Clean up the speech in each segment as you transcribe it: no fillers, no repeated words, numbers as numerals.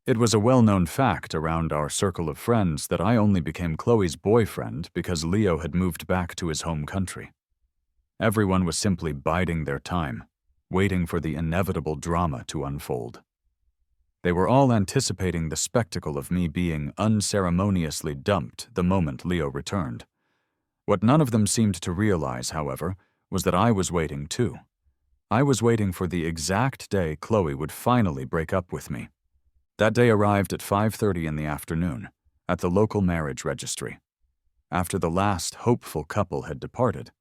It was a well-known fact around our circle of friends that I only became Chloe's boyfriend because Leo had moved back to his home country. Everyone was simply biding their time, waiting for the inevitable drama to unfold. They were all anticipating the spectacle of me being unceremoniously dumped the moment Leo returned. What none of them seemed to realize, however, was that I was waiting too. I was waiting for the exact day Chloe would finally break up with me. That day arrived at 5:30 in the afternoon, at the local marriage registry. After the last hopeful couple had departed,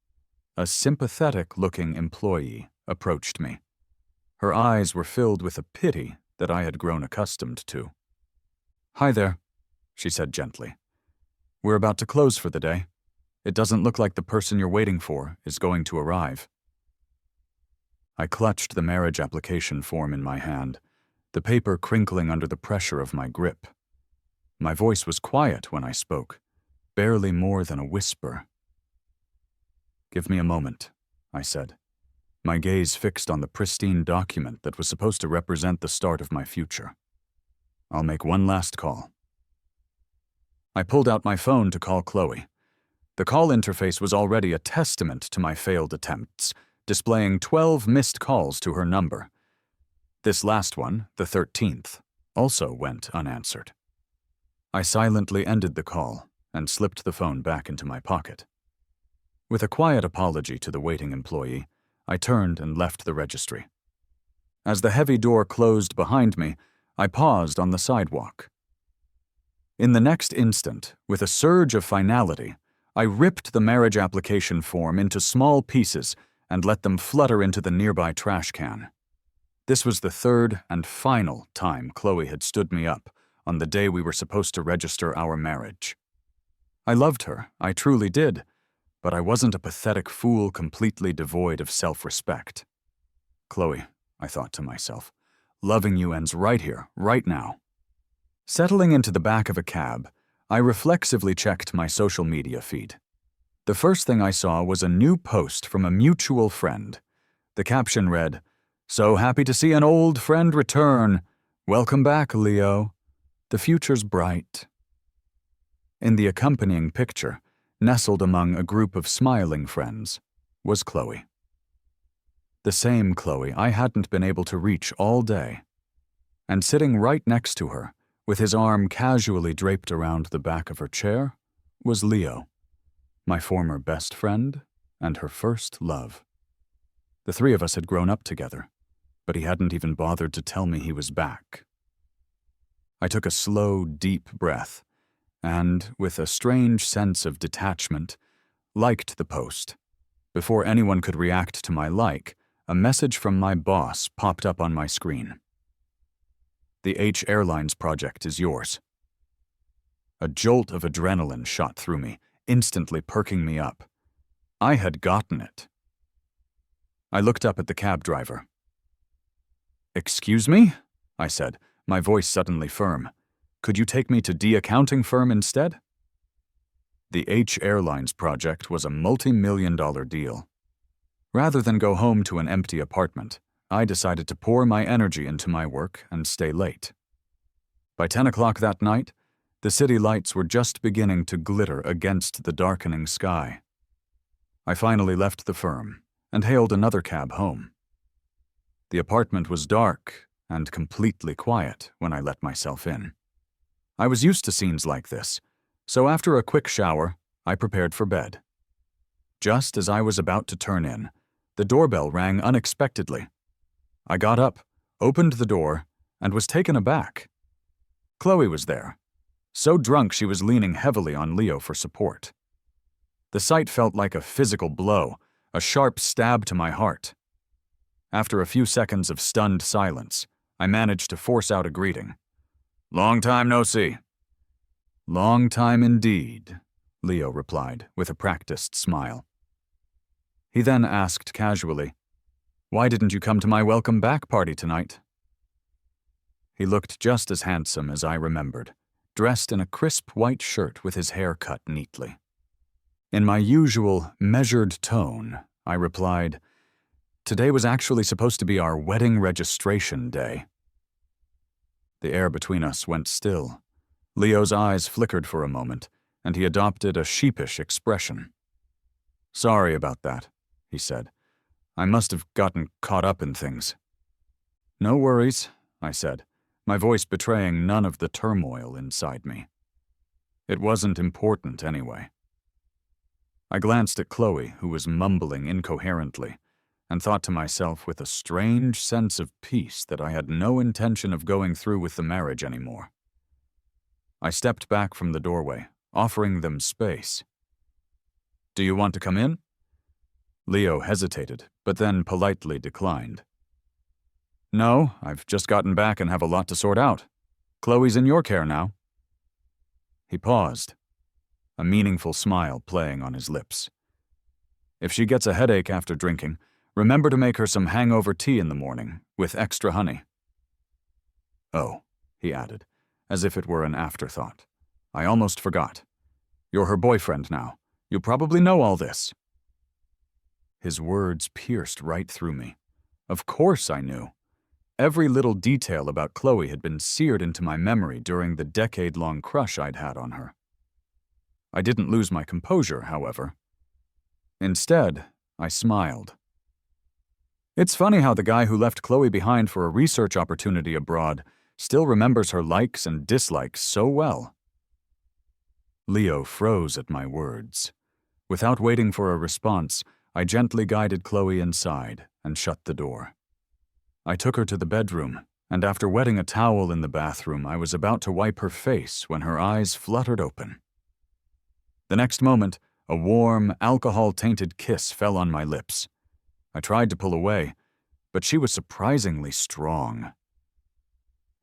a sympathetic-looking employee approached me. Her eyes were filled with a pity that I had grown accustomed to. "Hi there," she said gently. "We're about to close for the day. It doesn't look like the person you're waiting for is going to arrive." I clutched the marriage application form in my hand, the paper crinkling under the pressure of my grip. My voice was quiet when I spoke, barely more than a whisper. "Give me a moment," I said, my gaze fixed on the pristine document that was supposed to represent the start of my future. "I'll make one last call." I pulled out my phone to call Chloe. The call interface was already a testament to my failed attempts, displaying 12 missed calls to her number. This last one, the 13th, also went unanswered. I silently ended the call and slipped the phone back into my pocket. With a quiet apology to the waiting employee, I turned and left the registry. As the heavy door closed behind me, I paused on the sidewalk. In the next instant, with a surge of finality, I ripped the marriage application form into small pieces and let them flutter into the nearby trash can. This was the third and final time Chloe had stood me up on the day we were supposed to register our marriage. I loved her, I truly did, but I wasn't a pathetic fool completely devoid of self-respect. "Chloe," I thought to myself, "loving you ends right here, right now." Settling into the back of a cab, I reflexively checked my social media feed. The first thing I saw was a new post from a mutual friend. The caption read, "So happy to see an old friend return. Welcome back, Leo. The future's bright." In the accompanying picture, nestled among a group of smiling friends, was Chloe. The same Chloe I hadn't been able to reach all day. And sitting right next to her, with his arm casually draped around the back of her chair, was Leo, my former best friend and her first love. The three of us had grown up together, but he hadn't even bothered to tell me he was back. I took a slow, deep breath, and, with a strange sense of detachment, liked the post. Before anyone could react to my like, a message from my boss popped up on my screen. "The H Airlines project is yours." A jolt of adrenaline shot through me, instantly perking me up. I had gotten it. I looked up at the cab driver. "Excuse me?" I said, my voice suddenly firm. "Could you take me to D accounting firm instead?" The H Airlines project was a multi-million-dollar deal. Rather than go home to an empty apartment, I decided to pour my energy into my work and stay late. By 10 o'clock that night, the city lights were just beginning to glitter against the darkening sky. I finally left the firm and hailed another cab home. The apartment was dark and completely quiet when I let myself in. I was used to scenes like this, so after a quick shower, I prepared for bed. Just as I was about to turn in, the doorbell rang unexpectedly. I got up, opened the door, and was taken aback. Chloe was there, so drunk she was leaning heavily on Leo for support. The sight felt like a physical blow, a sharp stab to my heart. After a few seconds of stunned silence, I managed to force out a greeting. "Long time no see." "Long time indeed," Leo replied with a practiced smile. He then asked casually, "Why didn't you come to my welcome back party tonight?" He looked just as handsome as I remembered, dressed in a crisp white shirt with his hair cut neatly. In my usual, measured tone, I replied, "Today was actually supposed to be our wedding registration day." The air between us went still. Leo's eyes flickered for a moment, and he adopted a sheepish expression. "Sorry about that," he said. "I must have gotten caught up in things." "No worries," I said, my voice betraying none of the turmoil inside me. It wasn't important anyway. I glanced at Chloe, who was mumbling incoherently, and thought to myself with a strange sense of peace that I had no intention of going through with the marriage anymore. I stepped back from the doorway, offering them space. "Do you want to come in?" Leo hesitated, but then politely declined. "No, I've just gotten back and have a lot to sort out. Chloe's in your care now." He paused, a meaningful smile playing on his lips. "If she gets a headache after drinking, remember to make her some hangover tea in the morning, with extra honey." "Oh," he added, as if it were an afterthought. "I almost forgot. You're her boyfriend now. You probably know all this." His words pierced right through me. Of course I knew. Every little detail about Chloe had been seared into my memory during the decade-long crush I'd had on her. I didn't lose my composure, however. Instead, I smiled. It's funny how the guy who left Chloe behind for a research opportunity abroad still remembers her likes and dislikes so well. Leo froze at my words. Without waiting for a response, I gently guided Chloe inside and shut the door. I took her to the bedroom, and after wetting a towel in the bathroom, I was about to wipe her face when her eyes fluttered open. The next moment, a warm, alcohol-tainted kiss fell on my lips. I tried to pull away, but she was surprisingly strong.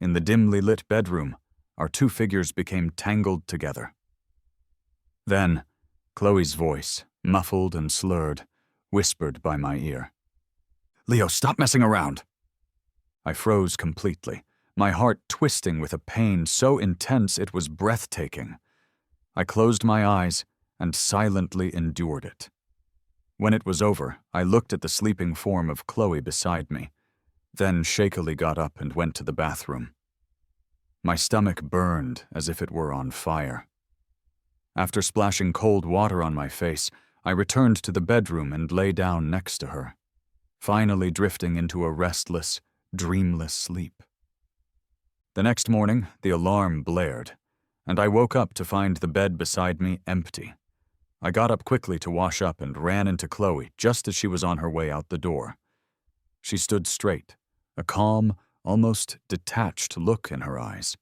In the dimly lit bedroom, our two figures became tangled together. Then, Chloe's voice, muffled and slurred, whispered by my ear. "Leo, stop messing around!" I froze completely, my heart twisting with a pain so intense it was breathtaking. I closed my eyes and silently endured it. When it was over, I looked at the sleeping form of Chloe beside me, then shakily got up and went to the bathroom. My stomach burned as if it were on fire. After splashing cold water on my face, I returned to the bedroom and lay down next to her, finally drifting into a restless, dreamless sleep. The next morning, the alarm blared, and I woke up to find the bed beside me empty. I got up quickly to wash up and ran into Chloe just as she was on her way out the door. She stood straight, a calm, almost detached look in her eyes.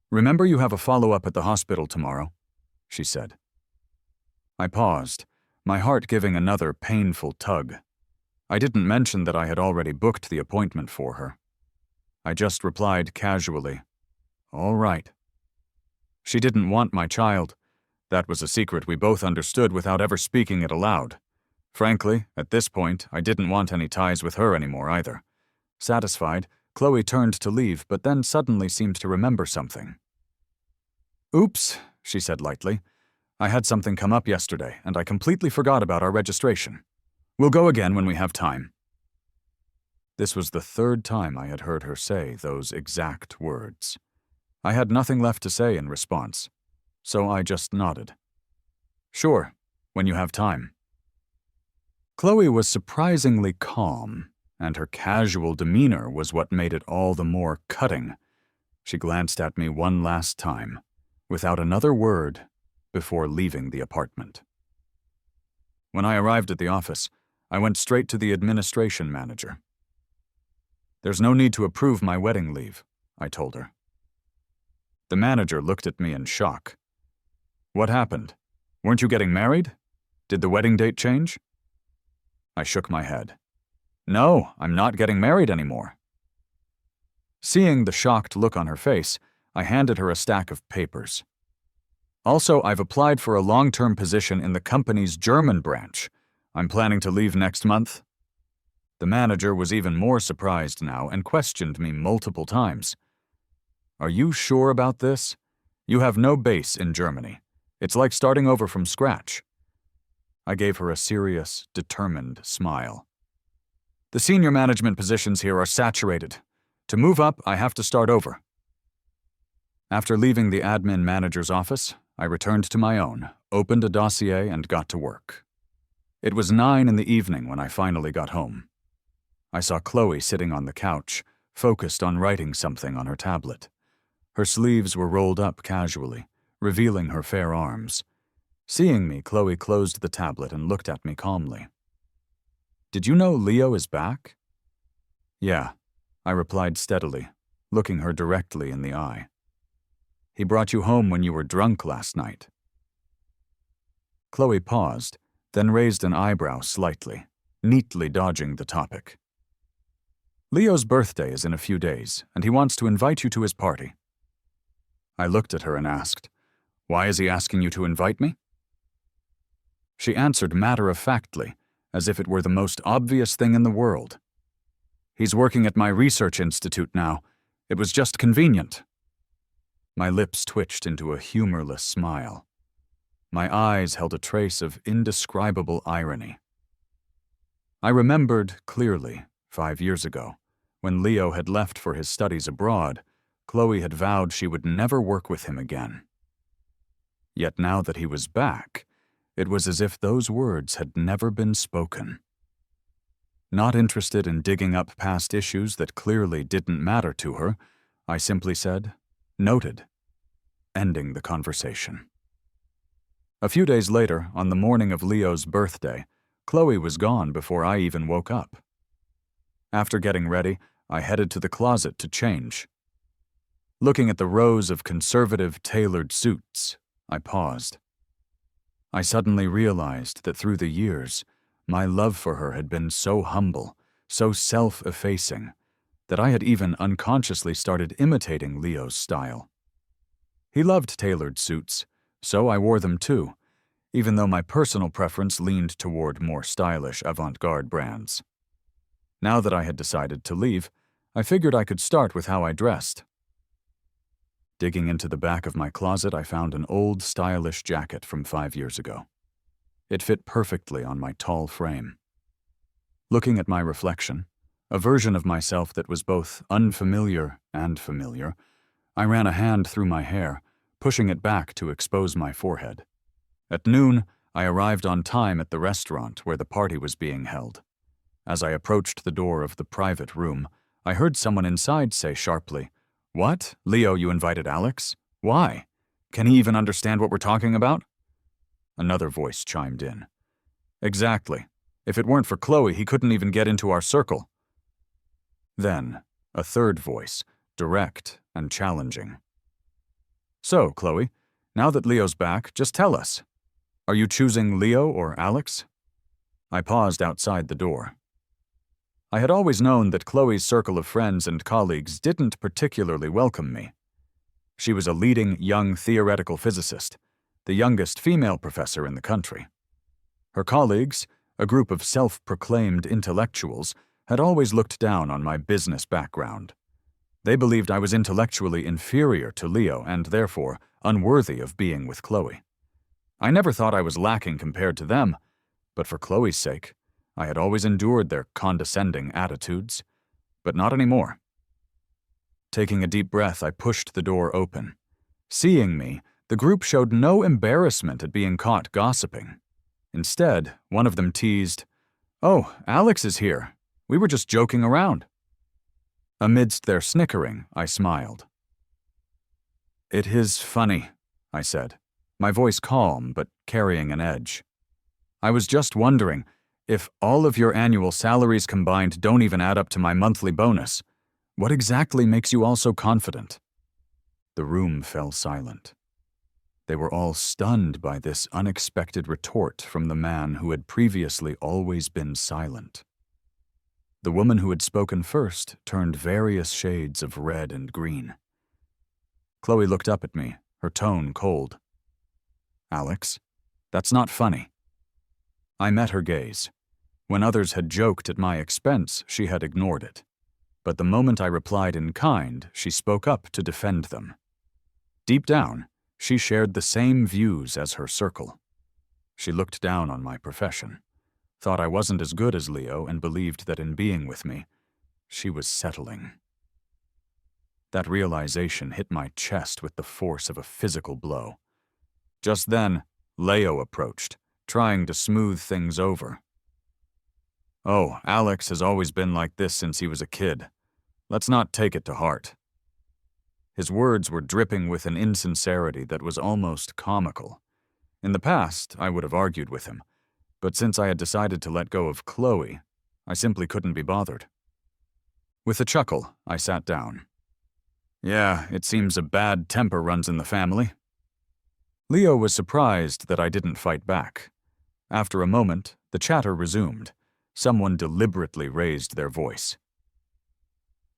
"Remember you have a follow-up at the hospital tomorrow," she said. I paused, my heart giving another painful tug. I didn't mention that I had already booked the appointment for her. I just replied casually, "All right." She didn't want my child. That was a secret we both understood without ever speaking it aloud. Frankly, at this point, I didn't want any ties with her anymore either. Satisfied, Chloe turned to leave, but then suddenly seemed to remember something. "Oops," she said lightly. "I had something come up yesterday, and I completely forgot about our registration. We'll go again when we have time." This was the third time I had heard her say those exact words. I had nothing left to say in response, so I just nodded. "Sure, when you have time." Chloe was surprisingly calm, and her casual demeanor was what made it all the more cutting. She glanced at me one last time, without another word, before leaving the apartment. When I arrived at the office, I went straight to the administration manager. "There's no need to approve my wedding leave," I told her. The manager looked at me in shock. "What happened? Weren't you getting married? Did the wedding date change?" I shook my head. "No, I'm not getting married anymore." Seeing the shocked look on her face, I handed her a stack of papers. "Also, I've applied for a long-term position in the company's German branch. I'm planning to leave next month." The manager was even more surprised now and questioned me multiple times. "Are you sure about this? You have no base in Germany. It's like starting over from scratch." I gave her a serious, determined smile. "The senior management positions here are saturated. To move up, I have to start over. After leaving the admin manager's office, I returned to my own, opened a dossier, and got to work. It was 9 in the evening when I finally got home. I saw Chloe sitting on the couch, focused on writing something on her tablet. Her sleeves were rolled up casually, revealing her fair arms. Seeing me, Chloe closed the tablet and looked at me calmly. "Did you know Leo is back?" "Yeah," I replied steadily, looking her directly in the eye. "He brought you home when you were drunk last night." Chloe paused, then raised an eyebrow slightly, neatly dodging the topic. "Leo's birthday is in a few days, and he wants to invite you to his party." I looked at her and asked, "Why is he asking you to invite me?" She answered matter-of-factly, as if it were the most obvious thing in the world. "He's working at my research institute now. It was just convenient." My lips twitched into a humorless smile. My eyes held a trace of indescribable irony. I remembered clearly, 5 years ago, when Leo had left for his studies abroad, Chloe had vowed she would never work with him again. Yet now that he was back, it was as if those words had never been spoken. Not interested in digging up past issues that clearly didn't matter to her, I simply said, "Noted," ending the conversation. A few days later, on the morning of Leo's birthday, Chloe was gone before I even woke up. After getting ready, I headed to the closet to change. Looking at the rows of conservative, tailored suits, I paused. I suddenly realized that through the years, my love for her had been so humble, so self-effacing, that I had even unconsciously started imitating Leo's style. He loved tailored suits, so I wore them too, even though my personal preference leaned toward more stylish avant-garde brands. Now that I had decided to leave, I figured I could start with how I dressed. Digging into the back of my closet, I found an old, stylish jacket from 5 years ago. It fit perfectly on my tall frame. Looking at my reflection, a version of myself that was both unfamiliar and familiar, I ran a hand through my hair, pushing it back to expose my forehead. At noon, I arrived on time at the restaurant where the party was being held. As I approached the door of the private room, I heard someone inside say sharply, "What? Leo, you invited Alex? Why? Can he even understand what we're talking about?" Another voice chimed in. "Exactly. If it weren't for Chloe, he couldn't even get into our circle." Then, a third voice, direct and challenging. "So, Chloe, now that Leo's back, just tell us. Are you choosing Leo or Alex?" I paused outside the door. I had always known that Chloe's circle of friends and colleagues didn't particularly welcome me. She was a leading young theoretical physicist, the youngest female professor in the country. Her colleagues, a group of self-proclaimed intellectuals, had always looked down on my business background. They believed I was intellectually inferior to Leo and therefore unworthy of being with Chloe. I never thought I was lacking compared to them, but for Chloe's sake, I had always endured their condescending attitudes, but not anymore. Taking a deep breath, I pushed the door open. Seeing me, the group showed no embarrassment at being caught gossiping. Instead, one of them teased, "Oh, Alex is here. We were just joking around." Amidst their snickering, I smiled. "It is funny," I said, my voice calm but carrying an edge. "I was just wondering, if all of your annual salaries combined don't even add up to my monthly bonus, what exactly makes you all so confident?" The room fell silent. They were all stunned by this unexpected retort from the man who had previously always been silent. The woman who had spoken first turned various shades of red and green. Chloe looked up at me, her tone cold. "Alex, that's not funny." I met her gaze. When others had joked at my expense, she had ignored it. But the moment I replied in kind, she spoke up to defend them. Deep down, she shared the same views as her circle. She looked down on my profession, thought I wasn't as good as Leo, and believed that in being with me, she was settling. That realization hit my chest with the force of a physical blow. Just then, Leo approached, trying to smooth things over. "Oh, Alex has always been like this since he was a kid. Let's not take it to heart." His words were dripping with an insincerity that was almost comical. In the past, I would have argued with him, but since I had decided to let go of Chloe, I simply couldn't be bothered. With a chuckle, I sat down. "Yeah, it seems a bad temper runs in the family." Leo was surprised that I didn't fight back. After a moment, the chatter resumed. Someone deliberately raised their voice.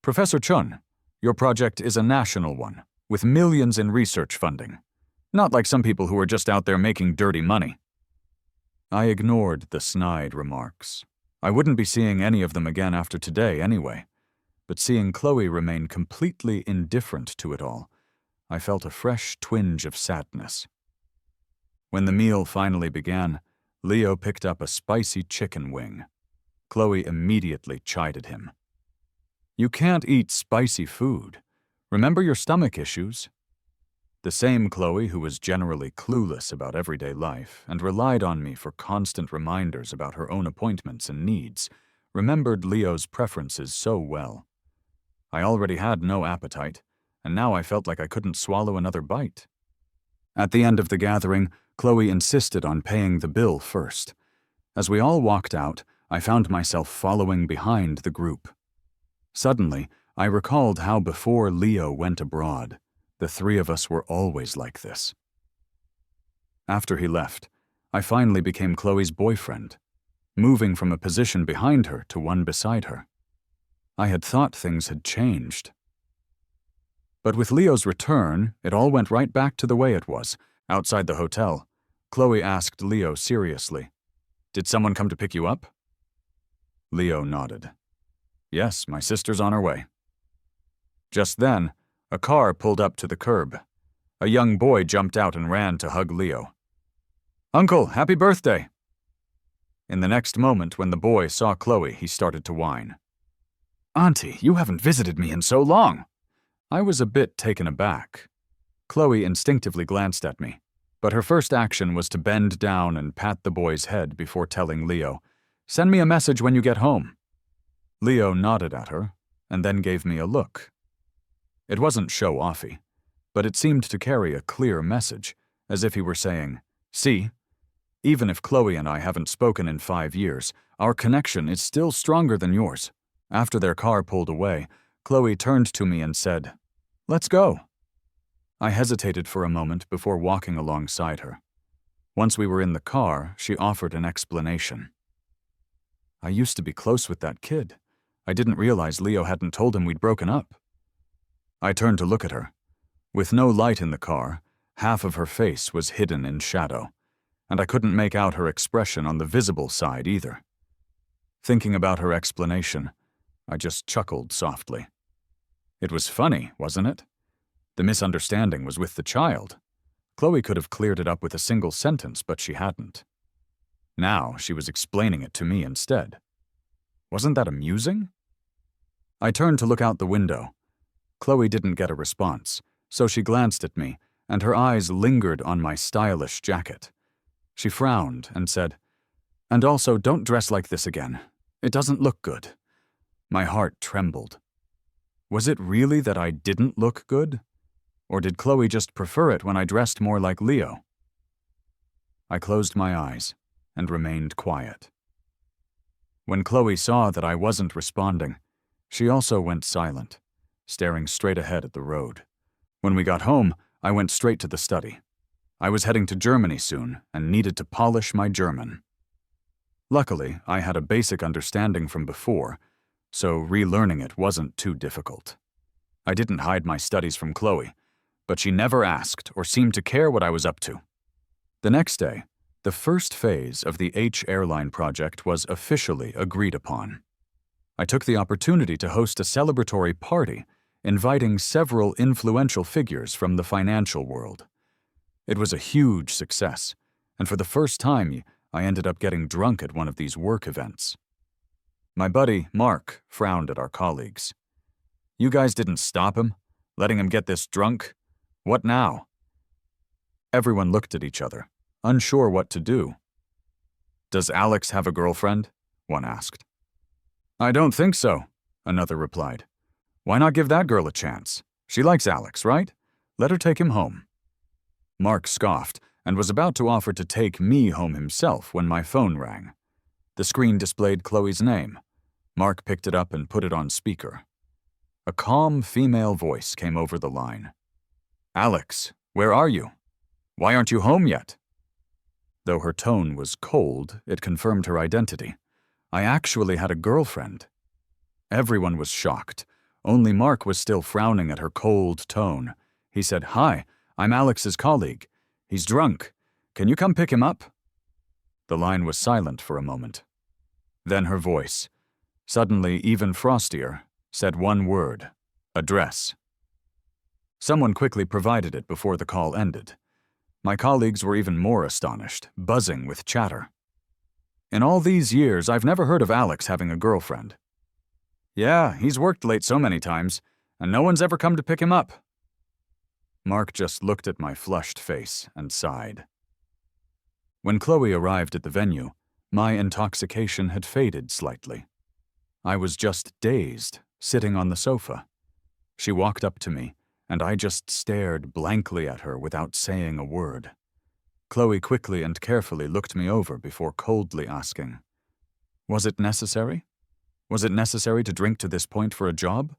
"Professor Chun, your project is a national one, with millions in research funding. Not like some people who are just out there making dirty money." I ignored the snide remarks. I wouldn't be seeing any of them again after today anyway. But seeing Chloe remain completely indifferent to it all, I felt a fresh twinge of sadness. When the meal finally began, Leo picked up a spicy chicken wing. Chloe immediately chided him. "You can't eat spicy food. Remember your stomach issues." The same Chloe who was generally clueless about everyday life and relied on me for constant reminders about her own appointments and needs, remembered Leo's preferences so well. I already had no appetite, and now I felt like I couldn't swallow another bite. At the end of the gathering, Chloe insisted on paying the bill first. As we all walked out, I found myself following behind the group. Suddenly, I recalled how before Leo went abroad, the three of us were always like this. After he left, I finally became Chloe's boyfriend, moving from a position behind her to one beside her. I had thought things had changed. But with Leo's return, it all went right back to the way it was. Outside the hotel, Chloe asked Leo seriously, "Did someone come to pick you up?" Leo nodded. "Yes, my sister's on her way." Just then, a car pulled up to the curb. A young boy jumped out and ran to hug Leo. "Uncle, happy birthday!" In the next moment, when the boy saw Chloe, he started to whine. "Auntie, you haven't visited me in so long." I was a bit taken aback. Chloe instinctively glanced at me, but her first action was to bend down and pat the boy's head before telling Leo, "Send me a message when you get home." Leo nodded at her, and then gave me a look. It wasn't show-offy, but it seemed to carry a clear message, as if he were saying, "See, even if Chloe and I haven't spoken in 5 years, our connection is still stronger than yours." After their car pulled away, Chloe turned to me and said, "Let's go." I hesitated for a moment before walking alongside her. Once we were in the car, she offered an explanation. "I used to be close with that kid. I didn't realize Leo hadn't told him we'd broken up." I turned to look at her. With no light in the car, half of her face was hidden in shadow, and I couldn't make out her expression on the visible side either. Thinking about her explanation, I just chuckled softly. It was funny, wasn't it? The misunderstanding was with the child. Chloe could have cleared it up with a single sentence, but she hadn't. Now she was explaining it to me instead. Wasn't that amusing? I turned to look out the window. Chloe didn't get a response, so she glanced at me, and her eyes lingered on my stylish jacket. She frowned and said, "And also, don't dress like this again. It doesn't look good." My heart trembled. Was it really that I didn't look good? Or did Chloe just prefer it when I dressed more like Leo? I closed my eyes and remained quiet. When Chloe saw that I wasn't responding, she also went silent, staring straight ahead at the road. When we got home, I went straight to the study. I was heading to Germany soon and needed to polish my German. Luckily, I had a basic understanding from before, so relearning it wasn't too difficult. I didn't hide my studies from Chloe, but she never asked or seemed to care what I was up to. The next day, the first phase of the H airline project was officially agreed upon. I took the opportunity to host a celebratory party, inviting several influential figures from the financial world. It was a huge success, and for the first time, I ended up getting drunk at one of these work events. My buddy, Mark, frowned at our colleagues. "You guys didn't stop him? Letting him get this drunk? What now? Everyone looked at each other, unsure what to do. Does Alex have a girlfriend? One asked. I don't think so, another replied. Why not give that girl a chance? She likes Alex, right? Let her take him home. Mark scoffed and was about to offer to take me home himself when my phone rang. The screen displayed Chloe's name. Mark picked it up and put it on speaker. A calm female voice came over the line. Alex, where are you? Why aren't you home yet? Though her tone was cold, it confirmed her identity. I actually had a girlfriend. Everyone was shocked. Only Mark was still frowning at her cold tone. He said, Hi, I'm Alex's colleague. He's drunk. Can you come pick him up? The line was silent for a moment. Then her voice, suddenly even frostier, said one word, address. Someone quickly provided it before the call ended. My colleagues were even more astonished, buzzing with chatter. In all these years, I've never heard of Alex having a girlfriend. Yeah, he's worked late so many times, and no one's ever come to pick him up. Mark just looked at my flushed face and sighed. When Chloe arrived at the venue, my intoxication had faded slightly. I was just dazed, sitting on the sofa. She walked up to me, and I just stared blankly at her without saying a word. Chloe quickly and carefully looked me over before coldly asking, Was it necessary? Was it necessary to drink to this point for a job?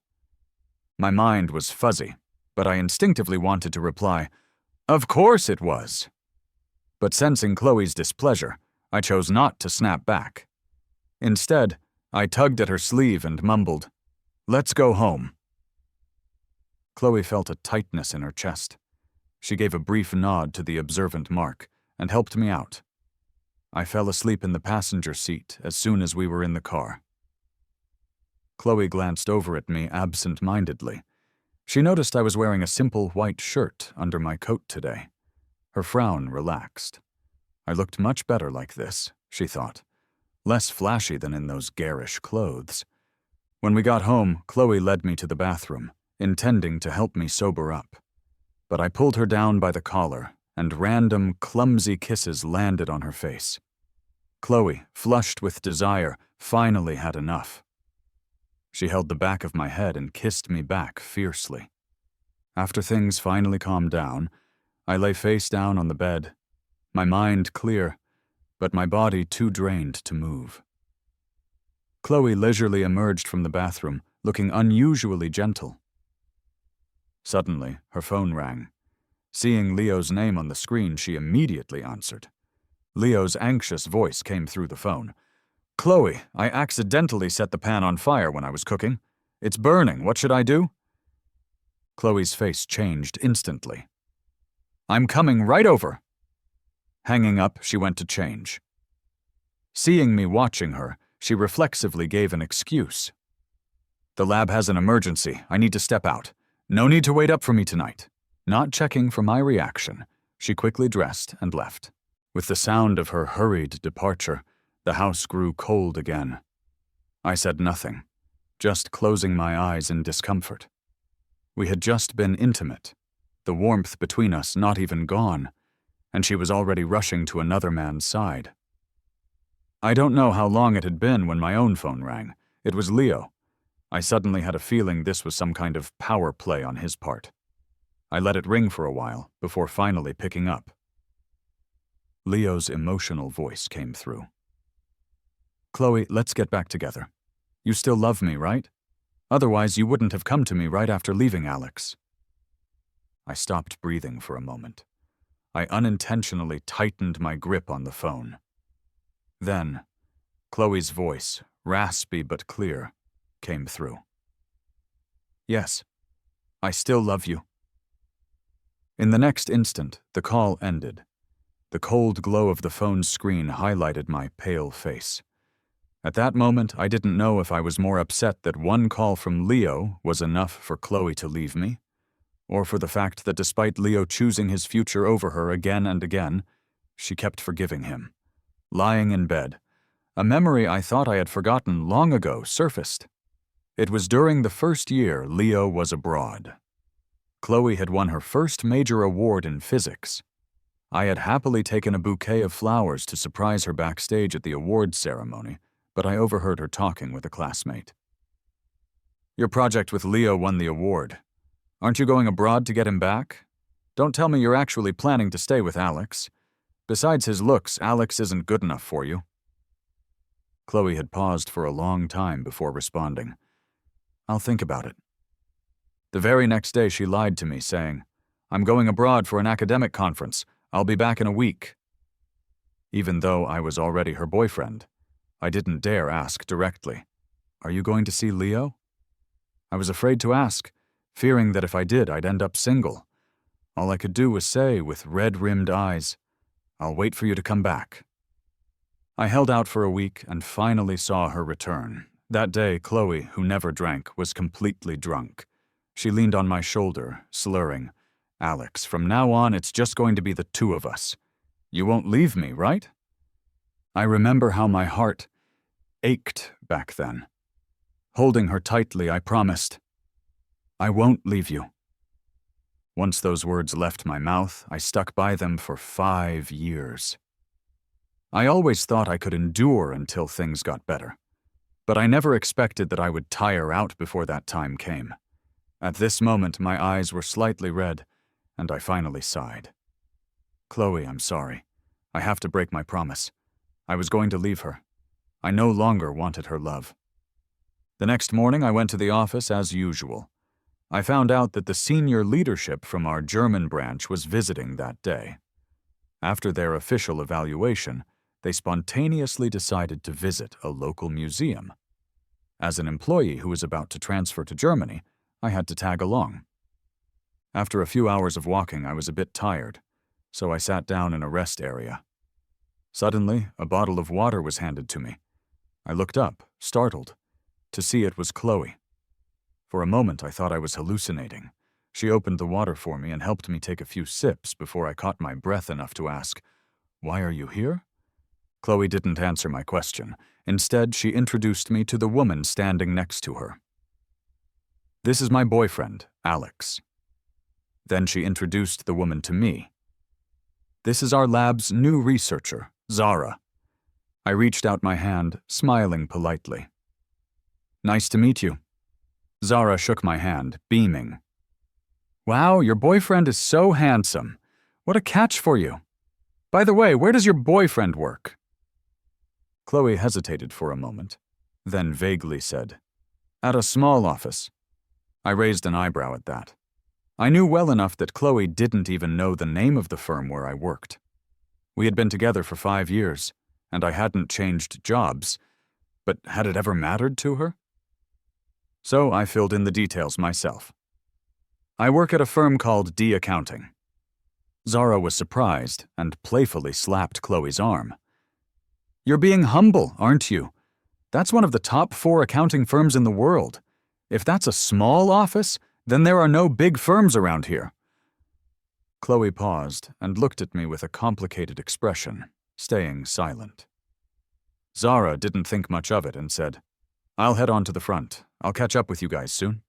My mind was fuzzy, but I instinctively wanted to reply, Of course it was. But sensing Chloe's displeasure, I chose not to snap back. Instead, I tugged at her sleeve and mumbled, Let's go home. Chloe felt a tightness in her chest. She gave a brief nod to the observant Mark and helped me out. I fell asleep in the passenger seat as soon as we were in the car. Chloe glanced over at me absent-mindedly. She noticed I was wearing a simple white shirt under my coat today. Her frown relaxed. I looked much better like this, she thought. Less flashy than in those garish clothes. When we got home, Chloe led me to the bathroom, intending to help me sober up. But I pulled her down by the collar, and random, clumsy kisses landed on her face. Chloe, flushed with desire, finally had enough. She held the back of my head and kissed me back fiercely. After things finally calmed down, I lay face down on the bed, my mind clear, but my body too drained to move. Chloe leisurely emerged from the bathroom, looking unusually gentle. Suddenly, her phone rang. Seeing Leo's name on the screen, she immediately answered. Leo's anxious voice came through the phone. Chloe, I accidentally set the pan on fire when I was cooking. It's burning. What should I do? Chloe's face changed instantly. I'm coming right over. Hanging up, she went to change. Seeing me watching her, she reflexively gave an excuse. The lab has an emergency. I need to step out. No need to wait up for me tonight. Not checking for my reaction, she quickly dressed and left. With the sound of her hurried departure, the house grew cold again. I said nothing, just closing my eyes in discomfort. We had just been intimate, the warmth between us not even gone, and she was already rushing to another man's side. I don't know how long it had been when my own phone rang. It was Leo. I suddenly had a feeling this was some kind of power play on his part. I let it ring for a while before finally picking up. Leo's emotional voice came through. Chloe, let's get back together. You still love me, right? Otherwise, you wouldn't have come to me right after leaving Alex. I stopped breathing for a moment. I unintentionally tightened my grip on the phone. Then, Chloe's voice, raspy but clear, came through. Yes, I still love you. In the next instant, the call ended. The cold glow of the phone's screen highlighted my pale face. At that moment, I didn't know if I was more upset that one call from Leo was enough for Chloe to leave me, or for the fact that despite Leo choosing his future over her again and again, she kept forgiving him. Lying in bed, a memory I thought I had forgotten long ago surfaced. It was during the first year Leo was abroad. Chloe had won her first major award in physics. I had happily taken a bouquet of flowers to surprise her backstage at the awards ceremony, but I overheard her talking with a classmate. "Your project with Leo won the award. Aren't you going abroad to get him back? Don't tell me you're actually planning to stay with Alex. Besides his looks, Alex isn't good enough for you." Chloe had paused for a long time before responding. "I'll think about it." The very next day she lied to me, saying, "I'm going abroad for an academic conference. I'll be back in a week." Even though I was already her boyfriend, I didn't dare ask directly, "Are you going to see Leo?" I was afraid to ask, fearing that if I did, I'd end up single. All I could do was say, with red-rimmed eyes, "I'll wait for you to come back." I held out for a week and finally saw her return. That day, Chloe, who never drank, was completely drunk. She leaned on my shoulder, slurring, "Alex, from now on it's just going to be the two of us. You won't leave me, right?" I remember how my heart ached back then. Holding her tightly, I promised, "I won't leave you." Once those words left my mouth, I stuck by them for 5 years. I always thought I could endure until things got better, but I never expected that I would tire out before that time came. At this moment, my eyes were slightly red, and I finally sighed. "Chloe, I'm sorry. I have to break my promise. I was going to leave her. I no longer wanted her love." The next morning, I went to the office as usual. I found out that the senior leadership from our German branch was visiting that day. After their official evaluation, they spontaneously decided to visit a local museum. As an employee who was about to transfer to Germany, I had to tag along. After a few hours of walking, I was a bit tired, so I sat down in a rest area. Suddenly, a bottle of water was handed to me. I looked up, startled, to see it was Chloe. For a moment, I thought I was hallucinating. She opened the water for me and helped me take a few sips before I caught my breath enough to ask, "Why are you here?" Chloe didn't answer my question. Instead, she introduced me to the woman standing next to her. "This is my boyfriend, Alex." Then she introduced the woman to me. "This is our lab's new researcher, Zara." I reached out my hand, smiling politely. "Nice to meet you." Zara shook my hand, beaming. "Wow, your boyfriend is so handsome. What a catch for you. By the way, where does your boyfriend work?" Chloe hesitated for a moment, then vaguely said, "At a small office." I raised an eyebrow at that. I knew well enough that Chloe didn't even know the name of the firm where I worked. We had been together for 5 years, and I hadn't changed jobs, but had it ever mattered to her? So I filled in the details myself. "I work at a firm called D Accounting." Zara was surprised and playfully slapped Chloe's arm. "You're being humble, aren't you? That's one of the top 4 accounting firms in the world. If that's a small office, then there are no big firms around here." Chloe paused and looked at me with a complicated expression, staying silent. Zara didn't think much of it and said, "I'll head on to the front. I'll catch up with you guys soon."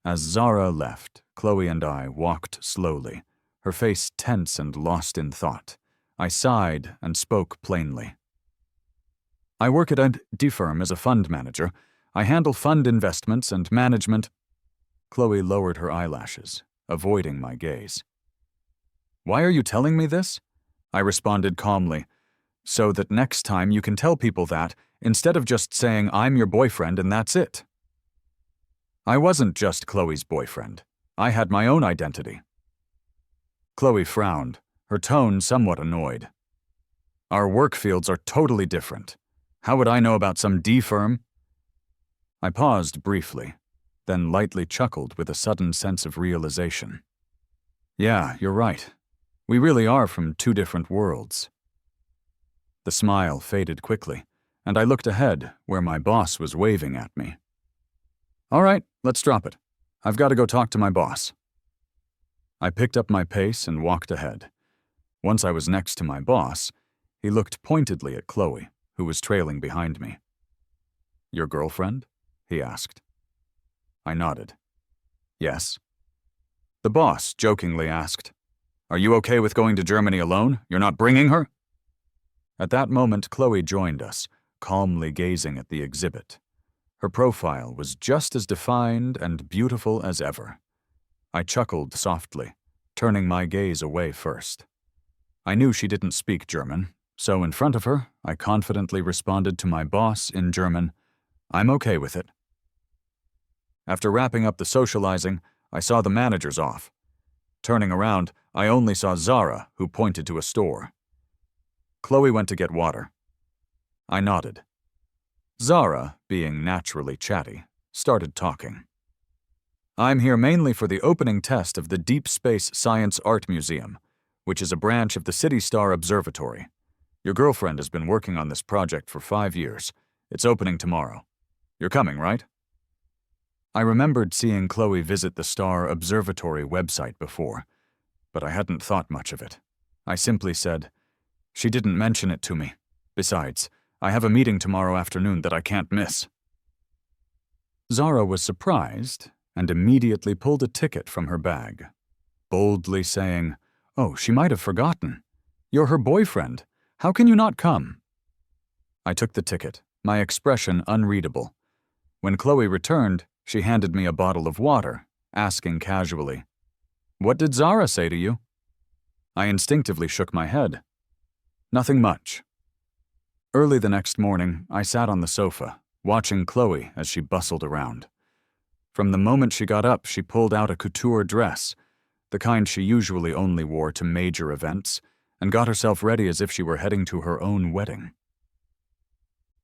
As Zara left, Chloe and I walked slowly, her face tense and lost in thought. I sighed and spoke plainly. "I work at a D firm as a fund manager. I handle fund investments and management." Chloe lowered her eyelashes, avoiding my gaze. "Why are you telling me this?" I responded calmly, "So that next time you can tell people that, instead of just saying I'm your boyfriend and that's it." I wasn't just Chloe's boyfriend. I had my own identity. Chloe frowned, her tone somewhat annoyed. "Our work fields are totally different. How would I know about some D firm?" I paused briefly, then lightly chuckled with a sudden sense of realization. "Yeah, you're right. We really are from 2 different worlds." The smile faded quickly, and I looked ahead, where my boss was waving at me. "All right, let's drop it. I've got to go talk to my boss." I picked up my pace and walked ahead. Once I was next to my boss, he looked pointedly at Chloe, who was trailing behind me. "Your girlfriend?" he asked. I nodded. "Yes." The boss jokingly asked, "Are you okay with going to Germany alone? You're not bringing her?" At that moment, Chloe joined us, calmly gazing at the exhibit. Her profile was just as defined and beautiful as ever. I chuckled softly, turning my gaze away first. I knew she didn't speak German, so in front of her, I confidently responded to my boss in German, "I'm okay with it." After wrapping up the socializing, I saw the managers off. Turning around, I only saw Zara, who pointed to a store. Chloe went to get water. I nodded. Zara, being naturally chatty, started talking. "I'm here mainly for the opening test of the Deep Space Science Art Museum, which is a branch of the City Star Observatory. Your girlfriend has been working on this project for 5 years. It's opening tomorrow. You're coming, right?" I remembered seeing Chloe visit the Star Observatory website before, but I hadn't thought much of it. I simply said, "She didn't mention it to me. Besides, I have a meeting tomorrow afternoon that I can't miss." Zara was surprised and immediately pulled a ticket from her bag, boldly saying, "Oh, she might have forgotten. You're her boyfriend. How can you not come?" I took the ticket, my expression unreadable. When Chloe returned, she handed me a bottle of water, asking casually, "What did Zara say to you?" I instinctively shook my head. "Nothing much." Early the next morning, I sat on the sofa, watching Chloe as she bustled around. From the moment she got up, she pulled out a couture dress, the kind she usually only wore to major events, and got herself ready as if she were heading to her own wedding.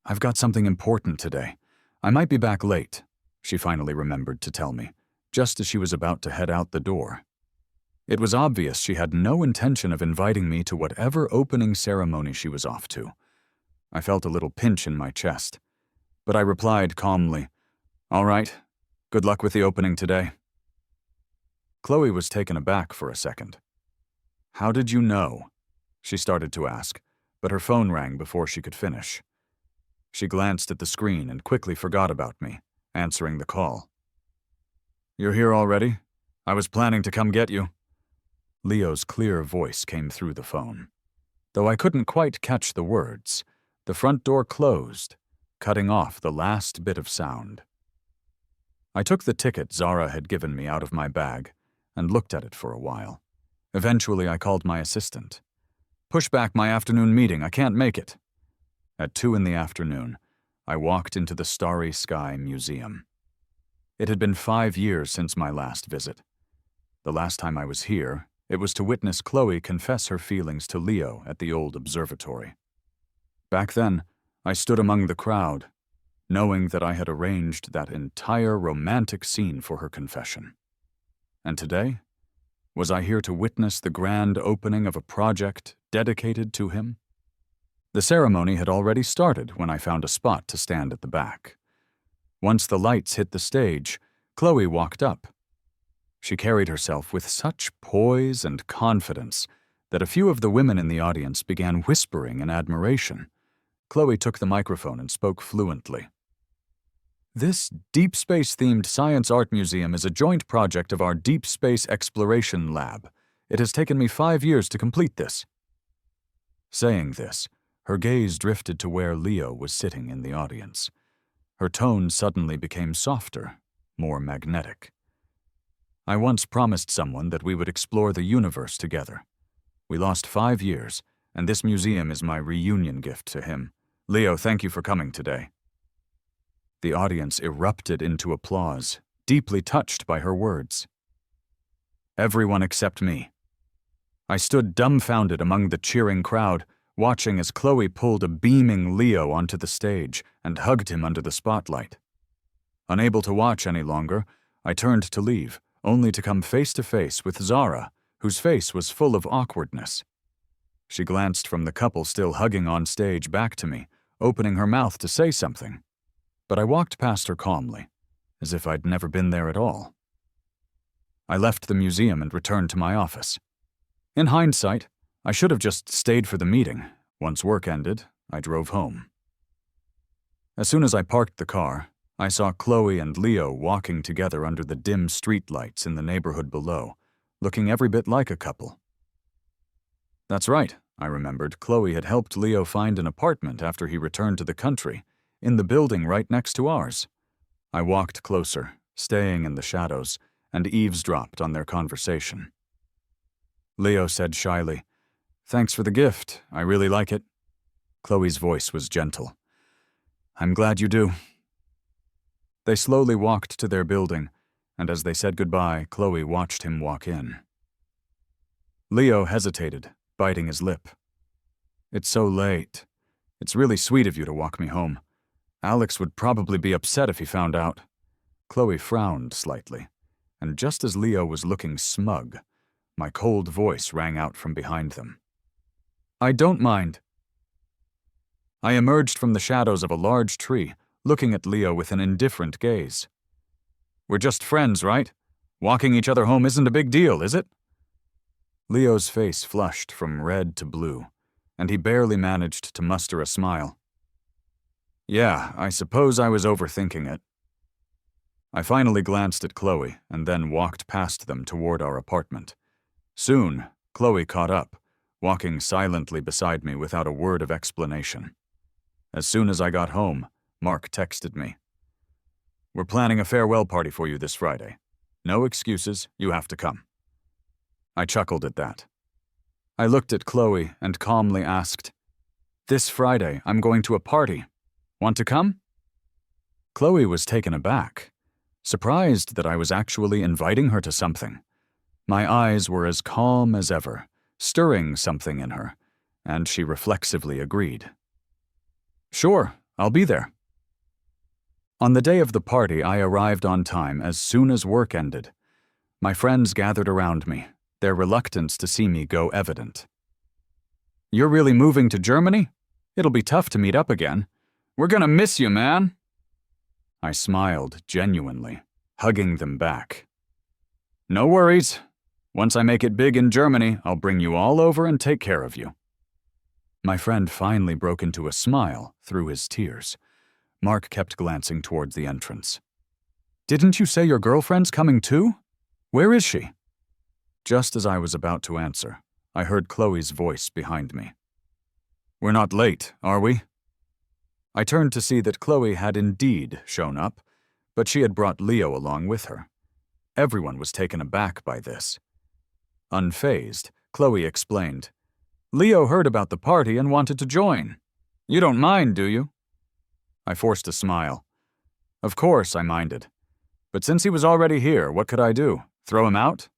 "I've got something important today. I might be back late," she finally remembered to tell me, just as she was about to head out the door. It was obvious she had no intention of inviting me to whatever opening ceremony she was off to. I felt a little pinch in my chest, but I replied calmly, "All right, good luck with the opening today." Chloe was taken aback for a second. "How did you know?" she started to ask, but her phone rang before she could finish. She glanced at the screen and quickly forgot about me, answering the call. "You're here already? I was planning to come get you." Leo's clear voice came through the phone. Though I couldn't quite catch the words, the front door closed, cutting off the last bit of sound. I took the ticket Zara had given me out of my bag and looked at it for a while. Eventually, I called my assistant. "Push back my afternoon meeting, I can't make it." At 2 in the afternoon, I walked into the Starry Sky Museum. It had been 5 years since my last visit. The last time I was here, it was to witness Chloe confess her feelings to Leo at the old observatory. Back then, I stood among the crowd, knowing that I had arranged that entire romantic scene for her confession. And today, was I here to witness the grand opening of a project dedicated to him? The ceremony had already started when I found a spot to stand at the back. Once the lights hit the stage, Chloe walked up. She carried herself with such poise and confidence that a few of the women in the audience began whispering in admiration. Chloe took the microphone and spoke fluently. "This Deep Space-themed Science Art Museum is a joint project of our Deep Space Exploration Lab. It has taken me 5 years to complete this." Saying this, her gaze drifted to where Leo was sitting in the audience. Her tone suddenly became softer, more magnetic. "I once promised someone that we would explore the universe together. We lost 5 years, and this museum is my reunion gift to him. Leo, thank you for coming today." The audience erupted into applause, deeply touched by her words. Everyone except me. I stood dumbfounded among the cheering crowd, watching as Chloe pulled a beaming Leo onto the stage and hugged him under the spotlight. Unable to watch any longer, I turned to leave, only to come face to face with Zara, whose face was full of awkwardness. She glanced from the couple still hugging on stage back to me, opening her mouth to say something. But I walked past her calmly, as if I'd never been there at all. I left the museum and returned to my office. In hindsight, I should have just stayed for the meeting. Once work ended, I drove home. As soon as I parked the car, I saw Chloe and Leo walking together under the dim streetlights in the neighborhood below, looking every bit like a couple. That's right, I remembered. Chloe had helped Leo find an apartment after he returned to the country, in the building right next to ours. I walked closer, staying in the shadows, and eavesdropped on their conversation. Leo said shyly, "Thanks for the gift. I really like it." Chloe's voice was gentle. "I'm glad you do." They slowly walked to their building, and as they said goodbye, Chloe watched him walk in. Leo hesitated, biting his lip. "It's so late. It's really sweet of you to walk me home. Alex would probably be upset if he found out." Chloe frowned slightly, and just as Leo was looking smug, my cold voice rang out from behind them. "I don't mind." I emerged from the shadows of a large tree, looking at Leo with an indifferent gaze. "We're just friends, right? Walking each other home isn't a big deal, is it?" Leo's face flushed from red to blue, and he barely managed to muster a smile. "Yeah, I suppose I was overthinking it." I finally glanced at Chloe and then walked past them toward our apartment. Soon, Chloe caught up, walking silently beside me without a word of explanation. As soon as I got home, Mark texted me. "We're planning a farewell party for you this Friday. No excuses, you have to come." I chuckled at that. I looked at Chloe and calmly asked, "This Friday, I'm going to a party. Want to come?" Chloe was taken aback, surprised that I was actually inviting her to something. My eyes were as calm as ever, stirring something in her, and she reflexively agreed. "Sure, I'll be there." On the day of the party, I arrived on time as soon as work ended. My friends gathered around me, their reluctance to see me go evident. "You're really moving to Germany? It'll be tough to meet up again. We're gonna miss you, man." I smiled genuinely, hugging them back. "No worries. Once I make it big in Germany, I'll bring you all over and take care of you." My friend finally broke into a smile through his tears. Mark kept glancing towards the entrance. "Didn't you say your girlfriend's coming too? Where is she?" Just as I was about to answer, I heard Chloe's voice behind me. "We're not late, are we?" I turned to see that Chloe had indeed shown up, but she had brought Leo along with her. Everyone was taken aback by this. Unfazed, Chloe explained, "Leo heard about the party and wanted to join. You don't mind, do you?" I forced a smile. Of course I minded. But since he was already here, what could I do? Throw him out?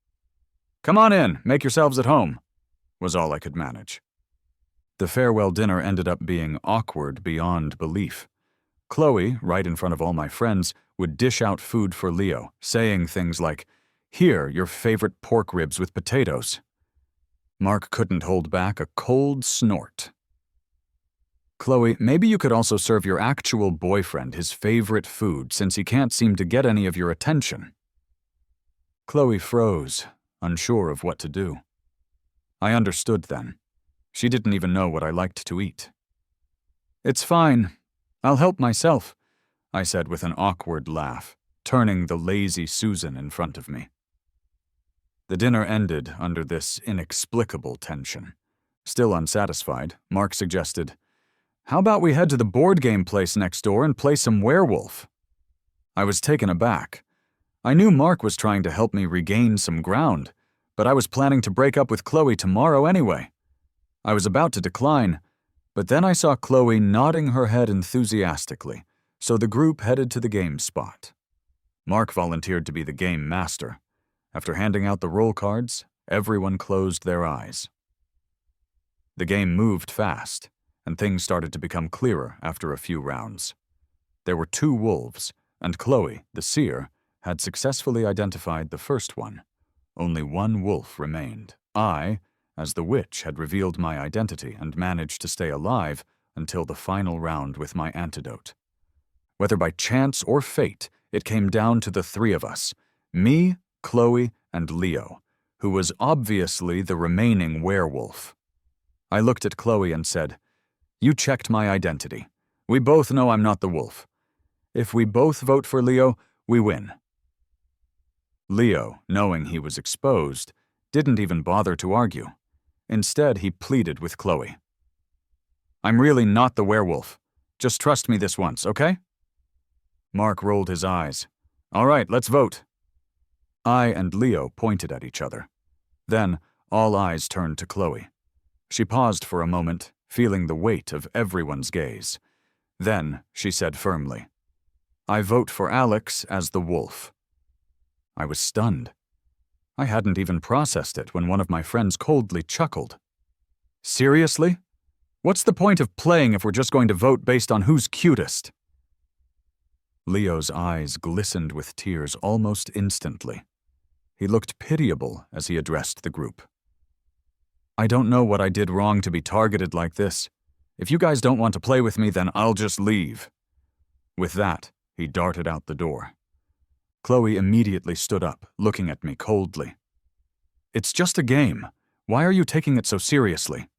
"Come on in, make yourselves at home," was all I could manage. The farewell dinner ended up being awkward beyond belief. Chloe, right in front of all my friends, would dish out food for Leo, saying things like, "Here, your favorite pork ribs with potatoes." Mark couldn't hold back a cold snort. "Chloe, maybe you could also serve your actual boyfriend his favorite food since he can't seem to get any of your attention." Chloe froze, unsure of what to do. I understood then. She didn't even know what I liked to eat. "It's fine. I'll help myself," I said with an awkward laugh, turning the lazy Susan in front of me. The dinner ended under this inexplicable tension. Still unsatisfied, Mark suggested, "How about we head to the board game place next door and play some werewolf?" I was taken aback. I knew Mark was trying to help me regain some ground, but I was planning to break up with Chloe tomorrow anyway. I was about to decline, but then I saw Chloe nodding her head enthusiastically, so the group headed to the game spot. Mark volunteered to be the game master. After handing out the roll cards, everyone closed their eyes. The game moved fast, and things started to become clearer after a few rounds. There were 2 wolves, and Chloe, the seer, had successfully identified the first one. Only 1 wolf remained. I, as the witch, had revealed my identity and managed to stay alive until the final round with my antidote. Whether by chance or fate, it came down to the 3 of us, me, Chloe, and Leo, who was obviously the remaining werewolf. I looked at Chloe and said, "You checked my identity. We both know I'm not the wolf. If we both vote for Leo, we win." Leo, knowing he was exposed, didn't even bother to argue. Instead, he pleaded with Chloe. "I'm really not the werewolf. Just trust me this once, okay?" Mark rolled his eyes. "All right, let's vote." I and Leo pointed at each other. Then, all eyes turned to Chloe. She paused for a moment, feeling the weight of everyone's gaze. Then, she said firmly, "I vote for Alex as the wolf." I was stunned. I hadn't even processed it when one of my friends coldly chuckled. "Seriously? What's the point of playing if we're just going to vote based on who's cutest?" Leo's eyes glistened with tears almost instantly. He looked pitiable as he addressed the group. "I don't know what I did wrong to be targeted like this. If you guys don't want to play with me, then I'll just leave." With that, he darted out the door. Chloe immediately stood up, looking at me coldly. "It's just a game. Why are you taking it so seriously?"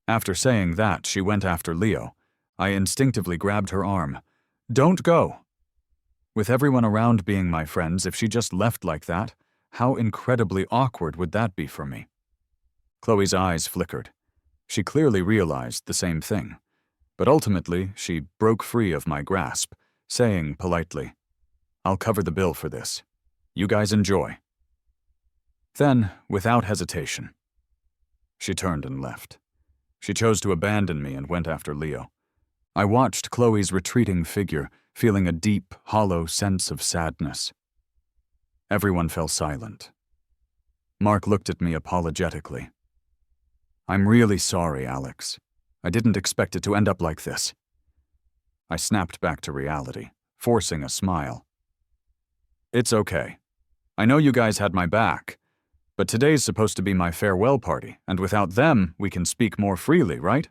After saying that, she went after Leo. I instinctively grabbed her arm. "Don't go." With everyone around being my friends, if she just left like that, how incredibly awkward would that be for me? Chloe's eyes flickered. She clearly realized the same thing. But ultimately, she broke free of my grasp, saying politely, "I'll cover the bill for this. You guys enjoy." Then, without hesitation, she turned and left. She chose to abandon me and went after Leo. I watched Chloe's retreating figure, feeling a deep, hollow sense of sadness. Everyone fell silent. Mark looked at me apologetically. "I'm really sorry, Alex. I didn't expect it to end up like this." I snapped back to reality, forcing a smile. "It's okay. I know you guys had my back, but today's supposed to be my farewell party, and without them, we can speak more freely, right?"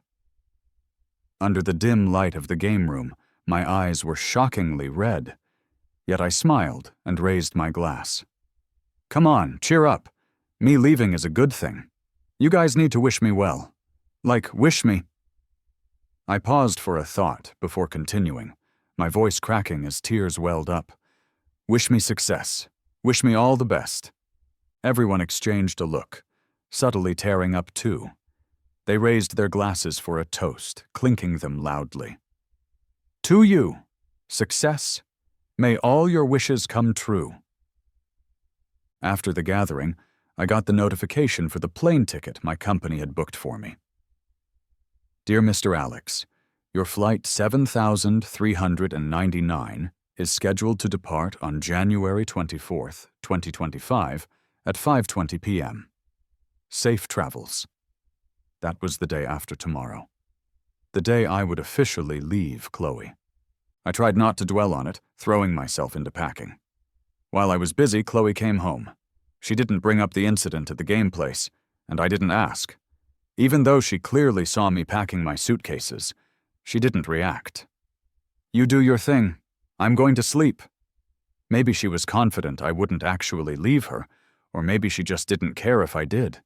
Under the dim light of the game room, my eyes were shockingly red, yet I smiled and raised my glass. "Come on, cheer up. Me leaving is a good thing. You guys need to wish me well. Like, wish me." I paused for a thought before continuing, my voice cracking as tears welled up. "Wish me success. Wish me all the best." Everyone exchanged a look, subtly tearing up too. They raised their glasses for a toast, clinking them loudly. "To you, success. May all your wishes come true." After the gathering, I got the notification for the plane ticket my company had booked for me. "Dear Mr. Alex, your flight 7399 is scheduled to depart on January 24th, 2025 at 5:20 p.m. Safe travels." That was the day after tomorrow. The day I would officially leave Chloe. I tried not to dwell on it, throwing myself into packing. While I was busy, Chloe came home. She didn't bring up the incident at the game place, and I didn't ask. Even though she clearly saw me packing my suitcases, she didn't react. "You do your thing. I'm going to sleep." Maybe she was confident I wouldn't actually leave her, or maybe she just didn't care if I did.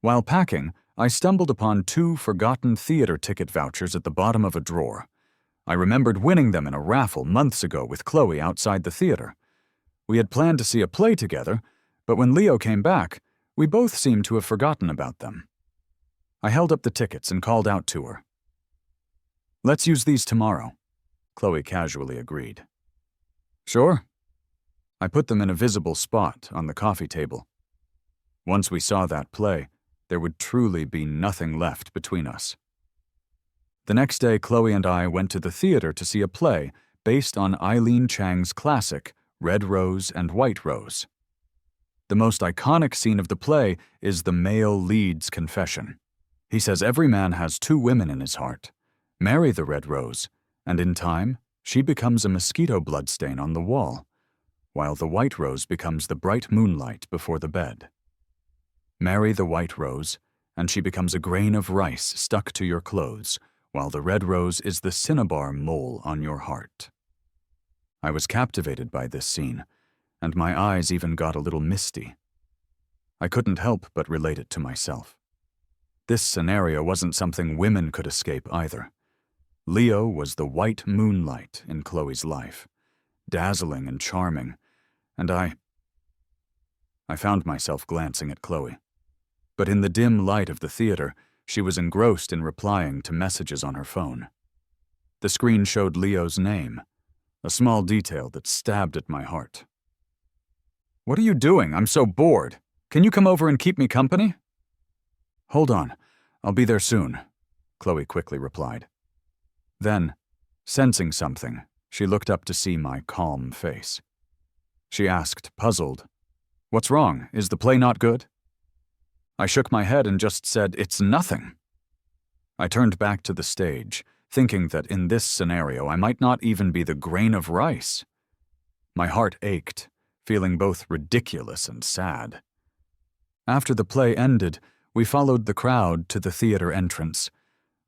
While packing, I stumbled upon 2 forgotten theater ticket vouchers at the bottom of a drawer. I remembered winning them in a raffle months ago with Chloe outside the theater. We had planned to see a play together, but when Leo came back, we both seemed to have forgotten about them. I held up the tickets and called out to her. "Let's use these tomorrow," Chloe casually agreed. "Sure." I put them in a visible spot on the coffee table. Once we saw that play, there would truly be nothing left between us. The next day, Chloe and I went to the theater to see a play based on Eileen Chang's classic, Red Rose and White Rose. The most iconic scene of the play is the male lead's confession. He says every man has 2 women in his heart. Marry the Red Rose, and in time, she becomes a mosquito bloodstain on the wall, while the White Rose becomes the bright moonlight before the bed. Marry the White Rose, and she becomes a grain of rice stuck to your clothes, while the Red Rose is the cinnabar mole on your heart. I was captivated by this scene, and my eyes even got a little misty. I couldn't help but relate it to myself. This scenario wasn't something women could escape either. Leo was the white moonlight in Chloe's life, dazzling and charming, and I found myself glancing at Chloe. But in the dim light of the theater, she was engrossed in replying to messages on her phone. The screen showed Leo's name, a small detail that stabbed at my heart. "What are you doing? I'm so bored. Can you come over and keep me company?" "Hold on. I'll be there soon," Chloe quickly replied. Then, sensing something, she looked up to see my calm face. She asked, puzzled, "What's wrong? Is the play not good?" I shook my head and just said, "It's nothing." I turned back to the stage, thinking that in this scenario I might not even be the grain of rice. My heart ached, feeling both ridiculous and sad. After the play ended, we followed the crowd to the theater entrance.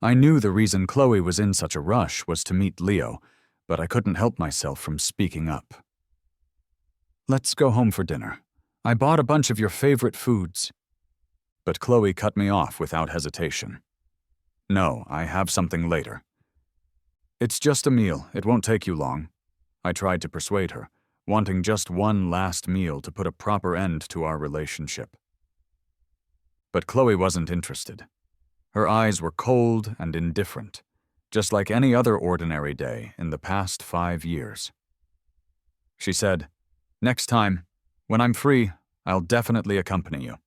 I knew the reason Chloe was in such a rush was to meet Leo, but I couldn't help myself from speaking up. "Let's go home for dinner. I bought a bunch of your favorite foods." But Chloe cut me off without hesitation. "No, I have something later." "It's just a meal. It won't take you long." I tried to persuade her, wanting just one last meal to put a proper end to our relationship. But Chloe wasn't interested. Her eyes were cold and indifferent, just like any other ordinary day in the past 5 years. She said, "Next time, when I'm free, I'll definitely accompany you."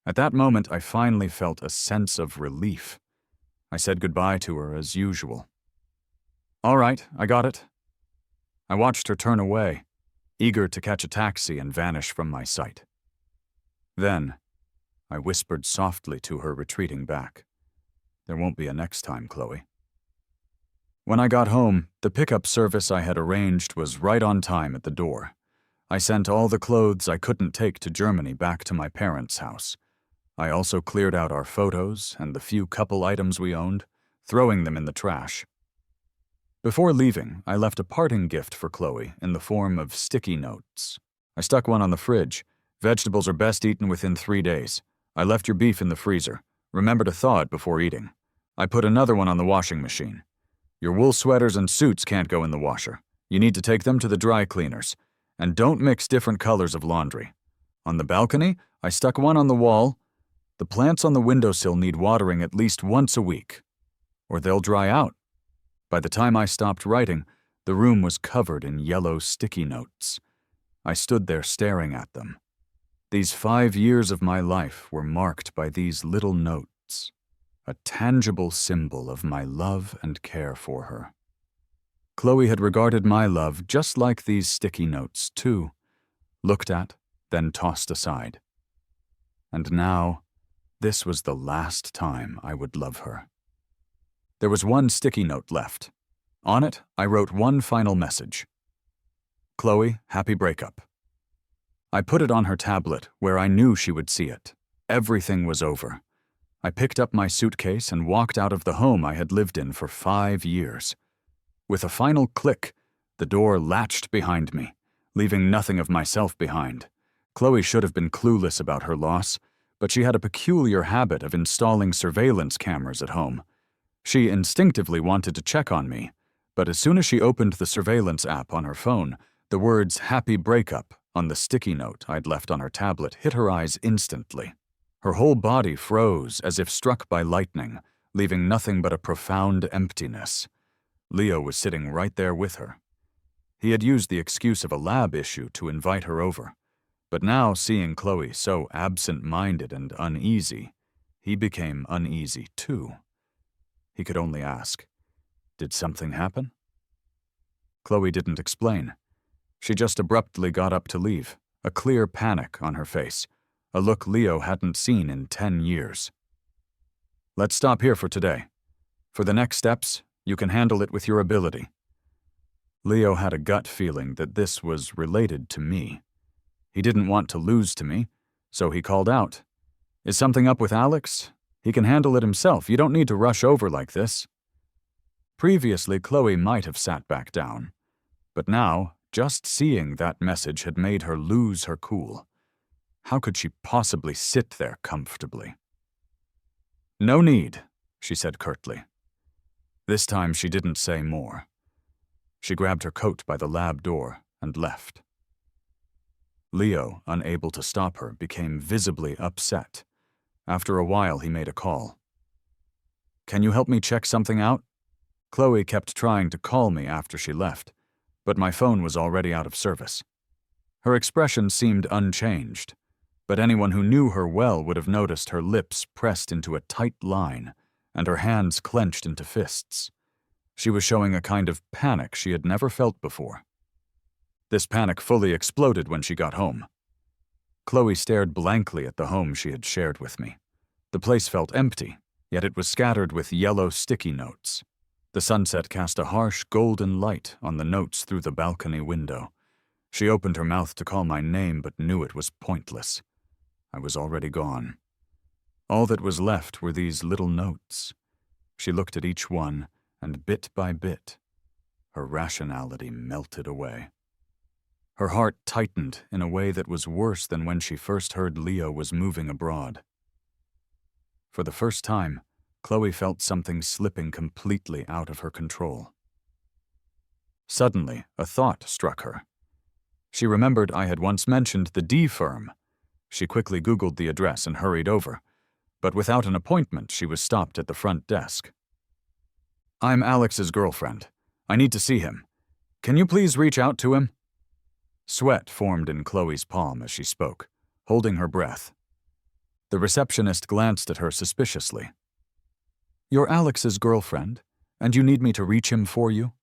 At that moment, I finally felt a sense of relief. I said goodbye to her as usual. "All right, I got it." I watched her turn away, eager to catch a taxi and vanish from my sight. Then, I whispered softly to her, retreating back. "There won't be a next time, Chloe." When I got home, the pickup service I had arranged was right on time at the door. I sent all the clothes I couldn't take to Germany back to my parents' house. I also cleared out our photos and the few couple items we owned, throwing them in the trash. Before leaving, I left a parting gift for Chloe in the form of sticky notes. I stuck one on the fridge. "Vegetables are best eaten within 3 days. I left your beef in the freezer. Remember to thaw it before eating." I put another one on the washing machine. "Your wool sweaters and suits can't go in the washer. You need to take them to the dry cleaners. And don't mix different colors of laundry." On the balcony, I stuck one on the wall. "The plants on the windowsill need watering at least once a week, or they'll dry out." By the time I stopped writing, the room was covered in yellow sticky notes. I stood there staring at them. These 5 years of my life were marked by these little notes, a tangible symbol of my love and care for her. Chloe had regarded my love just like these sticky notes, too, looked at, then tossed aside. And now, this was the last time I would love her. There was one sticky note left. On it, I wrote one final message. "Chloe, happy breakup." I put it on her tablet, where I knew she would see it. Everything was over. I picked up my suitcase and walked out of the home I had lived in for 5 years. With a final click, the door latched behind me, leaving nothing of myself behind. Chloe should have been clueless about her loss, but she had a peculiar habit of installing surveillance cameras at home. She instinctively wanted to check on me, but as soon as she opened the surveillance app on her phone, the words "happy breakup" on the sticky note I'd left on her tablet hit her eyes instantly. Her whole body froze as if struck by lightning, leaving nothing but a profound emptiness. Leo was sitting right there with her. He had used the excuse of a lab issue to invite her over, but now seeing Chloe so absent-minded and uneasy, he became uneasy too. He could only ask, "Did something happen?" Chloe didn't explain. She just abruptly got up to leave, a clear panic on her face, a look Leo hadn't seen in 10 years. "Let's stop here for today. For the next steps, you can handle it with your ability." Leo had a gut feeling that this was related to me. He didn't want to lose to me, so he called out, "Is something up with Alex? He can handle it himself. You don't need to rush over like this." Previously, Chloe might have sat back down, but now, just seeing that message had made her lose her cool. How could she possibly sit there comfortably? "No need," she said curtly. This time she didn't say more. She grabbed her coat by the lab door and left. Leo, unable to stop her, became visibly upset. After a while, he made a call. "Can you help me check something out?" Chloe kept trying to call me after she left, but my phone was already out of service. Her expression seemed unchanged, but anyone who knew her well would have noticed her lips pressed into a tight line and her hands clenched into fists. She was showing a kind of panic she had never felt before. This panic fully exploded when she got home. Chloe stared blankly at the home she had shared with me. The place felt empty, yet it was scattered with yellow sticky notes. The sunset cast a harsh golden light on the notes through the balcony window. She opened her mouth to call my name but knew it was pointless. I was already gone. All that was left were these little notes. She looked at each one, and bit by bit, her rationality melted away. Her heart tightened in a way that was worse than when she first heard Leo was moving abroad. For the first time, Chloe felt something slipping completely out of her control. Suddenly, a thought struck her. She remembered I had once mentioned the D firm. She quickly Googled the address and hurried over, but without an appointment, she was stopped at the front desk. "I'm Alex's girlfriend. I need to see him. Can you please reach out to him?" Sweat formed in Chloe's palm as she spoke, holding her breath. The receptionist glanced at her suspiciously. "You're Alex's girlfriend, and you need me to reach him for you?"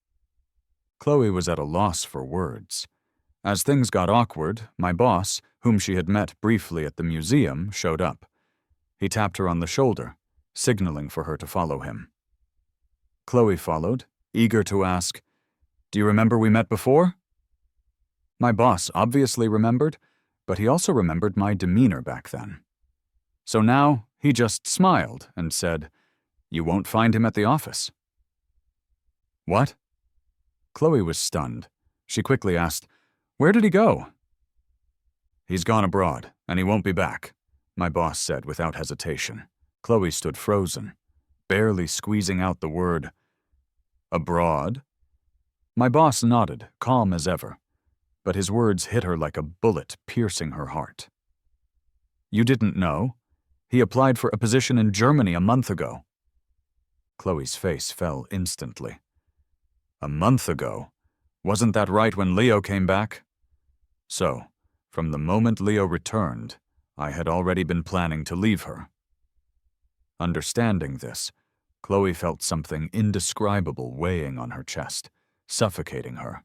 Chloe was at a loss for words. As things got awkward, my boss, whom she had met briefly at the museum, showed up. He tapped her on the shoulder, signaling for her to follow him. Chloe followed, eager to ask, "Do you remember we met before?" My boss obviously remembered, but he also remembered my demeanor back then. So now he just smiled and said, "You won't find him at the office." "What?" Chloe was stunned. She quickly asked, "Where did he go?" "He's gone abroad, and he won't be back," my boss said without hesitation. Chloe stood frozen, barely squeezing out the word, "Abroad?" My boss nodded, calm as ever, but his words hit her like a bullet piercing her heart. "You didn't know? He applied for a position in Germany a month ago." Chloe's face fell instantly. "A month ago? Wasn't that right when Leo came back?" So, from the moment Leo returned, I had already been planning to leave her. Understanding this, Chloe felt something indescribable weighing on her chest, suffocating her.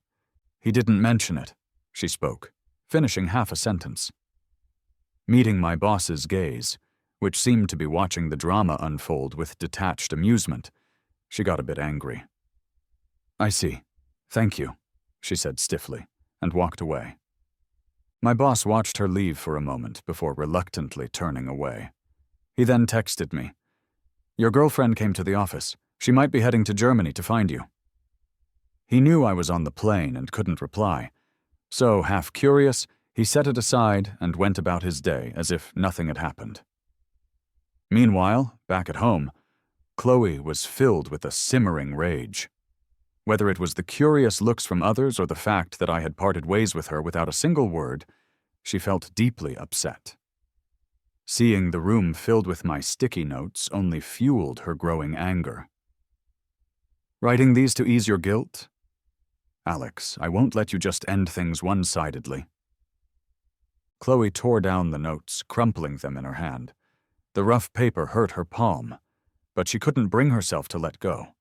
"He didn't mention it," she spoke, finishing half a sentence. Meeting my boss's gaze, which seemed to be watching the drama unfold with detached amusement, she got a bit angry. "I see. Thank you," she said stiffly, and walked away. My boss watched her leave for a moment before reluctantly turning away. He then texted me, "Your girlfriend came to the office. She might be heading to Germany to find you." He knew I was on the plane and couldn't reply, so, half curious, he set it aside and went about his day as if nothing had happened. Meanwhile, back at home, Chloe was filled with a simmering rage. Whether it was the curious looks from others or the fact that I had parted ways with her without a single word, she felt deeply upset. Seeing the room filled with my sticky notes only fueled her growing anger. "Writing these to ease your guilt? Alex, I won't let you just end things one-sidedly." Chloe tore down the notes, crumpling them in her hand. The rough paper hurt her palm, but she couldn't bring herself to let go.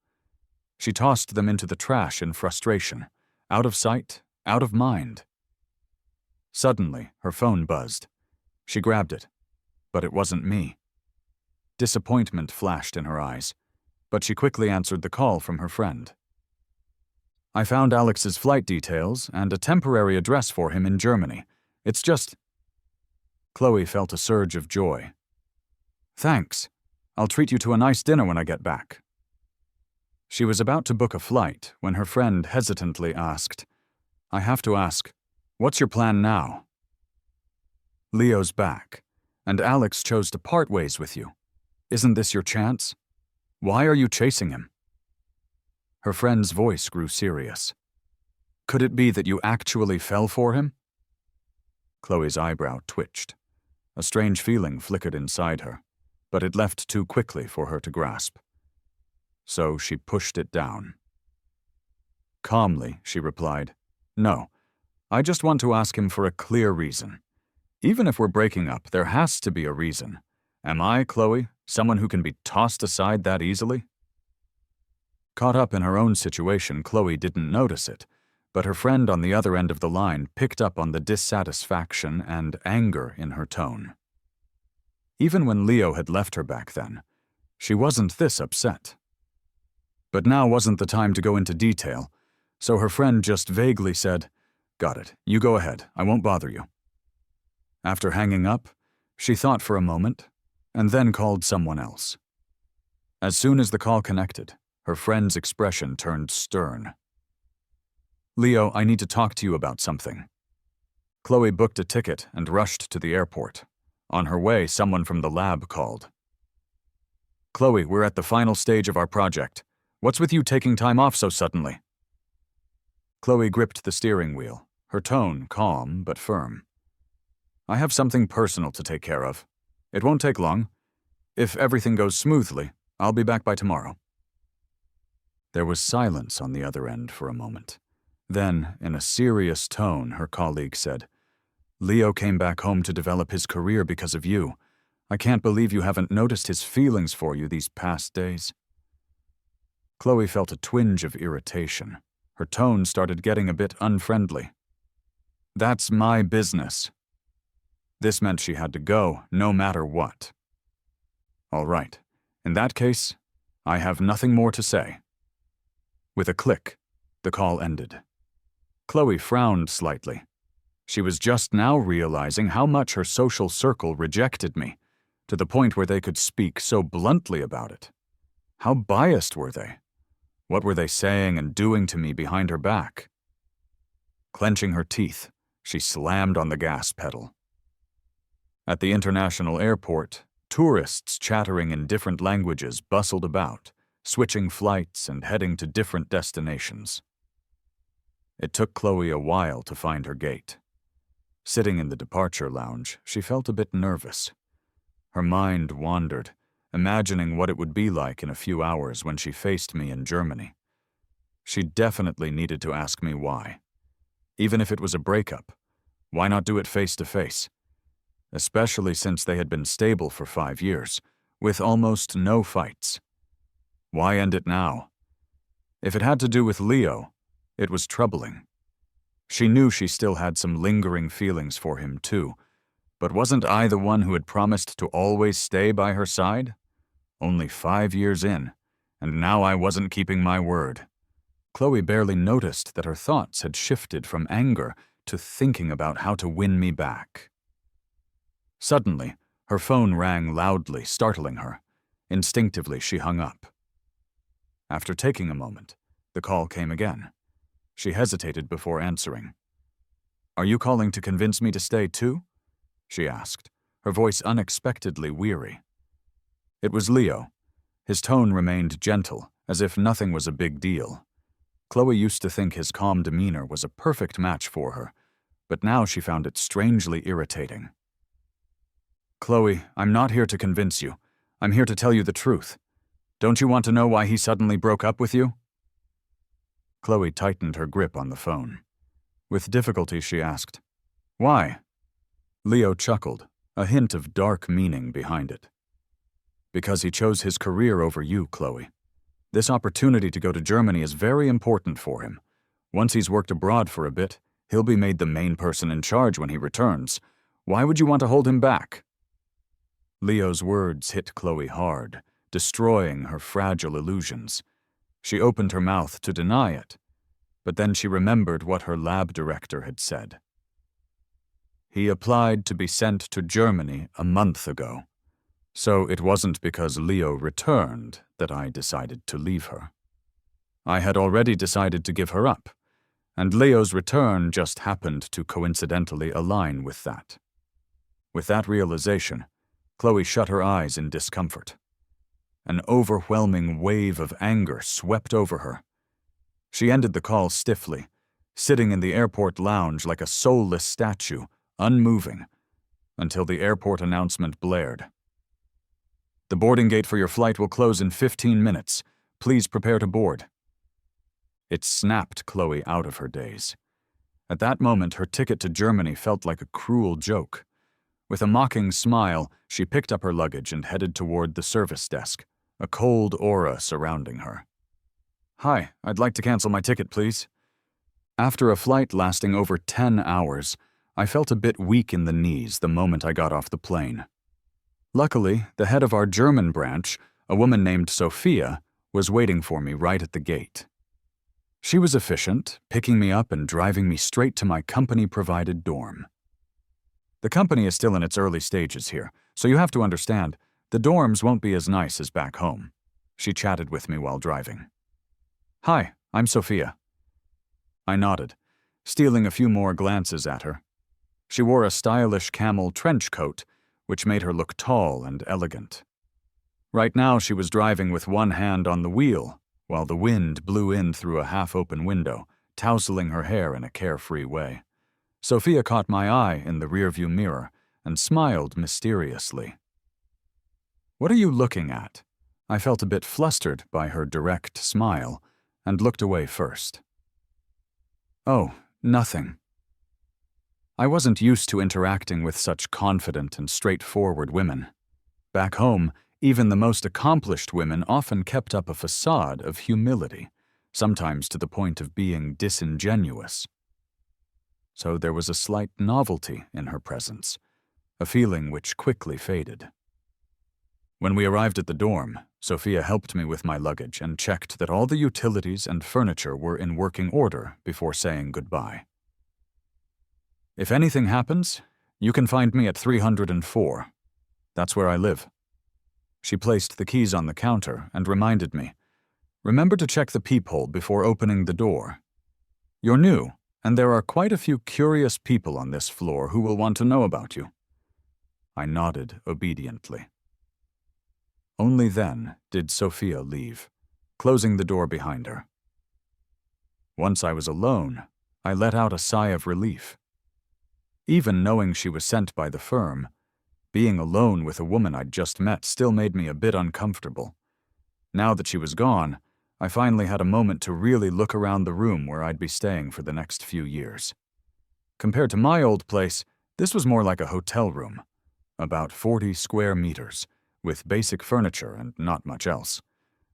She tossed them into the trash in frustration, out of sight, out of mind. Suddenly, her phone buzzed. She grabbed it, but it wasn't me. Disappointment flashed in her eyes, but she quickly answered the call from her friend. "I found Alex's flight details and a temporary address for him in Germany. It's just—" Chloe felt a surge of joy. "Thanks. I'll treat you to a nice dinner when I get back." She was about to book a flight when her friend hesitantly asked, "I have to ask, what's your plan now?" "Leo's back, and Alex chose to part ways with you. Isn't this your chance? Why are you chasing him?" Her friend's voice grew serious. "Could it be that you actually fell for him?" Chloe's eyebrow twitched. A strange feeling flickered inside her, but it left too quickly for her to grasp. So she pushed it down. Calmly, she replied, "No, I just want to ask him for a clear reason. Even if we're breaking up, there has to be a reason. Am I, Chloe, someone who can be tossed aside that easily?" Caught up in her own situation, Chloe didn't notice it, but her friend on the other end of the line picked up on the dissatisfaction and anger in her tone. Even when Leo had left her back then, she wasn't this upset. But now wasn't the time to go into detail, so her friend just vaguely said, "Got it, you go ahead, I won't bother you." After hanging up, she thought for a moment, and then called someone else. As soon as the call connected, her friend's expression turned stern. "Leo, I need to talk to you about something." Chloe booked a ticket and rushed to the airport. On her way, someone from the lab called. "Chloe, we're at the final stage of our project. What's with you taking time off so suddenly?" Chloe gripped the steering wheel, her tone calm but firm. "I have something personal to take care of. It won't take long. If everything goes smoothly, I'll be back by tomorrow." There was silence on the other end for a moment. Then, in a serious tone, her colleague said, "Leo came back home to develop his career because of you. I can't believe you haven't noticed his feelings for you these past days." Chloe felt a twinge of irritation. Her tone started getting a bit unfriendly. "That's my business." This meant she had to go, no matter what. "All right. In that case, I have nothing more to say." With a click, the call ended. Chloe frowned slightly. She was just now realizing how much her social circle rejected me, to the point where they could speak so bluntly about it. How biased were they? What were they saying and doing to me behind her back? Clenching her teeth, she slammed on the gas pedal. At the international airport, tourists chattering in different languages bustled about, switching flights and heading to different destinations. It took Chloe a while to find her gate. Sitting in the departure lounge, she felt a bit nervous. Her mind wandered, imagining what it would be like in a few hours when she faced me in Germany. She definitely needed to ask me why. Even if it was a breakup, why not do it face to face? Especially since they had been stable for 5 years, with almost no fights. Why end it now? If it had to do with Leo, it was troubling. She knew she still had some lingering feelings for him too, but wasn't I the one who had promised to always stay by her side? Only 5 years in, and now I wasn't keeping my word. Chloe barely noticed that her thoughts had shifted from anger to thinking about how to win me back. Suddenly, her phone rang loudly, startling her. Instinctively, she hung up. After taking a moment, the call came again. She hesitated before answering. "Are you calling to convince me to stay too?" she asked, her voice unexpectedly weary. It was Leo. His tone remained gentle, as if nothing was a big deal. Chloe used to think his calm demeanor was a perfect match for her, but now she found it strangely irritating. "Chloe, I'm not here to convince you. I'm here to tell you the truth. Don't you want to know why he suddenly broke up with you?" Chloe tightened her grip on the phone. With difficulty, she asked, "Why?" Leo chuckled, a hint of dark meaning behind it. "Because he chose his career over you, Chloe. This opportunity to go to Germany is very important for him. Once he's worked abroad for a bit, he'll be made the main person in charge when he returns. Why would you want to hold him back?" Leo's words hit Chloe hard, destroying her fragile illusions. She opened her mouth to deny it, but then she remembered what her lab director had said. He applied to be sent to Germany a month ago, so it wasn't because Leo returned that I decided to leave her. I had already decided to give her up, and Leo's return just happened to coincidentally align with that. With that realization, Chloe shut her eyes in discomfort. An overwhelming wave of anger swept over her. She ended the call stiffly, sitting in the airport lounge like a soulless statue, unmoving, until the airport announcement blared. "The boarding gate for your flight will close in 15 minutes. Please prepare to board." It snapped Chloe out of her daze. At that moment, her ticket to Germany felt like a cruel joke. With a mocking smile, she picked up her luggage and headed toward the service desk, a cold aura surrounding her. "Hi, I'd like to cancel my ticket, please." After a flight lasting over 10 hours, I felt a bit weak in the knees the moment I got off the plane. Luckily, the head of our German branch, a woman named Sophia, was waiting for me right at the gate. She was efficient, picking me up and driving me straight to my company-provided dorm. The company is still in its early stages here, so you have to understand, the dorms won't be as nice as back home. She chatted with me while driving. "Hi, I'm Sophia." I nodded, stealing a few more glances at her. She wore a stylish camel trench coat, which made her look tall and elegant. Right now she was driving with one hand on the wheel, while the wind blew in through a half-open window, tousling her hair in a carefree way. Sophia caught my eye in the rearview mirror and smiled mysteriously. "What are you looking at?" I felt a bit flustered by her direct smile and looked away first. "Oh, nothing." I wasn't used to interacting with such confident and straightforward women. Back home, even the most accomplished women often kept up a facade of humility, sometimes to the point of being disingenuous. So there was a slight novelty in her presence, a feeling which quickly faded. When we arrived at the dorm, Sophia helped me with my luggage and checked that all the utilities and furniture were in working order before saying goodbye. "If anything happens, you can find me at 304. That's where I live." She placed the keys on the counter and reminded me, "Remember to check the peephole before opening the door. You're new, and there are quite a few curious people on this floor who will want to know about you." I nodded obediently. Only then did Sophia leave, closing the door behind her. Once I was alone, I let out a sigh of relief. Even knowing she was sent by the firm, being alone with a woman I'd just met still made me a bit uncomfortable. Now that she was gone, I finally had a moment to really look around the room where I'd be staying for the next few years. Compared to my old place, this was more like a hotel room, about 40 square meters, with basic furniture and not much else.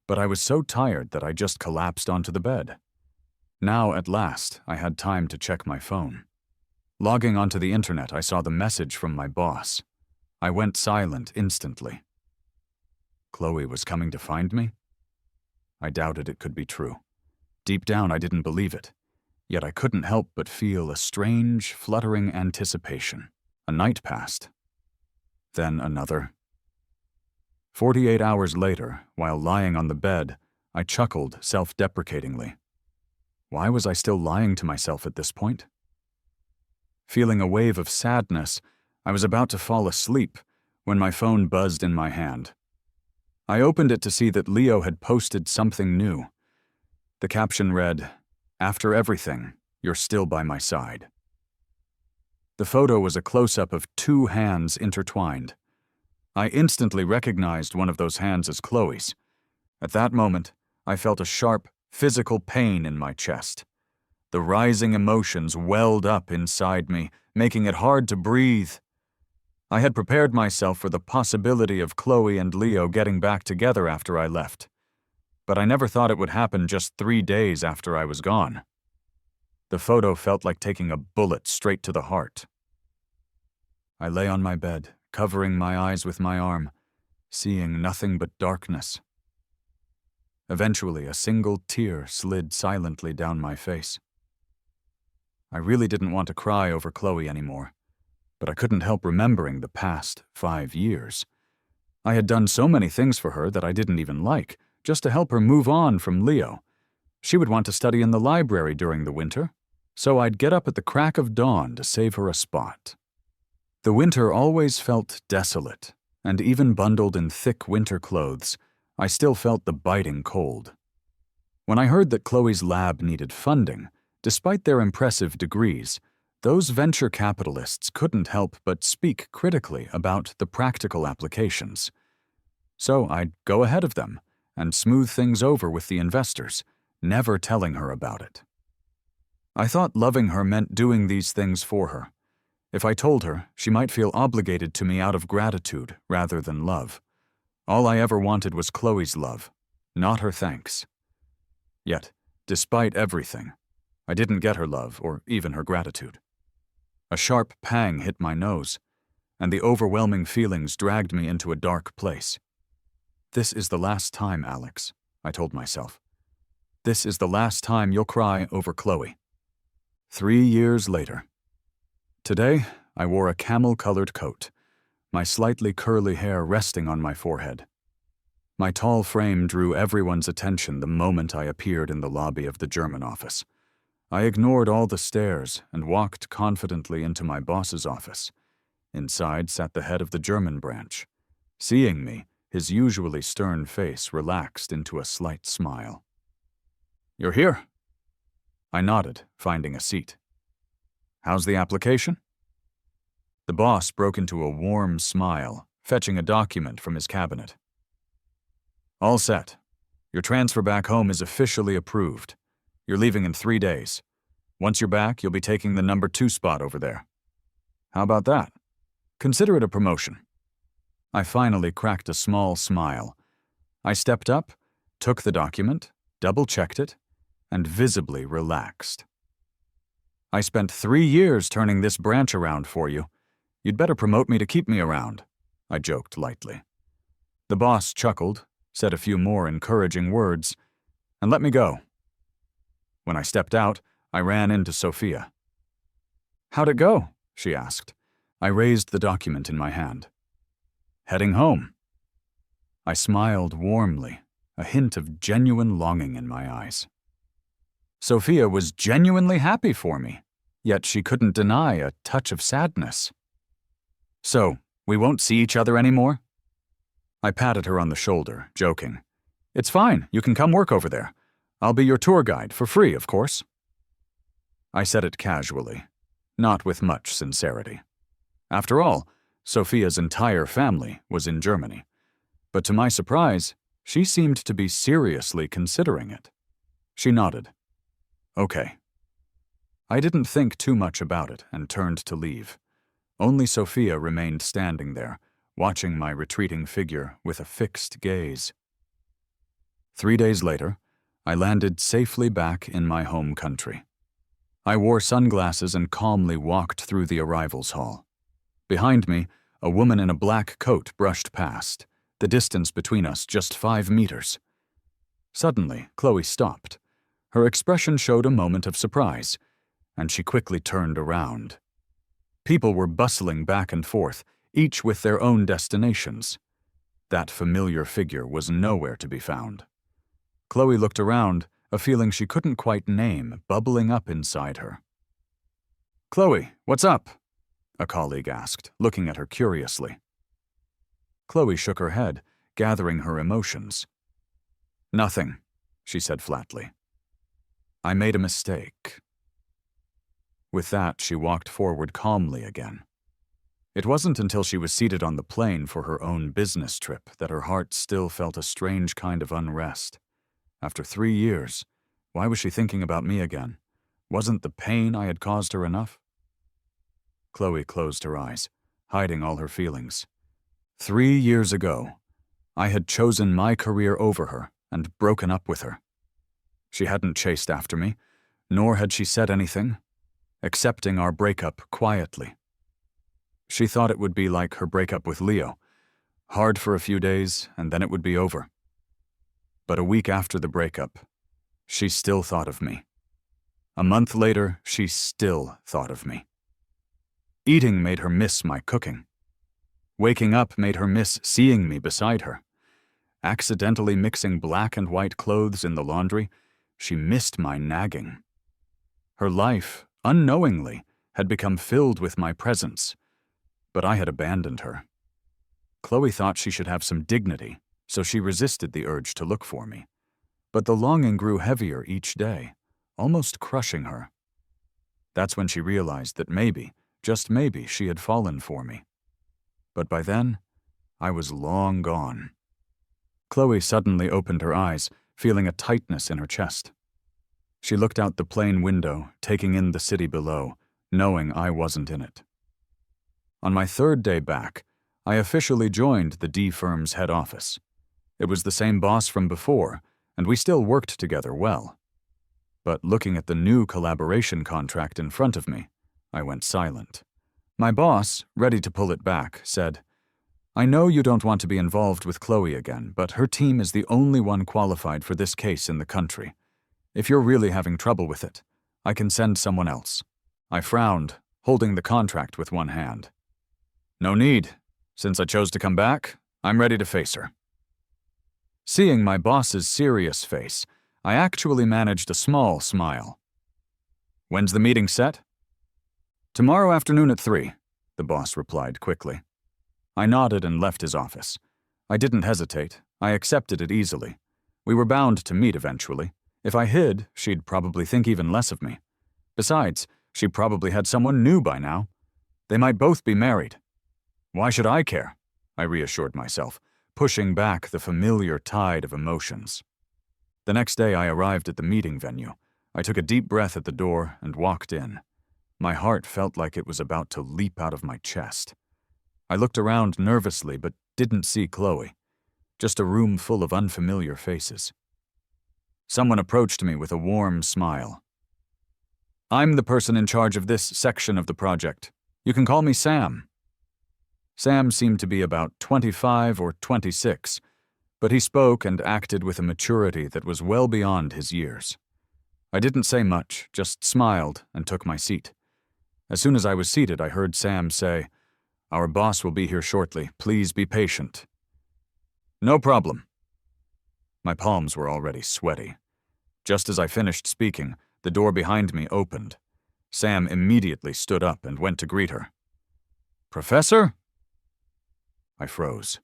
But I was so tired that I just collapsed onto the bed. Now, at last, I had time to check my phone. Logging onto the internet, I saw the message from my boss. I went silent instantly. Chloe was coming to find me? I doubted it could be true. Deep down, I didn't believe it. Yet I couldn't help but feel a strange, fluttering anticipation. A night passed. Then another. 48 hours later, while lying on the bed, I chuckled self-deprecatingly. Why was I still lying to myself at this point? Feeling a wave of sadness, I was about to fall asleep when my phone buzzed in my hand. I opened it to see that Leo had posted something new. The caption read, "After everything, you're still by my side." The photo was a close-up of 2 hands intertwined. I instantly recognized one of those hands as Chloe's. At that moment, I felt a sharp, physical pain in my chest. The rising emotions welled up inside me, making it hard to breathe. I had prepared myself for the possibility of Chloe and Leo getting back together after I left. But I never thought it would happen just 3 days after I was gone. The photo felt like taking a bullet straight to the heart. I lay on my bed, covering my eyes with my arm, seeing nothing but darkness. Eventually, a single tear slid silently down my face. I really didn't want to cry over Chloe anymore, but I couldn't help remembering the past 5 years. I had done so many things for her that I didn't even like, just to help her move on from Leo. She would want to study in the library during the winter, so I'd get up at the crack of dawn to save her a spot. The winter always felt desolate, and even bundled in thick winter clothes, I still felt the biting cold. When I heard that Chloe's lab needed funding, despite their impressive degrees, Those venture capitalists couldn't help but speak critically about the practical applications. So I'd go ahead of them and smooth things over with the investors, never telling her about it. I thought loving her meant doing these things for her. If I told her, she might feel obligated to me out of gratitude rather than love. All I ever wanted was Chloe's love, not her thanks. Yet, despite everything, I didn't get her love or even her gratitude. A sharp pang hit my nose, and the overwhelming feelings dragged me into a dark place. This is the last time, Alex, I told myself. This is the last time you'll cry over Chloe. 3 years later. Today, I wore a camel-colored coat, my slightly curly hair resting on my forehead. My tall frame drew everyone's attention the moment I appeared in the lobby of the German office. I ignored all the stares and walked confidently into my boss's office. Inside sat the head of the German branch. Seeing me, his usually stern face relaxed into a slight smile. "You're here?" I nodded, finding a seat. "How's the application?" The boss broke into a warm smile, fetching a document from his cabinet. "All set. Your transfer back home is officially approved. You're leaving in 3 days. Once you're back, you'll be taking the number 2 spot over there. How about that? Consider it a promotion." I finally cracked a small smile. I stepped up, took the document, double-checked it, and visibly relaxed. "I spent 3 years turning this branch around for you. You'd better promote me to keep me around," I joked lightly. The boss chuckled, said a few more encouraging words, and let me go. When I stepped out, I ran into Sophia. "How'd it go?" she asked. I raised the document in my hand. "Heading home." I smiled warmly, a hint of genuine longing in my eyes. Sophia was genuinely happy for me, yet she couldn't deny a touch of sadness. "So, we won't see each other anymore?" I patted her on the shoulder, joking. "It's fine, you can come work over there. I'll be your tour guide, for free, of course." I said it casually, not with much sincerity. After all, Sophia's entire family was in Germany. But to my surprise, she seemed to be seriously considering it. She nodded. "Okay." I didn't think too much about it and turned to leave. Only Sophia remained standing there, watching my retreating figure with a fixed gaze. 3 days later, I landed safely back in my home country. I wore sunglasses and calmly walked through the arrivals hall. Behind me, a woman in a black coat brushed past, the distance between us just 5 meters. Suddenly, Chloe stopped. Her expression showed a moment of surprise, and she quickly turned around. People were bustling back and forth, each with their own destinations. That familiar figure was nowhere to be found. Chloe looked around, a feeling she couldn't quite name bubbling up inside her. "Chloe, what's up?" a colleague asked, looking at her curiously. Chloe shook her head, gathering her emotions. "Nothing," she said flatly. "I made a mistake." With that, she walked forward calmly again. It wasn't until she was seated on the plane for her own business trip that her heart still felt a strange kind of unrest. After 3 years, why was she thinking about me again? Wasn't the pain I had caused her enough? Chloe closed her eyes, hiding all her feelings. 3 years ago, I had chosen my career over her and broken up with her. She hadn't chased after me, nor had she said anything, accepting our breakup quietly. She thought it would be like her breakup with Leo, hard for a few days and then it would be over. But a week after the breakup, she still thought of me. A month later, she still thought of me. Eating made her miss my cooking. Waking up made her miss seeing me beside her. Accidentally mixing black and white clothes in the laundry, she missed my nagging. Her life, unknowingly, had become filled with my presence, but I had abandoned her. Chloe thought she should have some dignity, so she resisted the urge to look for me. But the longing grew heavier each day, almost crushing her. That's when she realized that maybe, just maybe, she had fallen for me. But by then, I was long gone. Chloe suddenly opened her eyes, feeling a tightness in her chest. She looked out the plane window, taking in the city below, knowing I wasn't in it. On my third day back, I officially joined the D firm's head office. It was the same boss from before, and we still worked together well. But looking at the new collaboration contract in front of me, I went silent. My boss, ready to pull it back, said, "I know you don't want to be involved with Chloe again, but her team is the only one qualified for this case in the country. If you're really having trouble with it, I can send someone else." I frowned, holding the contract with one hand. "No need. Since I chose to come back, I'm ready to face her." Seeing my boss's serious face, I actually managed a small smile. "When's the meeting set?" "Tomorrow afternoon at 3, the boss replied quickly. I nodded and left his office. I didn't hesitate. I accepted it easily. We were bound to meet eventually. If I hid, she'd probably think even less of me. Besides, she probably had someone new by now. They might both be married. Why should I care? I reassured myself, pushing back the familiar tide of emotions. The next day I arrived at the meeting venue. I took a deep breath at the door and walked in. My heart felt like it was about to leap out of my chest. I looked around nervously but didn't see Chloe. Just a room full of unfamiliar faces. Someone approached me with a warm smile. "I'm the person in charge of this section of the project. You can call me Sam." Sam seemed to be about 25 or 26, but he spoke and acted with a maturity that was well beyond his years. I didn't say much, just smiled and took my seat. As soon as I was seated, I heard Sam say, "Our boss will be here shortly. Please be patient." "No problem." My palms were already sweaty. Just as I finished speaking, the door behind me opened. Sam immediately stood up and went to greet her. "Professor?" I froze.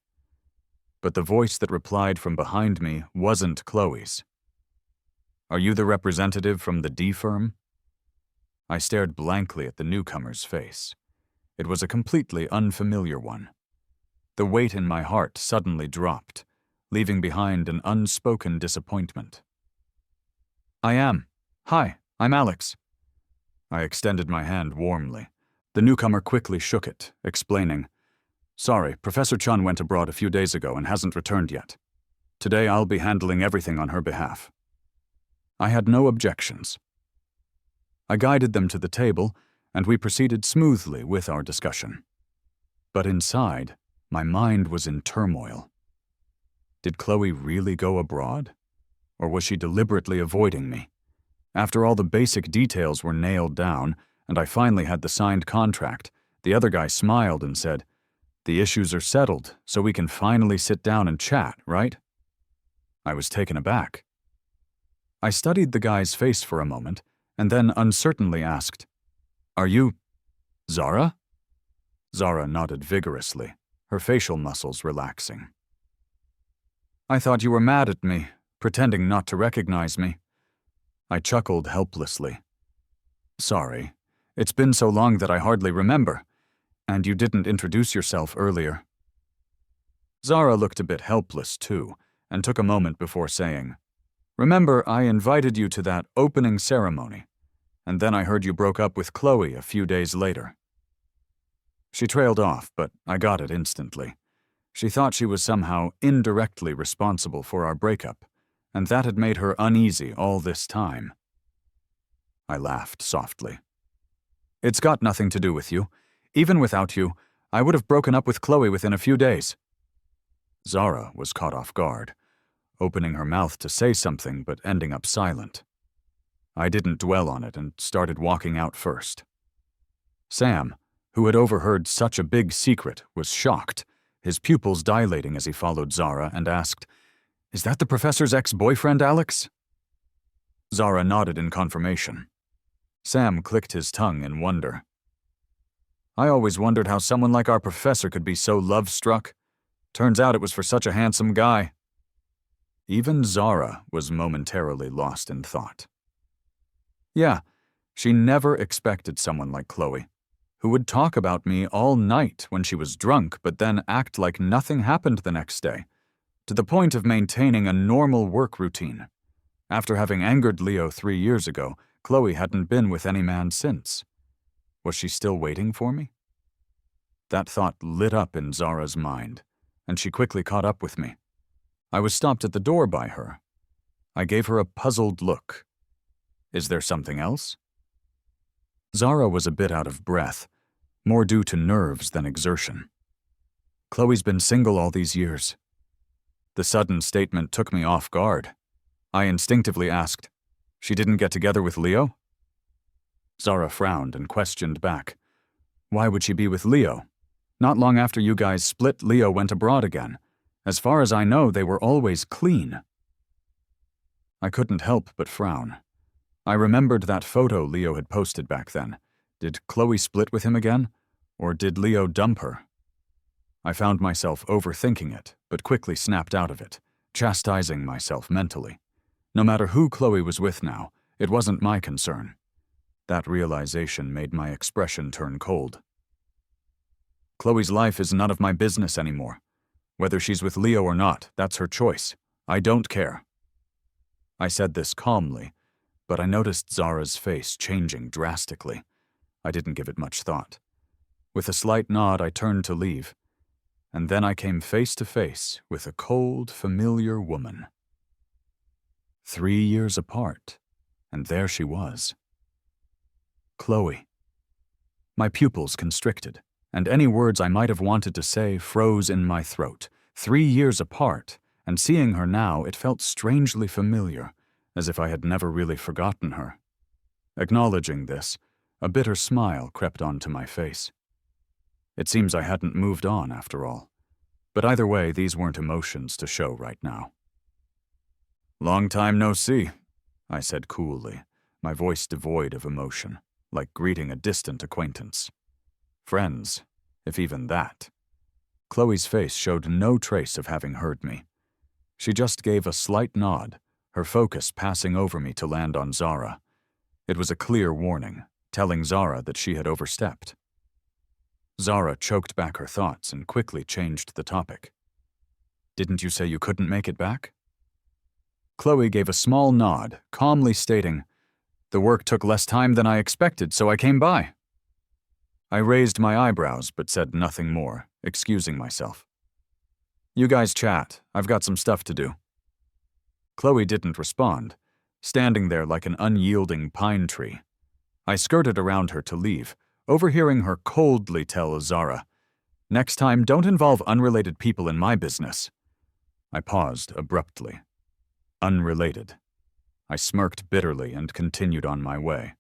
But the voice that replied from behind me wasn't Chloe's. "Are you the representative from the D firm?" I stared blankly at the newcomer's face. It was a completely unfamiliar one. The weight in my heart suddenly dropped, leaving behind an unspoken disappointment. "I am. Hi, I'm Alex." I extended my hand warmly. The newcomer quickly shook it, explaining, "Sorry, Professor Chun went abroad a few days ago and hasn't returned yet. Today I'll be handling everything on her behalf." I had no objections. I guided them to the table, and we proceeded smoothly with our discussion. But inside, my mind was in turmoil. Did Chloe really go abroad? Or was she deliberately avoiding me? After all the basic details were nailed down, and I finally had the signed contract, the other guy smiled and said, "The issues are settled, so we can finally sit down and chat, right?" I was taken aback. I studied the guy's face for a moment, and then uncertainly asked, "Are you Zara?" Zara nodded vigorously, her facial muscles relaxing. "I thought you were mad at me, pretending not to recognize me." I chuckled helplessly. "Sorry, it's been so long that I hardly remember, and you didn't introduce yourself earlier." Zara looked a bit helpless too, and took a moment before saying, "Remember, I invited you to that opening ceremony, and then I heard you broke up with Chloe a few days later." She trailed off, but I got it instantly. She thought she was somehow indirectly responsible for our breakup, and that had made her uneasy all this time. I laughed softly. "It's got nothing to do with you. Even without you, I would have broken up with Chloe within a few days." Zara was caught off guard, opening her mouth to say something but ending up silent. I didn't dwell on it and started walking out first. Sam, who had overheard such a big secret, was shocked, his pupils dilating as he followed Zara and asked, "Is that the professor's ex-boyfriend, Alex?" Zara nodded in confirmation. Sam clicked his tongue in wonder. "I always wondered how someone like our professor could be so love-struck. Turns out it was for such a handsome guy." Even Zara was momentarily lost in thought. "Yeah, She never expected someone like Chloe, who would talk about me all night when she was drunk but then act like nothing happened the next day, to the point of maintaining a normal work routine. After having angered Leo 3 years ago, Chloe hadn't been with any man since. Was she still waiting for me? That thought lit up in Zara's mind, and she quickly caught up with me. I was stopped at the door by her. I gave her a puzzled look. Is there something else? Zara was a bit out of breath, more due to nerves than exertion. Chloe's been single all these years. The sudden statement took me off guard. I instinctively asked, "She didn't get together with Leo?" Zara frowned and questioned back. "Why would she be with Leo? Not long after you guys split, Leo went abroad again. As far as I know, they were always clean." I couldn't help but frown. I remembered that photo Leo had posted back then. Did Chloe split with him again? Or did Leo dump her? I found myself overthinking it, but quickly snapped out of it, chastising myself mentally. No matter who Chloe was with now, it wasn't my concern. That realization made my expression turn cold. Chloe's life is none of my business anymore. Whether she's with Leo or not, that's her choice. I don't care. I said this calmly, but I noticed Zara's face changing drastically. I didn't give it much thought. With a slight nod, I turned to leave, and then I came face to face with a cold, familiar woman. 3 years apart, and there she was. Chloe. My pupils constricted, and any words I might have wanted to say froze in my throat. 3 years apart, and seeing her now, it felt strangely familiar, as if I had never really forgotten her. Acknowledging this, a bitter smile crept onto my face. It seems I hadn't moved on after all. But either way, these weren't emotions to show right now. "Long time no see," I said coolly, my voice devoid of emotion, like greeting a distant acquaintance. Friends, if even that. Chloe's face showed no trace of having heard me. She just gave a slight nod, her focus passing over me to land on Zara. It was a clear warning, telling Zara that she had overstepped. Zara choked back her thoughts and quickly changed the topic. "Didn't you say you couldn't make it back?" Chloe gave a small nod, calmly stating, "The work took less time than I expected, so I came by." I raised my eyebrows but said nothing more, excusing myself. "You guys chat. I've got some stuff to do." Chloe didn't respond, standing there like an unyielding pine tree. I skirted around her to leave, overhearing her coldly tell Zara, "Next time, don't involve unrelated people in my business." I paused abruptly. Unrelated. I smirked bitterly and continued on my way.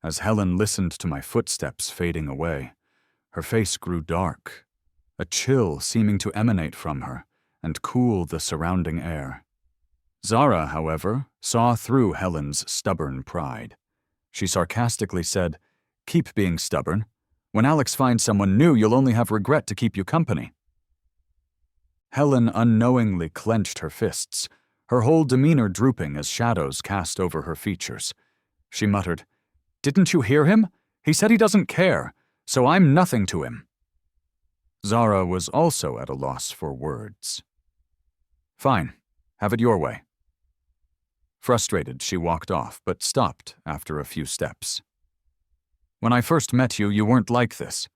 As Helen listened to my footsteps fading away, her face grew dark, a chill seeming to emanate from her and cool the surrounding air. Zara, however, saw through Helen's stubborn pride. She sarcastically said, "Keep being stubborn. When Alex finds someone new, you'll only have regret to keep you company." Helen unknowingly clenched her fists, her whole demeanor drooping as shadows cast over her features. She muttered, "Didn't you hear him? He said he doesn't care, so I'm nothing to him." Zara was also at a loss for words. "Fine, have it your way." Frustrated, she walked off, but stopped after a few steps. "When I first met you, you weren't like this.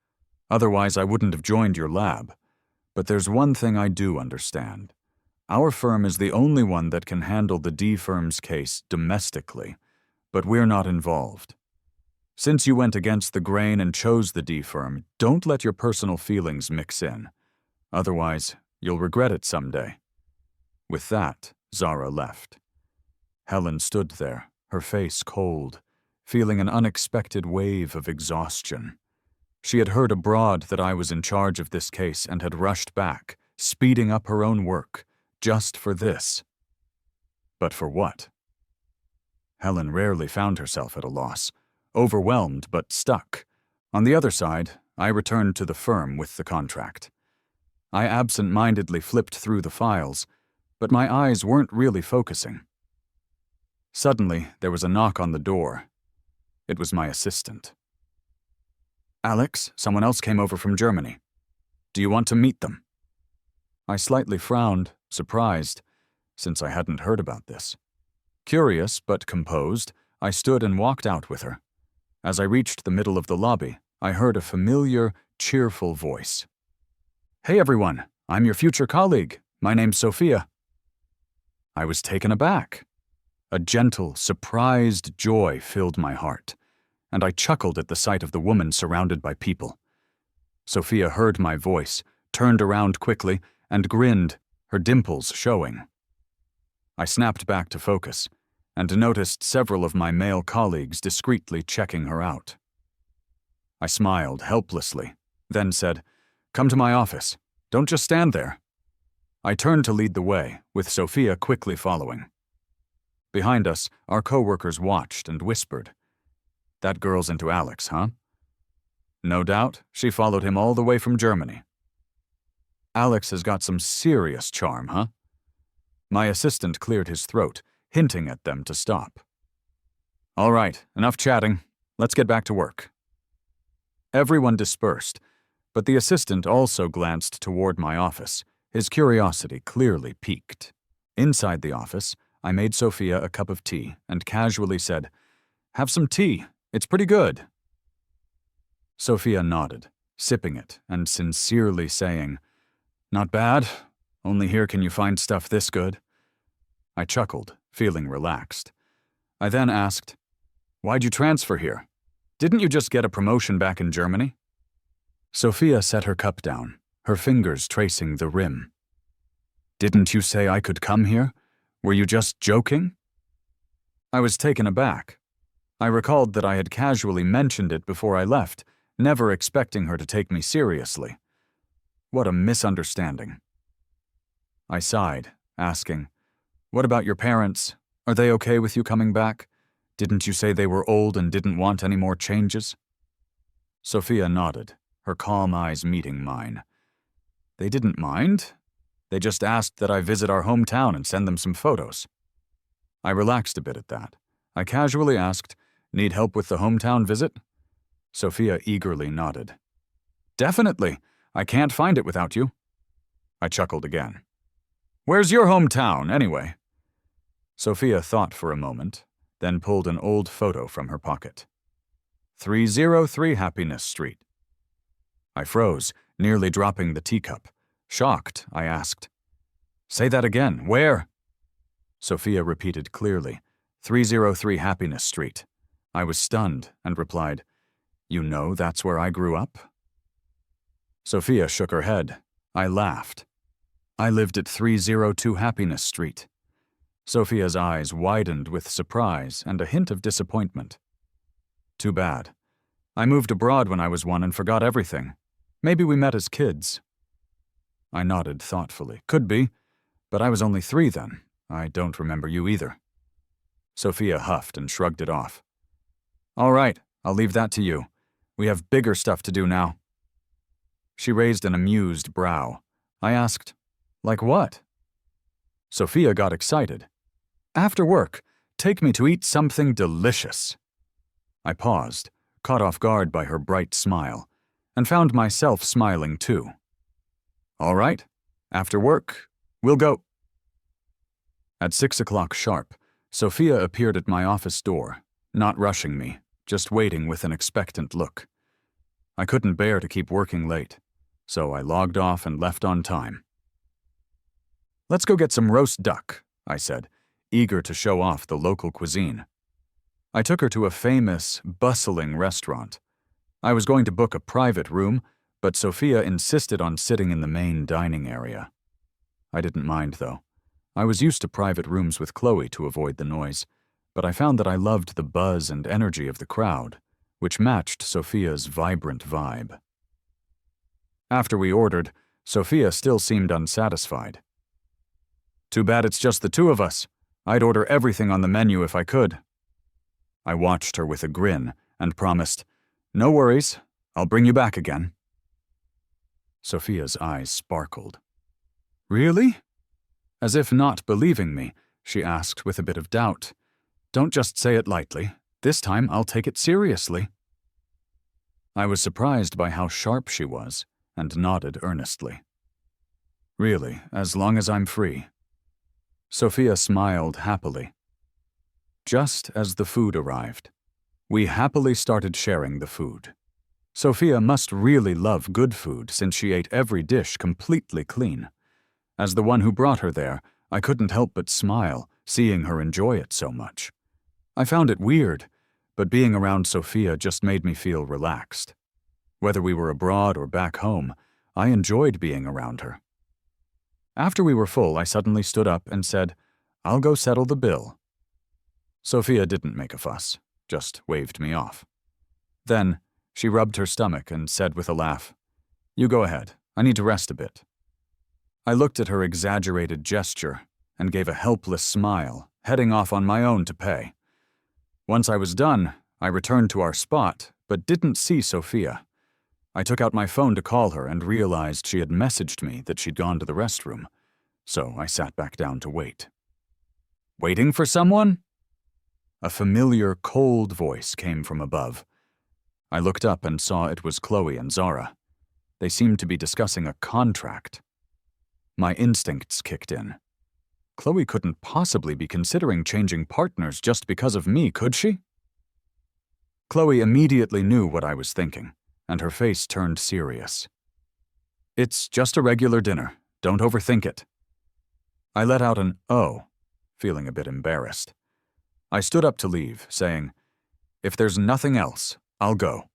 Otherwise, I wouldn't have joined your lab. But there's one thing I do understand. Our firm is the only one that can handle the D firm's case domestically, but we're not involved. Since you went against the grain and chose the D firm, don't let your personal feelings mix in. Otherwise, you'll regret it someday." With that, Zara left. Helen stood there, her face cold, feeling an unexpected wave of exhaustion. She had heard abroad that I was in charge of this case and had rushed back, speeding up her own work, just for this. But for what? Helen rarely found herself at a loss, overwhelmed but stuck. On the other side, I returned to the firm with the contract. I absent-mindedly flipped through the files, but my eyes weren't really focusing. Suddenly, there was a knock on the door. It was my assistant. "Alex, someone else came over from Germany. Do you want to meet them?" I slightly frowned, surprised, since I hadn't heard about this. Curious but composed, I stood and walked out with her. As I reached the middle of the lobby, I heard a familiar, cheerful voice. "Hey everyone, I'm your future colleague. My name's Sophia." I was taken aback. A gentle, surprised joy filled my heart, and I chuckled at the sight of the woman surrounded by people. Sophia heard my voice, turned around quickly, and grinned, her dimples showing. I snapped back to focus, and noticed several of my male colleagues discreetly checking her out. I smiled helplessly, then said, "Come to my office. Don't just stand there." I turned to lead the way, with Sophia quickly following. Behind us, our coworkers watched and whispered, "That girl's into Alex, huh?" No doubt, she followed him all the way from Germany. "Alex has got some serious charm, huh?" My assistant cleared his throat, hinting at them to stop. "All right, enough chatting. Let's get back to work." Everyone dispersed, but the assistant also glanced toward my office, his curiosity clearly piqued. Inside the office, I made Sophia a cup of tea and casually said, "Have some tea. It's pretty good." Sophia nodded, sipping it and sincerely saying, "Not bad. Only here can you find stuff this good." I chuckled, feeling relaxed. I then asked, "Why'd you transfer here? Didn't you just get a promotion back in Germany?" Sophia set her cup down, her fingers tracing the rim. "Didn't you say I could come here? Were you just joking?" I was taken aback. I recalled that I had casually mentioned it before I left, never expecting her to take me seriously. What a misunderstanding. I sighed, asking, "What about your parents? Are they okay with you coming back? Didn't you say they were old and didn't want any more changes?" Sophia nodded, her calm eyes meeting mine. "They didn't mind. They just asked that I visit our hometown and send them some photos." I relaxed a bit at that. I casually asked, "Need help with the hometown visit?" Sophia eagerly nodded. "Definitely. I can't find it without you." I chuckled again. "Where's your hometown, anyway?" Sophia thought for a moment, then pulled an old photo from her pocket. 303 Happiness Street. I froze, nearly dropping the teacup. Shocked, I asked, "Say that again, where?" Sophia repeated clearly, 303 Happiness Street. I was stunned and replied, "You know that's where I grew up?" Sophia shook her head. I laughed. "I lived at 302 Happiness Street." Sophia's eyes widened with surprise and a hint of disappointment. "Too bad. I moved abroad when I was 1 and forgot everything. Maybe we met as kids." I nodded thoughtfully. "Could be, but I was only 3 then. I don't remember you either." Sophia huffed and shrugged it off. "All right, I'll leave that to you. We have bigger stuff to do now." She raised an amused brow. I asked, "Like what?" Sophia got excited. "After work, take me to eat something delicious." I paused, caught off guard by her bright smile, and found myself smiling too. "All right, after work, we'll go." At 6 o'clock sharp, Sophia appeared at my office door, not rushing me, just waiting with an expectant look. I couldn't bear to keep working late, so I logged off and left on time. "Let's go get some roast duck," I said, eager to show off the local cuisine. I took her to a famous, bustling restaurant. I was going to book a private room, but Sophia insisted on sitting in the main dining area. I didn't mind, though. I was used to private rooms with Chloe to avoid the noise, but I found that I loved the buzz and energy of the crowd, which matched Sophia's vibrant vibe. After we ordered, Sophia still seemed unsatisfied. "Too bad it's just the 2 of us. I'd order everything on the menu if I could." I watched her with a grin and promised, "No worries, I'll bring you back again." Sophia's eyes sparkled. "Really?" As if not believing me, she asked with a bit of doubt, "Don't just say it lightly. This time I'll take it seriously." I was surprised by how sharp she was and nodded earnestly. "Really, as long as I'm free." Sophia smiled happily. Just as the food arrived, we happily started sharing the food. Sophia must really love good food since she ate every dish completely clean. As the one who brought her there, I couldn't help but smile, seeing her enjoy it so much. I found it weird, but being around Sophia just made me feel relaxed. Whether we were abroad or back home, I enjoyed being around her. After we were full, I suddenly stood up and said, "I'll go settle the bill." Sophia didn't make a fuss, just waved me off. Then, she rubbed her stomach and said with a laugh, "You go ahead, I need to rest a bit." I looked at her exaggerated gesture and gave a helpless smile, heading off on my own to pay. Once I was done, I returned to our spot, but didn't see Sophia. I took out my phone to call her and realized she had messaged me that she'd gone to the restroom, so I sat back down to wait. "Waiting for someone?" A familiar, cold voice came from above. I looked up and saw it was Chloe and Zara. They seemed to be discussing a contract. My instincts kicked in. Chloe couldn't possibly be considering changing partners just because of me, could she? Chloe immediately knew what I was thinking, and her face turned serious. "It's just a regular dinner. Don't overthink it." I let out an "oh," feeling a bit embarrassed. I stood up to leave, saying, "If there's nothing else, I'll go."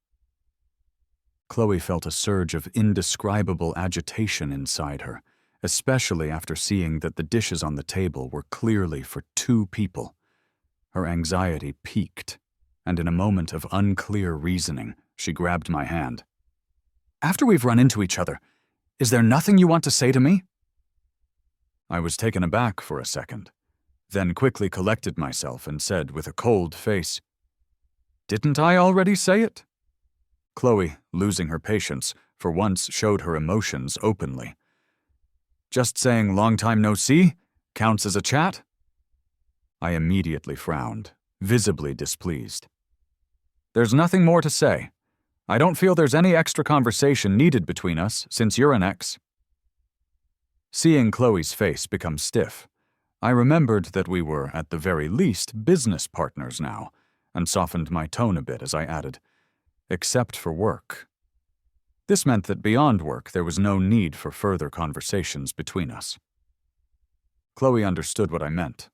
Chloe felt a surge of indescribable agitation inside her, especially after seeing that the dishes on the table were clearly for 2 people. Her anxiety peaked, and in a moment of unclear reasoning, she grabbed my hand. "After we've run into each other, is there nothing you want to say to me?" I was taken aback for a second, then quickly collected myself and said with a cold face, "Didn't I already say it?" Chloe, losing her patience, for once showed her emotions openly. "Just saying long time no see counts as a chat?" I immediately frowned, visibly displeased. "There's nothing more to say. I don't feel there's any extra conversation needed between us since you're an ex." Seeing Chloe's face become stiff, I remembered that we were, at the very least, business partners now, and softened my tone a bit as I added, "except for work." This meant that beyond work there was no need for further conversations between us. Chloe understood what I meant.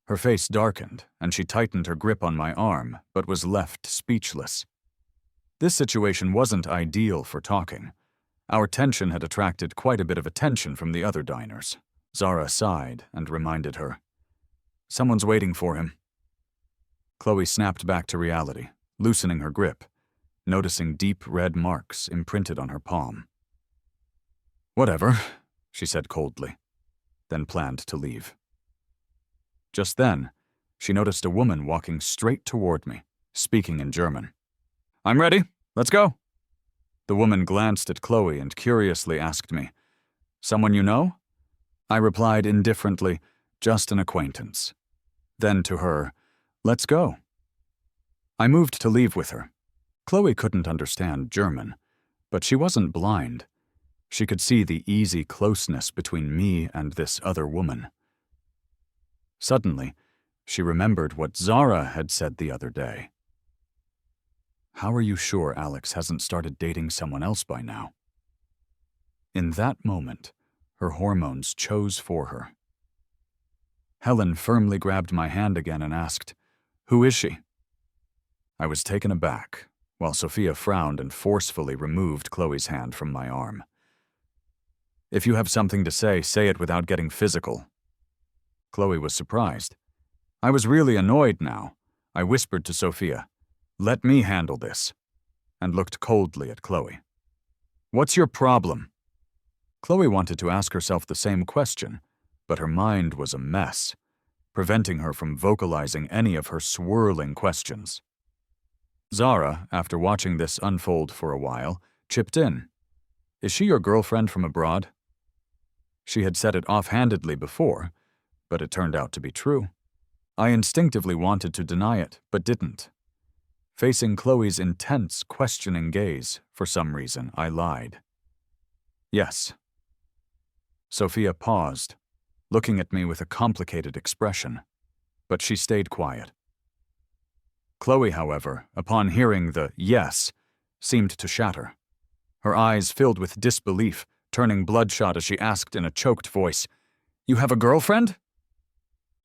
Her face darkened, and she tightened her grip on my arm, but was left speechless. This situation wasn't ideal for talking. Our tension had attracted quite a bit of attention from the other diners. Zara sighed and reminded her, "Someone's waiting for him." Chloe snapped back to reality, loosening her grip, noticing deep red marks imprinted on her palm. "Whatever," she said coldly, then planned to leave. Just then, she noticed a woman walking straight toward me, speaking in German. "I'm ready. Let's go." The woman glanced at Chloe and curiously asked me, "Someone you know?" I replied indifferently, "Just an acquaintance." Then to her, "Let's go." I moved to leave with her. Chloe couldn't understand German, but she wasn't blind. She could see the easy closeness between me and this other woman. Suddenly, she remembered what Zara had said the other day. "How are you sure Alex hasn't started dating someone else by now?" In that moment, her hormones chose for her. Helen firmly grabbed my hand again and asked, "Who is she?" I was taken aback, while Sophia frowned and forcefully removed Chloe's hand from my arm. "If you have something to say it without getting physical." Chloe was surprised. I was really annoyed now. I whispered to Sophia, "Let me handle this," and looked coldly at Chloe. "What's your problem?" Chloe wanted to ask herself the same question, but her mind was a mess, preventing her from vocalizing any of her swirling questions. Zara, after watching this unfold for a while, chipped in. "Is she your girlfriend from abroad?" She had said it offhandedly before, but it turned out to be true. I instinctively wanted to deny it, but didn't. Facing Chloe's intense, questioning gaze, for some reason, I lied. Yes. Sophia paused, looking at me with a complicated expression, but she stayed quiet. Chloe, however, upon hearing the yes, seemed to shatter. Her eyes filled with disbelief, turning bloodshot as she asked in a choked voice, "You have a girlfriend?"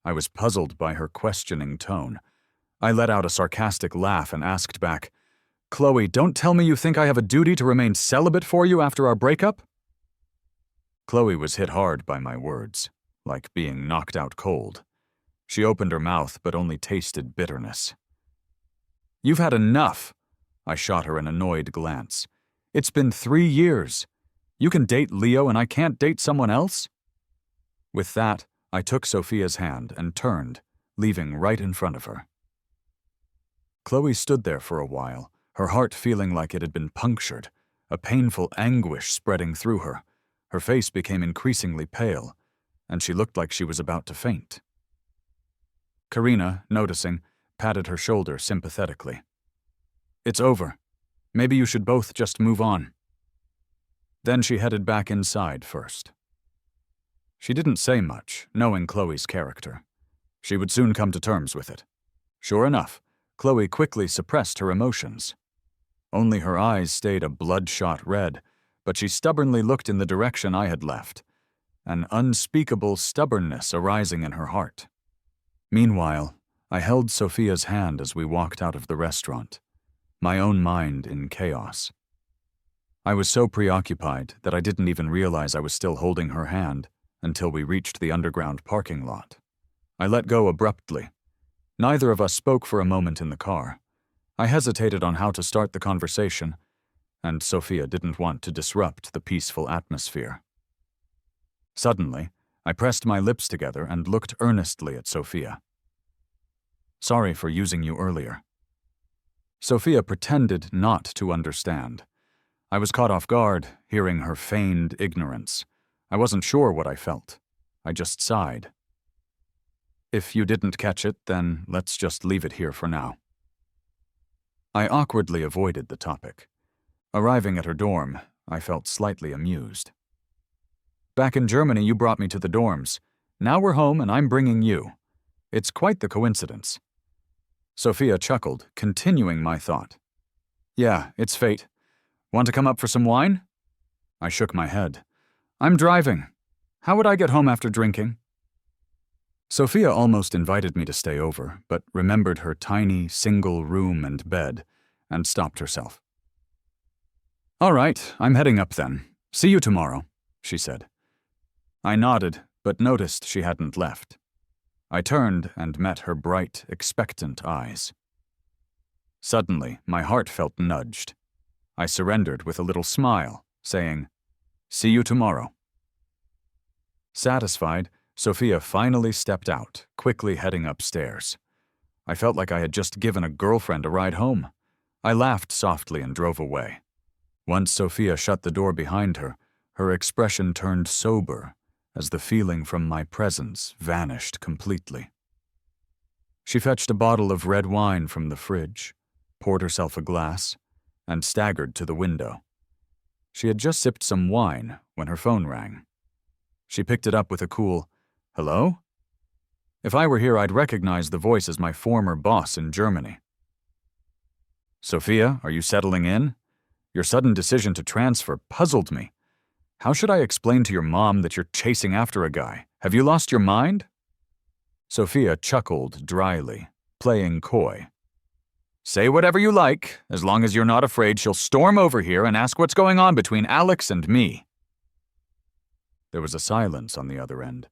I was puzzled by her questioning tone. I let out a sarcastic laugh and asked back, "Chloe, don't tell me you think I have a duty to remain celibate for you after our breakup?" Chloe was hit hard by my words, like being knocked out cold. She opened her mouth but only tasted bitterness. "You've had enough," I shot her an annoyed glance. "It's been 3 years. You can date Leo and I can't date someone else?" With that, I took Sophia's hand and turned, leaving right in front of her. Chloe stood there for a while, her heart feeling like it had been punctured, a painful anguish spreading through her. Her face became increasingly pale, and she looked like she was about to faint. Karina, noticing, patted her shoulder sympathetically. "It's over. Maybe you should both just move on." Then she headed back inside first. She didn't say much, knowing Chloe's character. She would soon come to terms with it. Sure enough, Chloe quickly suppressed her emotions. Only her eyes stayed a bloodshot red, but she stubbornly looked in the direction I had left, an unspeakable stubbornness arising in her heart. Meanwhile, I held Sophia's hand as we walked out of the restaurant, my own mind in chaos. I was so preoccupied that I didn't even realize I was still holding her hand until we reached the underground parking lot. I let go abruptly. Neither of us spoke for a moment in the car. I hesitated on how to start the conversation, and Sophia didn't want to disrupt the peaceful atmosphere. Suddenly, I pressed my lips together and looked earnestly at Sophia. "Sorry for using you earlier." Sophia pretended not to understand. I was caught off guard, hearing her feigned ignorance. I wasn't sure what I felt. I just sighed. "If you didn't catch it, then let's just leave it here for now." I awkwardly avoided the topic. Arriving at her dorm, I felt slightly amused. "Back in Germany, you brought me to the dorms. Now we're home and I'm bringing you. It's quite the coincidence." Sophia chuckled, continuing my thought. "Yeah, it's fate. Want to come up for some wine?" I shook my head. "I'm driving. How would I get home after drinking?" Sophia almost invited me to stay over, but remembered her tiny, single room and bed, and stopped herself. "All right, I'm heading up then. See you tomorrow," she said. I nodded, but noticed she hadn't left. I turned and met her bright, expectant eyes. Suddenly, my heart felt nudged. I surrendered with a little smile, saying, "See you tomorrow." Satisfied, Sophia finally stepped out, quickly heading upstairs. I felt like I had just given a girlfriend a ride home. I laughed softly and drove away. Once Sophia shut the door behind her, her expression turned sober as the feeling from my presence vanished completely. She fetched a bottle of red wine from the fridge, poured herself a glass, and staggered to the window. She had just sipped some wine when her phone rang. She picked it up with a cool, "Hello?" If I were here, I'd recognize the voice as my former boss in Germany. "Sophia, are you settling in? Your sudden decision to transfer puzzled me. How should I explain to your mom that you're chasing after a guy? Have you lost your mind?" Sophia chuckled dryly, playing coy. "Say whatever you like, as long as you're not afraid she'll storm over here and ask what's going on between Alex and me." There was a silence on the other end,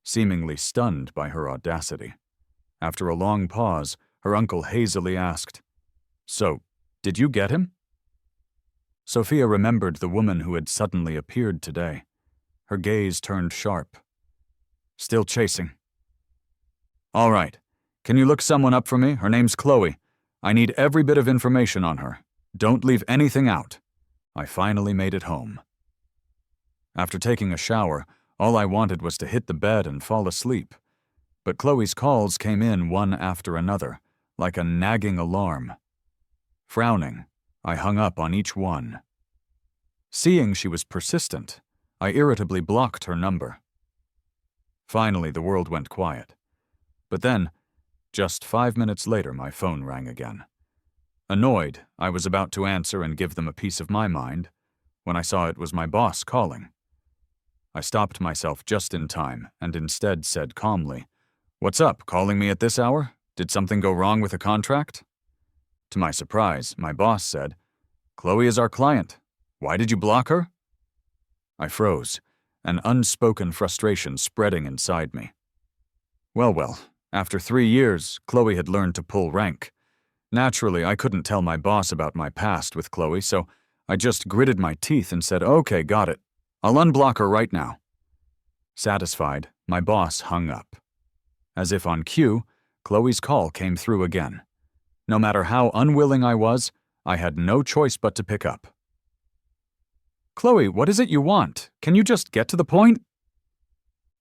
seemingly stunned by her audacity. After a long pause, her uncle hazily asked, "So, did you get him?" Sophia remembered the woman who had suddenly appeared today. Her gaze turned sharp. "Still chasing." "All right. Can you look someone up for me? Her name's Chloe. I need every bit of information on her. Don't leave anything out." I finally made it home. After taking a shower, all I wanted was to hit the bed and fall asleep. But Chloe's calls came in one after another, like a nagging alarm. Frowning, I hung up on each one. Seeing she was persistent, I irritably blocked her number. Finally, the world went quiet. But then, just 5 minutes later, my phone rang again. Annoyed, I was about to answer and give them a piece of my mind when I saw it was my boss calling. I stopped myself just in time and instead said calmly, "What's up, calling me at this hour? Did something go wrong with a contract?" To my surprise, my boss said, "Chloe is our client. Why did you block her?" I froze, an unspoken frustration spreading inside me. Well, after 3 years, Chloe had learned to pull rank. Naturally, I couldn't tell my boss about my past with Chloe, so I just gritted my teeth and said, "Okay, got it. I'll unblock her right now." Satisfied, my boss hung up. As if on cue, Chloe's call came through again. No matter how unwilling I was, I had no choice but to pick up. "Chloe, what is it you want? Can you just get to the point?"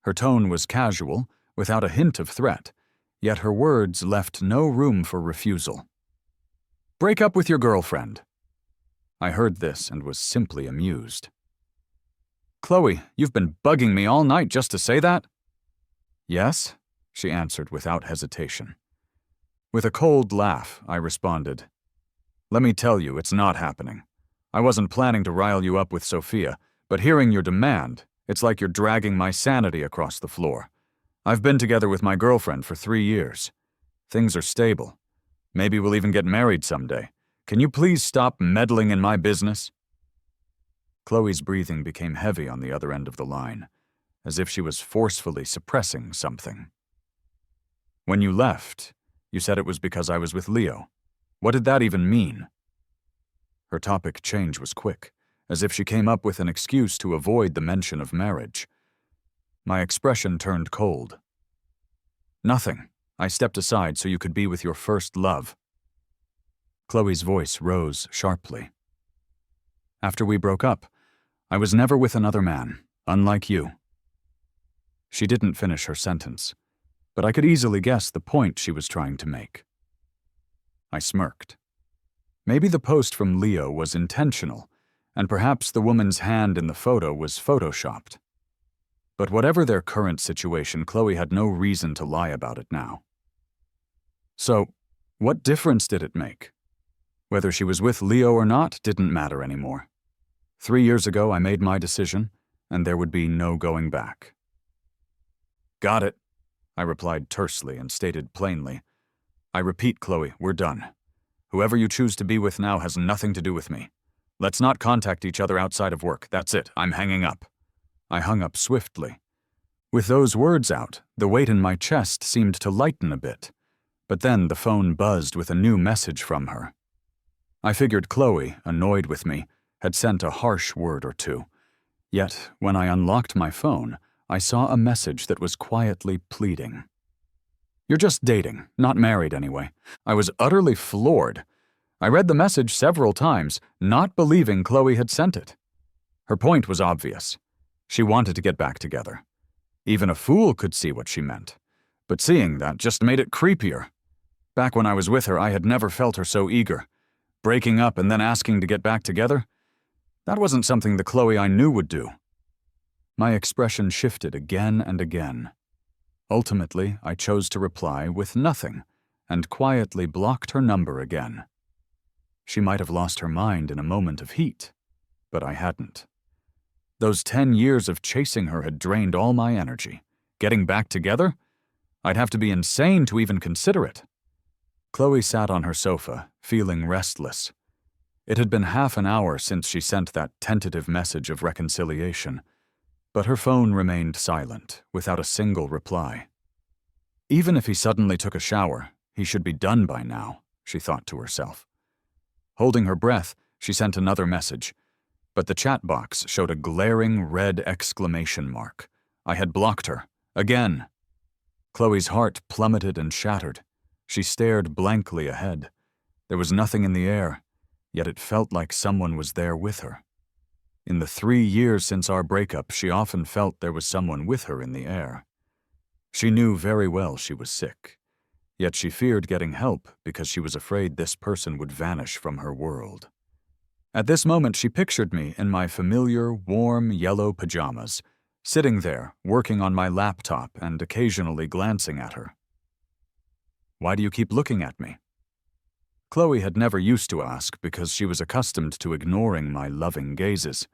Her tone was casual, without a hint of threat, yet her words left no room for refusal. "Break up with your girlfriend." I heard this and was simply amused. "Chloe, you've been bugging me all night just to say that?" "Yes," she answered without hesitation. With a cold laugh, I responded, "Let me tell you, it's not happening. I wasn't planning to rile you up with Sophia, but hearing your demand, it's like you're dragging my sanity across the floor. I've been together with my girlfriend for 3 years. Things are stable. Maybe we'll even get married someday. Can you please stop meddling in my business?" Chloe's breathing became heavy on the other end of the line, as if she was forcefully suppressing something. "When you left, you said it was because I was with Leo. What did that even mean?" Her topic change was quick, as if she came up with an excuse to avoid the mention of marriage. My expression turned cold. "Nothing. I stepped aside so you could be with your first love." Chloe's voice rose sharply. "After we broke up, I was never with another man, unlike you." She didn't finish her sentence, but I could easily guess the point she was trying to make. I smirked. Maybe the post from Leo was intentional, and perhaps the woman's hand in the photo was photoshopped. But whatever their current situation, Chloe had no reason to lie about it now. So, what difference did it make? Whether she was with Leo or not didn't matter anymore. 3 years ago, I made my decision, and there would be no going back. "Got it," I replied tersely and stated plainly. "I repeat, Chloe, we're done. Whoever you choose to be with now has nothing to do with me. Let's not contact each other outside of work. That's it. I'm hanging up." I hung up swiftly. With those words out, the weight in my chest seemed to lighten a bit. But then the phone buzzed with a new message from her. I figured Chloe, annoyed with me, had sent a harsh word or two. Yet, when I unlocked my phone, I saw a message that was quietly pleading. "You're just dating, not married anyway." I was utterly floored. I read the message several times, not believing Chloe had sent it. Her point was obvious. She wanted to get back together. Even a fool could see what she meant. But seeing that just made it creepier. Back when I was with her, I had never felt her so eager. Breaking up and then asking to get back together? That wasn't something the Chloe I knew would do. My expression shifted again and again. Ultimately, I chose to reply with nothing, and quietly blocked her number again. She might have lost her mind in a moment of heat, but I hadn't. Those 10 years of chasing her had drained all my energy. Getting back together? I'd have to be insane to even consider it. Chloe sat on her sofa, feeling restless. It had been half an hour since she sent that tentative message of reconciliation, but her phone remained silent, without a single reply. Even if he suddenly took a shower, he should be done by now, she thought to herself. Holding her breath, she sent another message, but the chat box showed a glaring red exclamation mark. I had blocked her. Again. Chloe's heart plummeted and shattered. She stared blankly ahead. There was nothing in the air, yet it felt like someone was there with her. In the 3 years since our breakup, she often felt there was someone with her in the air. She knew very well she was sick, yet she feared getting help because she was afraid this person would vanish from her world. At this moment, she pictured me in my familiar, warm, yellow pajamas, sitting there, working on my laptop and occasionally glancing at her. "Why do you keep looking at me?" Chloe had never used to ask because she was accustomed to ignoring my loving gazes.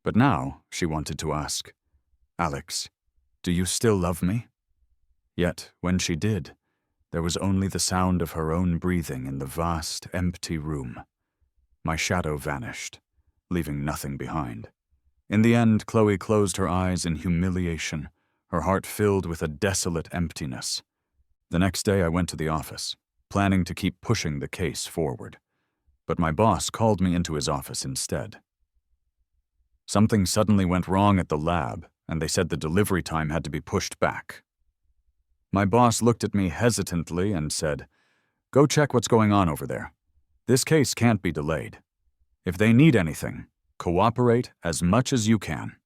But now she wanted to ask, "Alex, do you still love me?" Yet, when she did, there was only the sound of her own breathing in the vast, empty room. My shadow vanished, leaving nothing behind. In the end, Chloe closed her eyes in humiliation, her heart filled with a desolate emptiness. The next day I went to the office, planning to keep pushing the case forward. But my boss called me into his office instead. Something suddenly went wrong at the lab, and they said the delivery time had to be pushed back. My boss looked at me hesitantly and said, "Go check what's going on over there. This case can't be delayed. If they need anything, cooperate as much as you can."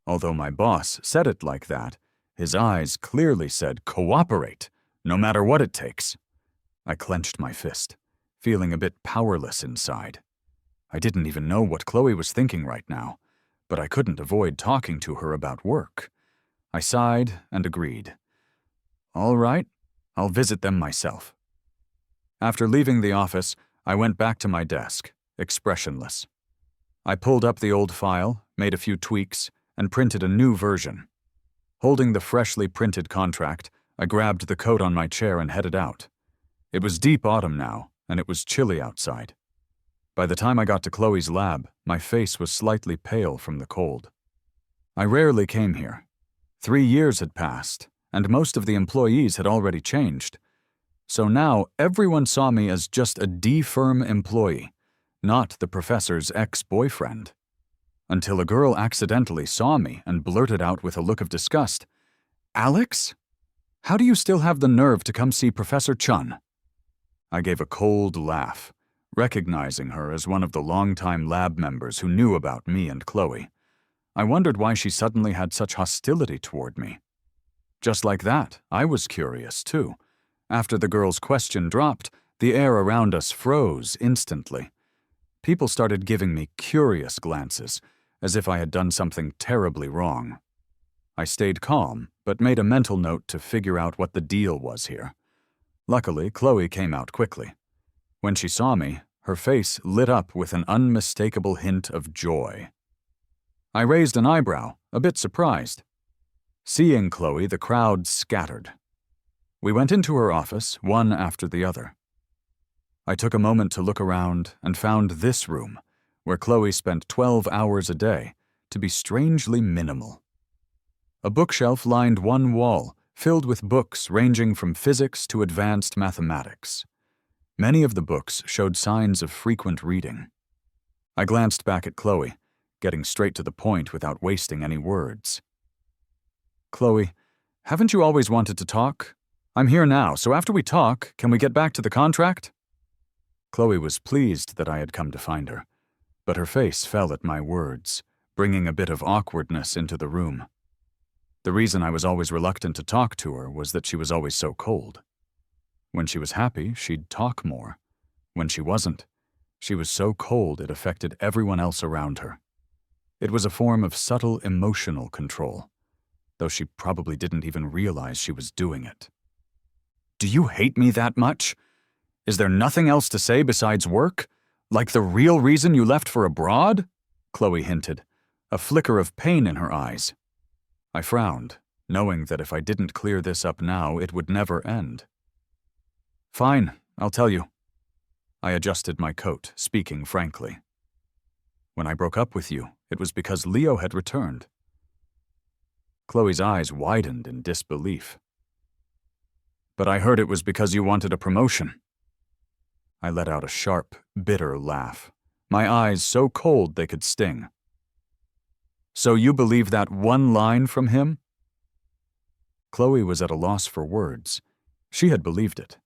Although my boss said it like that, his eyes clearly said, "Cooperate, no matter what it takes." I clenched my fist, feeling a bit powerless inside. I didn't even know what Chloe was thinking right now, but I couldn't avoid talking to her about work. I sighed and agreed. "All right, I'll visit them myself." After leaving the office, I went back to my desk, expressionless. I pulled up the old file, made a few tweaks, and printed a new version. Holding the freshly printed contract, I grabbed the coat on my chair and headed out. It was deep autumn now, and it was chilly outside. By the time I got to Chloe's lab, my face was slightly pale from the cold. I rarely came here. 3 years had passed, and most of the employees had already changed. So now everyone saw me as just a D-firm employee, not the professor's ex-boyfriend. Until a girl accidentally saw me and blurted out with a look of disgust, "Alex? How do you still have the nerve to come see Professor Chun?" I gave a cold laugh, recognizing her as one of the longtime lab members who knew about me and Chloe. I wondered why she suddenly had such hostility toward me. Just like that, I was curious too. After the girl's question dropped, the air around us froze instantly. People started giving me curious glances, as if I had done something terribly wrong. I stayed calm, but made a mental note to figure out what the deal was here. Luckily, Chloe came out quickly. When she saw me, her face lit up with an unmistakable hint of joy. I raised an eyebrow, a bit surprised. Seeing Chloe, the crowd scattered. We went into her office, one after the other. I took a moment to look around and found this room, where Chloe spent 12 hours a day, to be strangely minimal. A bookshelf lined one wall, filled with books ranging from physics to advanced mathematics. Many of the books showed signs of frequent reading. I glanced back at Chloe, getting straight to the point without wasting any words. "Chloe, haven't you always wanted to talk? I'm here now, so after we talk, can we get back to the contract?" Chloe was pleased that I had come to find her, but her face fell at my words, bringing a bit of awkwardness into the room. The reason I was always reluctant to talk to her was that she was always so cold. When she was happy, she'd talk more. When she wasn't, she was so cold it affected everyone else around her. It was a form of subtle emotional control, though she probably didn't even realize she was doing it. "Do you hate me that much? Is there nothing else to say besides work? Like the real reason you left for abroad?" Chloe hinted, a flicker of pain in her eyes. I frowned, knowing that if I didn't clear this up now, it would never end. "Fine, I'll tell you." I adjusted my coat, speaking frankly. "When I broke up with you, it was because Leo had returned." Chloe's eyes widened in disbelief. "But I heard it was because you wanted a promotion." I let out a sharp, bitter laugh, my eyes so cold they could sting. "So you believe that one line from him?" Chloe was at a loss for words. She had believed it.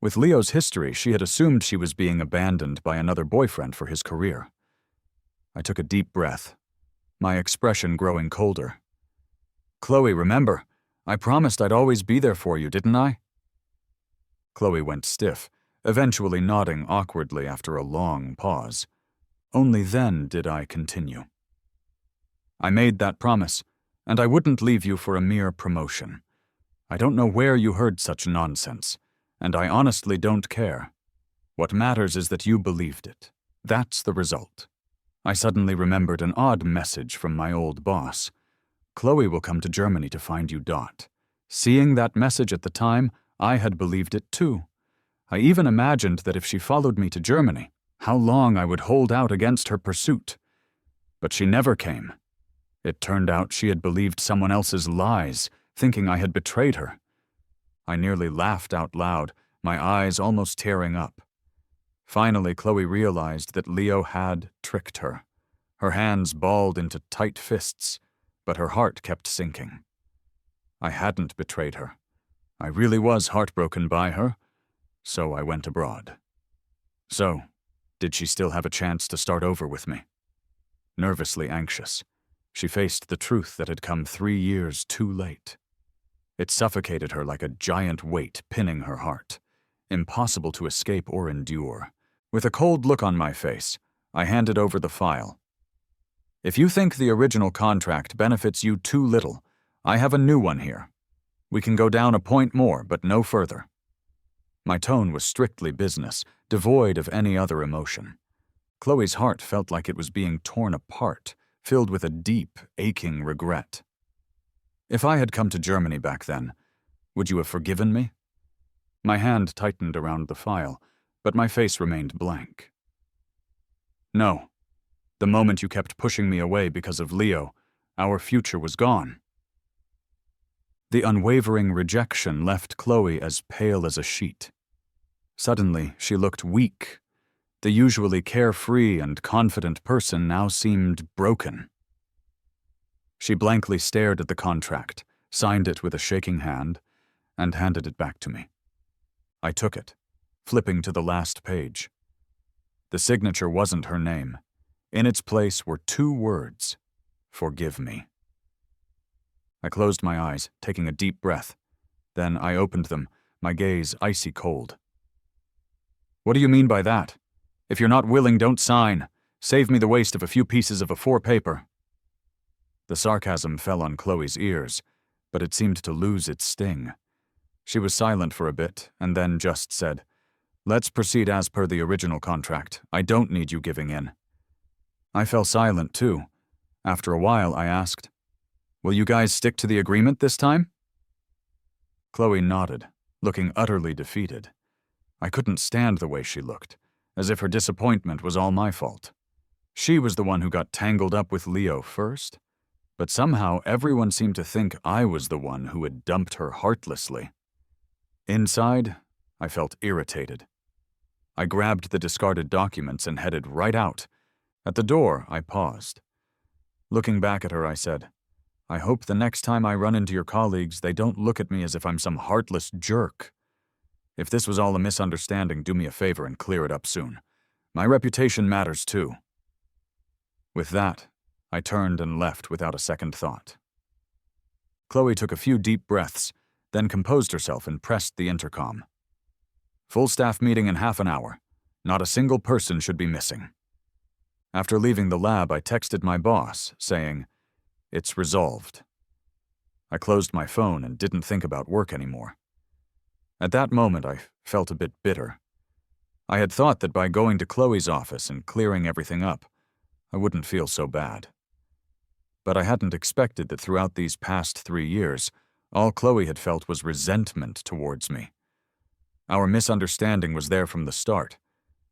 With Leo's history, she had assumed she was being abandoned by another boyfriend for his career. I took a deep breath, my expression growing colder. "Chloe, remember, I promised I'd always be there for you, didn't I?" Chloe went stiff, eventually nodding awkwardly after a long pause. Only then did I continue. I made that promise, and I wouldn't leave you for a mere promotion. I don't know where you heard such nonsense, and I honestly don't care. What matters is that you believed it. That's the result. I suddenly remembered an odd message from my old boss. Chloe will come to Germany to find you. Seeing that message at the time, I had believed it too. I even imagined that if she followed me to Germany, how long I would hold out against her pursuit. But she never came. It turned out she had believed someone else's lies, thinking I had betrayed her. I nearly laughed out loud, my eyes almost tearing up. Finally, Chloe realized that Leo had tricked her. Her hands balled into tight fists, but her heart kept sinking. I hadn't betrayed her. I really was heartbroken by her, so I went abroad. So, did she still have a chance to start over with me? Nervously anxious, she faced the truth that had come 3 years too late. It suffocated her like a giant weight pinning her heart, impossible to escape or endure. With a cold look on my face, I handed over the file. If you think the original contract benefits you too little, I have a new one here. We can go down a point more, but no further. My tone was strictly business, devoid of any other emotion. Chloe's heart felt like it was being torn apart, filled with a deep, aching regret. If I had come to Germany back then, would you have forgiven me? My hand tightened around the file, but my face remained blank. No. The moment you kept pushing me away because of Leo, our future was gone. The unwavering rejection left Chloe as pale as a sheet. Suddenly, she looked weak. The usually carefree and confident person now seemed broken. She blankly stared at the contract, signed it with a shaking hand, and handed it back to me. I took it, flipping to the last page. The signature wasn't her name. In its place were 2 words: "Forgive me." I closed my eyes, taking a deep breath. Then I opened them, my gaze icy cold. What do you mean by that? If you're not willing, don't sign. Save me the waste of a few pieces of A4 paper. The sarcasm fell on Chloe's ears, but it seemed to lose its sting. She was silent for a bit, and then just said, "Let's proceed as per the original contract. I don't need you giving in." I fell silent, too. After a while, I asked, "Will you guys stick to the agreement this time?" Chloe nodded, looking utterly defeated. I couldn't stand the way she looked, as if her disappointment was all my fault. She was the one who got tangled up with Leo first, but somehow everyone seemed to think I was the one who had dumped her heartlessly. Inside, I felt irritated. I grabbed the discarded documents and headed right out. At the door, I paused. Looking back at her, I said, "I hope the next time I run into your colleagues, they don't look at me as if I'm some heartless jerk. If this was all a misunderstanding, do me a favor and clear it up soon. My reputation matters too." With that, I turned and left without a second thought. Chloe took a few deep breaths, then composed herself and pressed the intercom. "Full staff meeting in half an hour. Not a single person should be missing." After leaving the lab, I texted my boss, saying, "It's resolved." I closed my phone and didn't think about work anymore. At that moment, I felt a bit bitter. I had thought that by going to Chloe's office and clearing everything up, I wouldn't feel so bad. But I hadn't expected that throughout these past 3 years, all Chloe had felt was resentment towards me. Our misunderstanding was there from the start,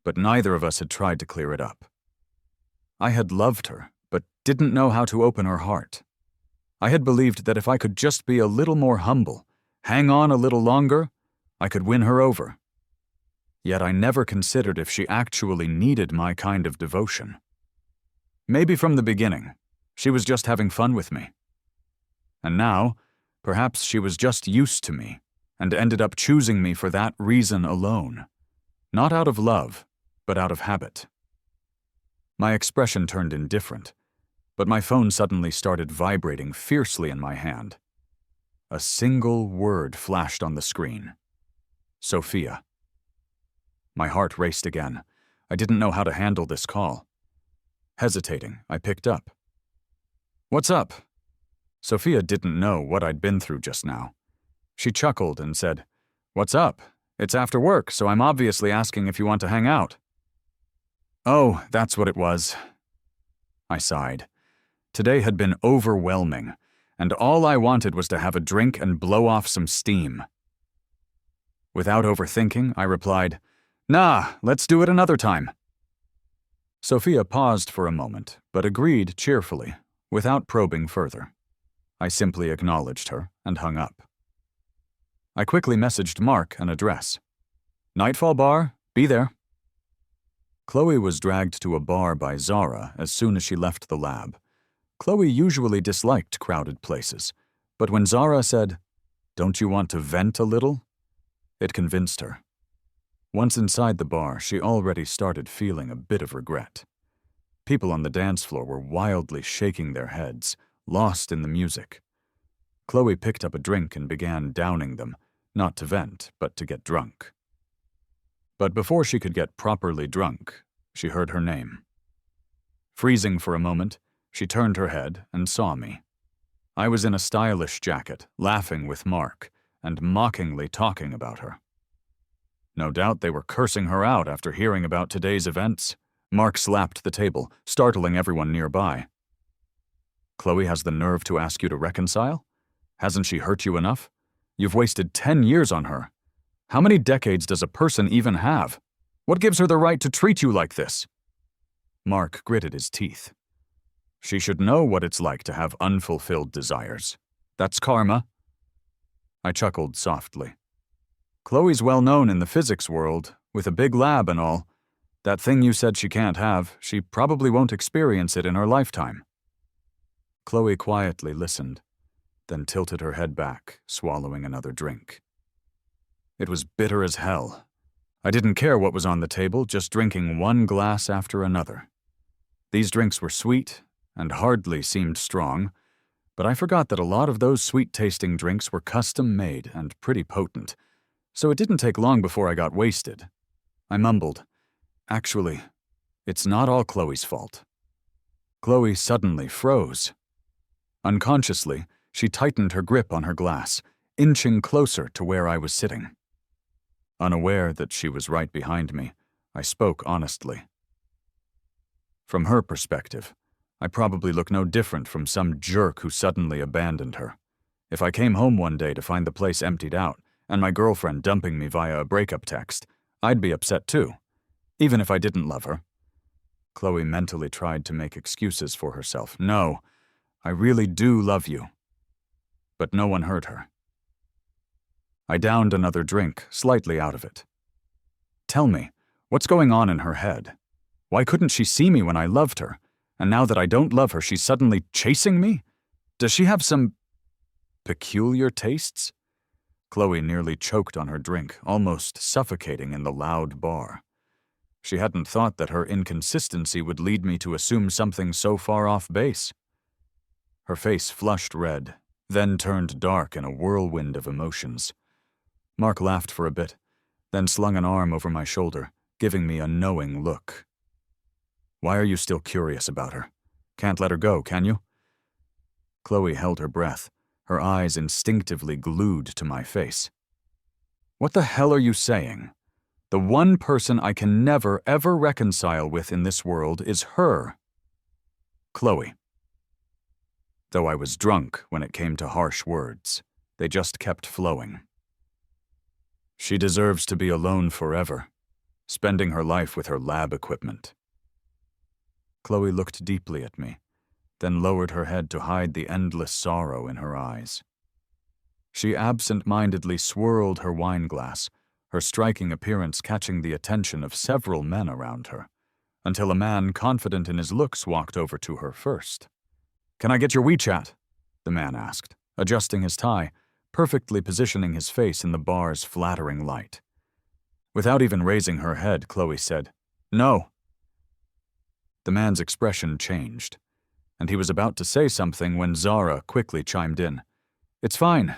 but neither of us had tried to clear it up. I had loved her, but didn't know how to open her heart. I had believed that if I could just be a little more humble, hang on a little longer, I could win her over. Yet I never considered if she actually needed my kind of devotion. Maybe from the beginning, she was just having fun with me. And now, perhaps she was just used to me and ended up choosing me for that reason alone. Not out of love, but out of habit. My expression turned indifferent, but my phone suddenly started vibrating fiercely in my hand. A single word flashed on the screen. Sophia. My heart raced again. I didn't know how to handle this call. Hesitating, I picked up. "What's up?" Sophia didn't know what I'd been through just now. She chuckled and said, "What's up? It's after work, so I'm obviously asking if you want to hang out." "Oh, that's what it was." I sighed. Today had been overwhelming, and all I wanted was to have a drink and blow off some steam. Without overthinking, I replied, "Nah, let's do it another time." Sophia paused for a moment, but agreed cheerfully, without probing further. I simply acknowledged her and hung up. I quickly messaged Mark an address. "Nightfall Bar, be there." Chloe was dragged to a bar by Zara as soon as she left the lab. Chloe usually disliked crowded places, but when Zara said, "Don't you want to vent a little?" it convinced her. Once inside the bar, she already started feeling a bit of regret. People on the dance floor were wildly shaking their heads, lost in the music. Chloe picked up a drink and began downing them, not to vent, but to get drunk. But before she could get properly drunk, she heard her name. Freezing for a moment, she turned her head and saw me. I was in a stylish jacket, laughing with Mark, and mockingly talking about her. No doubt they were cursing her out after hearing about today's events. Mark slapped the table, startling everyone nearby. "Chloe has the nerve to ask you to reconcile? Hasn't she hurt you enough? You've wasted 10 years on her. How many decades does a person even have? What gives her the right to treat you like this?" Mark gritted his teeth. "She should know what it's like to have unfulfilled desires. That's karma." I chuckled softly. "Chloe's well known in the physics world, with a big lab and all. That thing you said she can't have, she probably won't experience it in her lifetime." Chloe quietly listened, then tilted her head back, swallowing another drink. It was bitter as hell. I didn't care what was on the table, just drinking one glass after another. These drinks were sweet and hardly seemed strong, but I forgot that a lot of those sweet-tasting drinks were custom-made and pretty potent, so it didn't take long before I got wasted. I mumbled, "Actually, it's not all Chloe's fault." Chloe suddenly froze. Unconsciously, she tightened her grip on her glass, inching closer to where I was sitting. Unaware that she was right behind me, I spoke honestly. From her perspective, I probably look no different from some jerk who suddenly abandoned her. If I came home one day to find the place emptied out, and my girlfriend dumping me via a breakup text, I'd be upset too, even if I didn't love her. Chloe mentally tried to make excuses for herself. "No, I really do love you." But no one heard her. I downed another drink, slightly out of it. "Tell me, what's going on in her head? Why couldn't she see me when I loved her? And now that I don't love her, she's suddenly chasing me? Does she have some peculiar tastes?" Chloe nearly choked on her drink, almost suffocating in the loud bar. She hadn't thought that her inconsistency would lead me to assume something so far off base. Her face flushed red, then turned dark in a whirlwind of emotions. Mark laughed for a bit, then slung an arm over my shoulder, giving me a knowing look. "Why are you still curious about her? Can't let her go, can you?" Chloe held her breath, her eyes instinctively glued to my face. "What the hell are you saying? The one person I can never, ever reconcile with in this world is her. Chloe." Though I was drunk when it came to harsh words, they just kept flowing. "She deserves to be alone forever, spending her life with her lab equipment." Chloe looked deeply at me, then lowered her head to hide the endless sorrow in her eyes. She absent-mindedly swirled her wine glass, her striking appearance catching the attention of several men around her, until a man confident in his looks walked over to her first. "Can I get your WeChat?" the man asked, adjusting his tie, perfectly positioning his face in the bar's flattering light. Without even raising her head, Chloe said, "No." The man's expression changed, and he was about to say something when Zara quickly chimed in. "It's fine.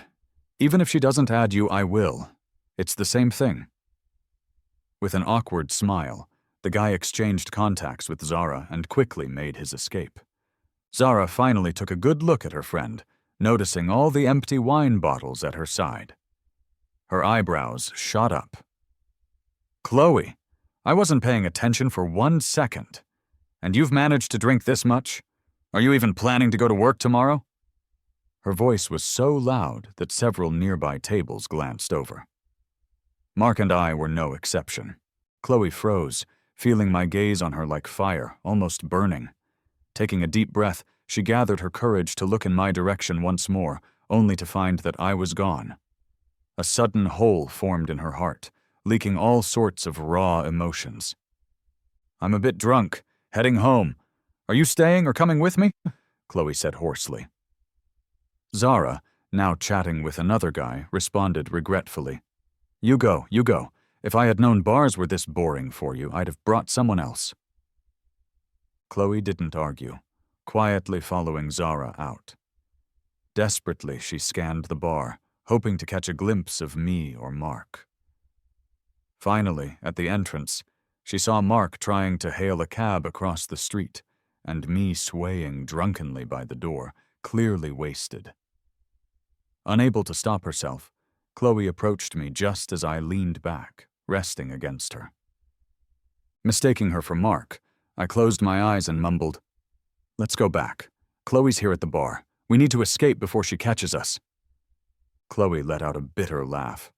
Even if she doesn't add you, I will. It's the same thing." With an awkward smile, the guy exchanged contacts with Zara and quickly made his escape. Zara finally took a good look at her friend, noticing all the empty wine bottles at her side. Her eyebrows shot up. "Chloe, I wasn't paying attention for 1 second. And you've managed to drink this much? Are you even planning to go to work tomorrow?" Her voice was so loud that several nearby tables glanced over. Mark and I were no exception. Chloe froze, feeling my gaze on her like fire, almost burning. Taking a deep breath, she gathered her courage to look in my direction once more, only to find that I was gone. A sudden hole formed in her heart, leaking all sorts of raw emotions. "I'm a bit drunk, heading home. Are you staying or coming with me?" Chloe said hoarsely. Zara, now chatting with another guy, responded regretfully. You go. If I had known bars were this boring for you, I'd have brought someone else." Chloe didn't argue, quietly following Zara out. Desperately, she scanned the bar, hoping to catch a glimpse of me or Mark. Finally, at the entrance, she saw Mark trying to hail a cab across the street, and me swaying drunkenly by the door, clearly wasted. Unable to stop herself, Chloe approached me just as I leaned back, resting against her. Mistaking her for Mark, I closed my eyes and mumbled, "Let's go back. Chloe's here at the bar. We need to escape before she catches us." Chloe let out a bitter laugh.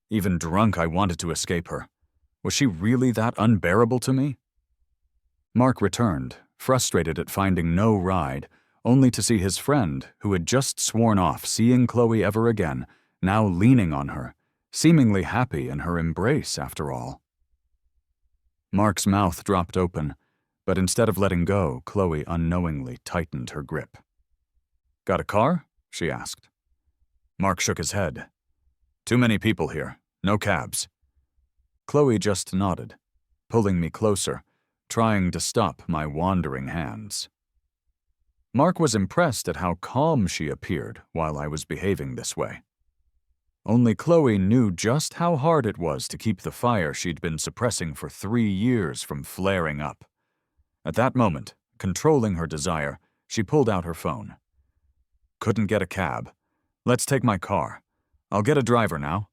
Even drunk, I wanted to escape her. Was she really that unbearable to me? Mark returned, frustrated at finding no ride, only to see his friend, who had just sworn off seeing Chloe ever again, now leaning on her, seemingly happy in her embrace after all. Mark's mouth dropped open, but instead of letting go, Chloe unknowingly tightened her grip. "Got a car?" she asked. Mark shook his head. "Too many people here. No cabs." Chloe just nodded, pulling me closer, trying to stop my wandering hands. Mark was impressed at how calm she appeared while I was behaving this way. Only Chloe knew just how hard it was to keep the fire she'd been suppressing for 3 years from flaring up. At that moment, controlling her desire, she pulled out her phone. "Couldn't get a cab. Let's take my car. I'll get a driver now."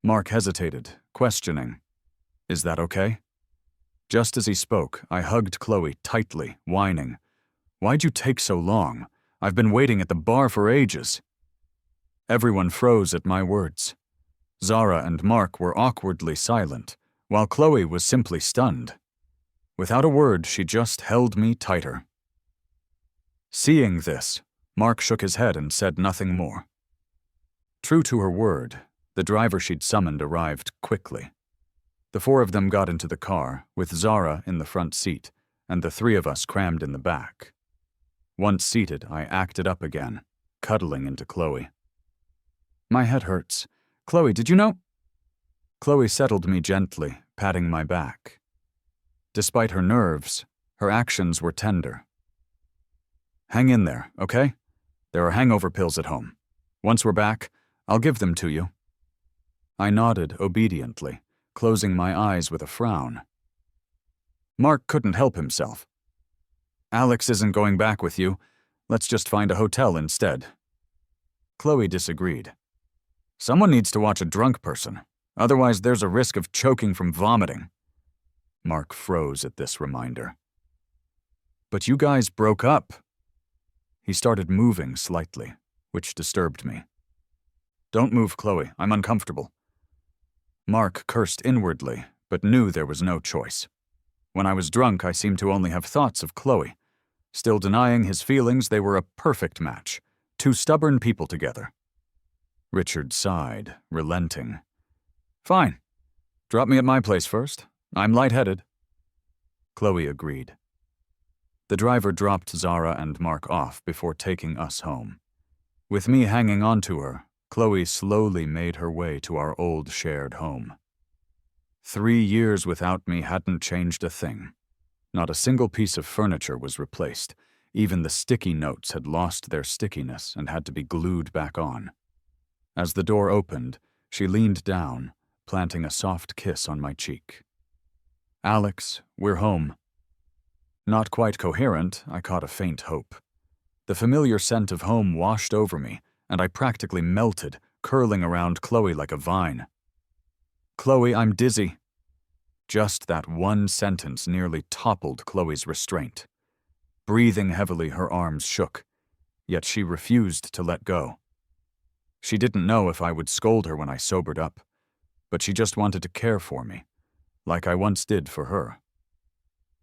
Mark hesitated, questioning, "Is that okay?" Just as he spoke, I hugged Chloe tightly, whining, "Why'd you take so long? I've been waiting at the bar for ages." Everyone froze at my words. Zara and Mark were awkwardly silent, while Chloe was simply stunned. Without a word, she just held me tighter. Seeing this, Mark shook his head and said nothing more. True to her word, the driver she'd summoned arrived quickly. The 4 of them got into the car, with Zara in the front seat, and the 3 of us crammed in the back. Once seated, I acted up again, cuddling into Chloe. "My head hurts. Chloe, did you know?" Chloe settled me gently, patting my back. Despite her nerves, her actions were tender. "Hang in there, okay? There are hangover pills at home. Once we're back, I'll give them to you." I nodded obediently, closing my eyes with a frown. Mark couldn't help himself. "Alex isn't going back with you. Let's just find a hotel instead." Chloe disagreed. "Someone needs to watch a drunk person. Otherwise, there's a risk of choking from vomiting." Mark froze at this reminder. "But you guys broke up." He started moving slightly, which disturbed me. "Don't move, Chloe. I'm uncomfortable." Mark cursed inwardly, but knew there was no choice. When I was drunk, I seemed to only have thoughts of Chloe. Still denying his feelings, they were a perfect match. 2 stubborn people together. Richard sighed, relenting. "Fine. Drop me at my place first. I'm lightheaded." Chloe agreed. The driver dropped Zara and Mark off before taking us home. With me hanging on to her, Chloe slowly made her way to our old shared home. 3 years without me hadn't changed a thing. Not a single piece of furniture was replaced. Even the sticky notes had lost their stickiness and had to be glued back on. As the door opened, She leaned down, planting a soft kiss on my cheek. "Alex, we're home." Not quite coherent, I caught a faint hope. The familiar scent of home washed over me, and I practically melted, curling around Chloe like a vine. "Chloe, I'm dizzy." Just that one sentence nearly toppled Chloe's restraint. Breathing heavily, her arms shook, yet she refused to let go. She didn't know if I would scold her when I sobered up, but she just wanted to care for me, like I once did for her.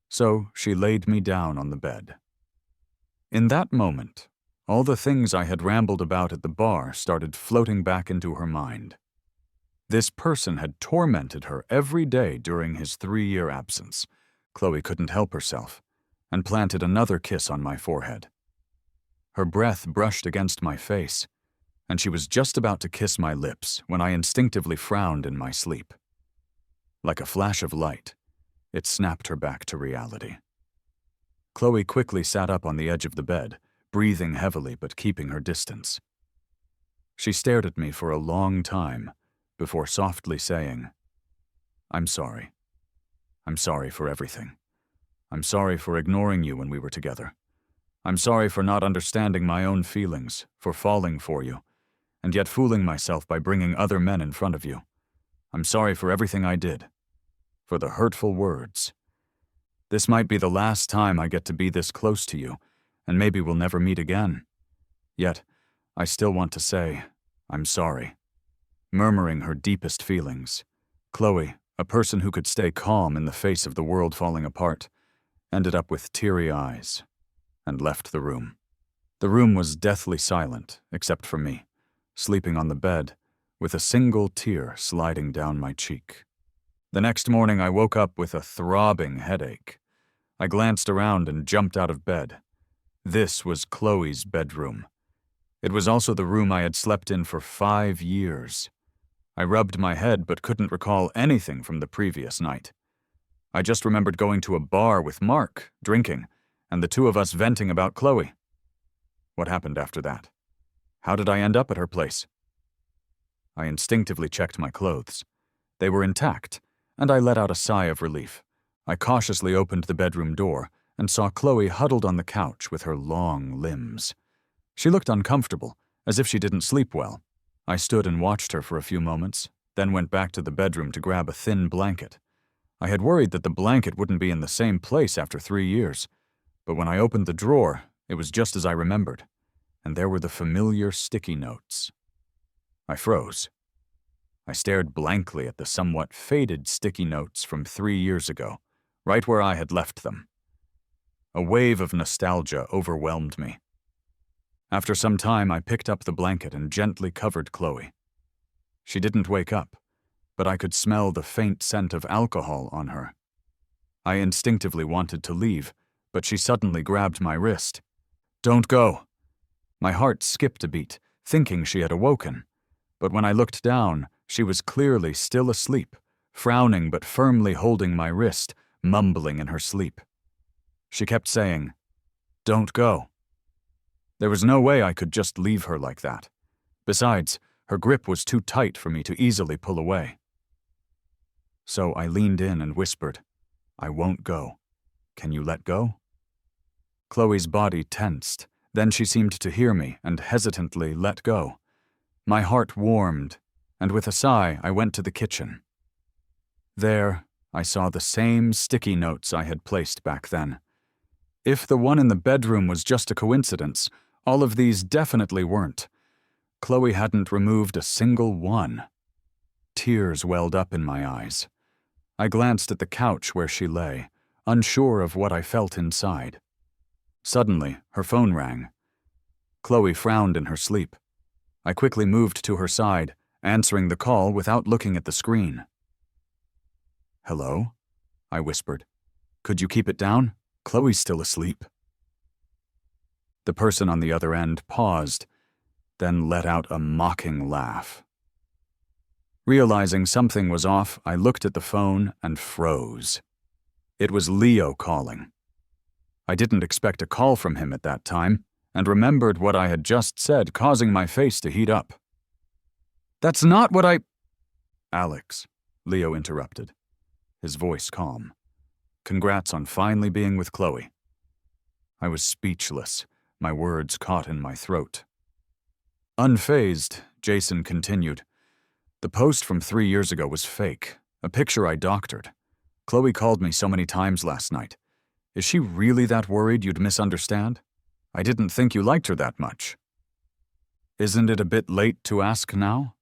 So she laid me down on the bed. In that moment, all the things I had rambled about at the bar started floating back into her mind. This person had tormented her every day during his 3-year absence. Chloe couldn't help herself, and planted another kiss on my forehead. Her breath brushed against my face, and she was just about to kiss my lips when I instinctively frowned in my sleep. Like a flash of light, it snapped her back to reality. Chloe quickly sat up on the edge of the bed, breathing heavily but keeping her distance. She stared at me for a long time before softly saying, "I'm sorry. I'm sorry for everything. I'm sorry for ignoring you when we were together. I'm sorry for not understanding my own feelings, for falling for you, and yet fooling myself by bringing other men in front of you. I'm sorry for everything I did, for the hurtful words. This might be the last time I get to be this close to you, and maybe we'll never meet again. Yet, I still want to say, I'm sorry." Murmuring her deepest feelings, Chloe, a person who could stay calm in the face of the world falling apart, ended up with teary eyes and left the room. The room was deathly silent, except for me, sleeping on the bed, with a single tear sliding down my cheek. The next morning I woke up with a throbbing headache. I glanced around and jumped out of bed. This was Chloe's bedroom. It was also the room I had slept in for 5 years. I rubbed my head but couldn't recall anything from the previous night. I just remembered going to a bar with Mark, drinking, and the two of us venting about Chloe. What happened after that? How did I end up at her place? I instinctively checked my clothes. They were intact, and I let out a sigh of relief. I cautiously opened the bedroom door and saw Chloe huddled on the couch with her long limbs. She looked uncomfortable, as if she didn't sleep well. I stood and watched her for a few moments, then went back to the bedroom to grab a thin blanket. I had worried that the blanket wouldn't be in the same place after 3 years, but when I opened the drawer, it was just as I remembered, and there were the familiar sticky notes. I froze. I stared blankly at the somewhat faded sticky notes from 3 years ago, right where I had left them. A wave of nostalgia overwhelmed me. After some time, I picked up the blanket and gently covered Chloe. She didn't wake up, but I could smell the faint scent of alcohol on her. I instinctively wanted to leave, but she suddenly grabbed my wrist. "Don't go." My heart skipped a beat, thinking she had awoken, but when I looked down, she was clearly still asleep, frowning but firmly holding my wrist, mumbling in her sleep. She kept saying, "Don't go." There was no way I could just leave her like that. Besides, her grip was too tight for me to easily pull away. So I leaned in and whispered, "I won't go. Can you let go?" Chloe's body tensed. Then she seemed to hear me and hesitantly let go. My heart warmed, and with a sigh, I went to the kitchen. There, I saw the same sticky notes I had placed back then. If the one in the bedroom was just a coincidence, all of these definitely weren't. Chloe hadn't removed a single one. Tears welled up in my eyes. I glanced at the couch where she lay, unsure of what I felt inside. Suddenly, her phone rang. Chloe frowned in her sleep. I quickly moved to her side, answering the call without looking at the screen. "Hello?" I whispered. "Could you keep it down? Chloe's still asleep." The person on the other end paused, then let out a mocking laugh. Realizing something was off, I looked at the phone and froze. It was Leo calling. I didn't expect a call from him at that time, and remembered what I had just said, causing my face to heat up. "That's not what I—" Alex, Leo interrupted, his voice calm. Congrats on finally being with Chloe. I was speechless, my words caught in my throat. Unfazed, Jason continued. The post from 3 years ago was fake, a picture I doctored. Chloe called me so many times last night. Is she really that worried you'd misunderstand? I didn't think you liked her that much. Isn't it a bit late to ask now?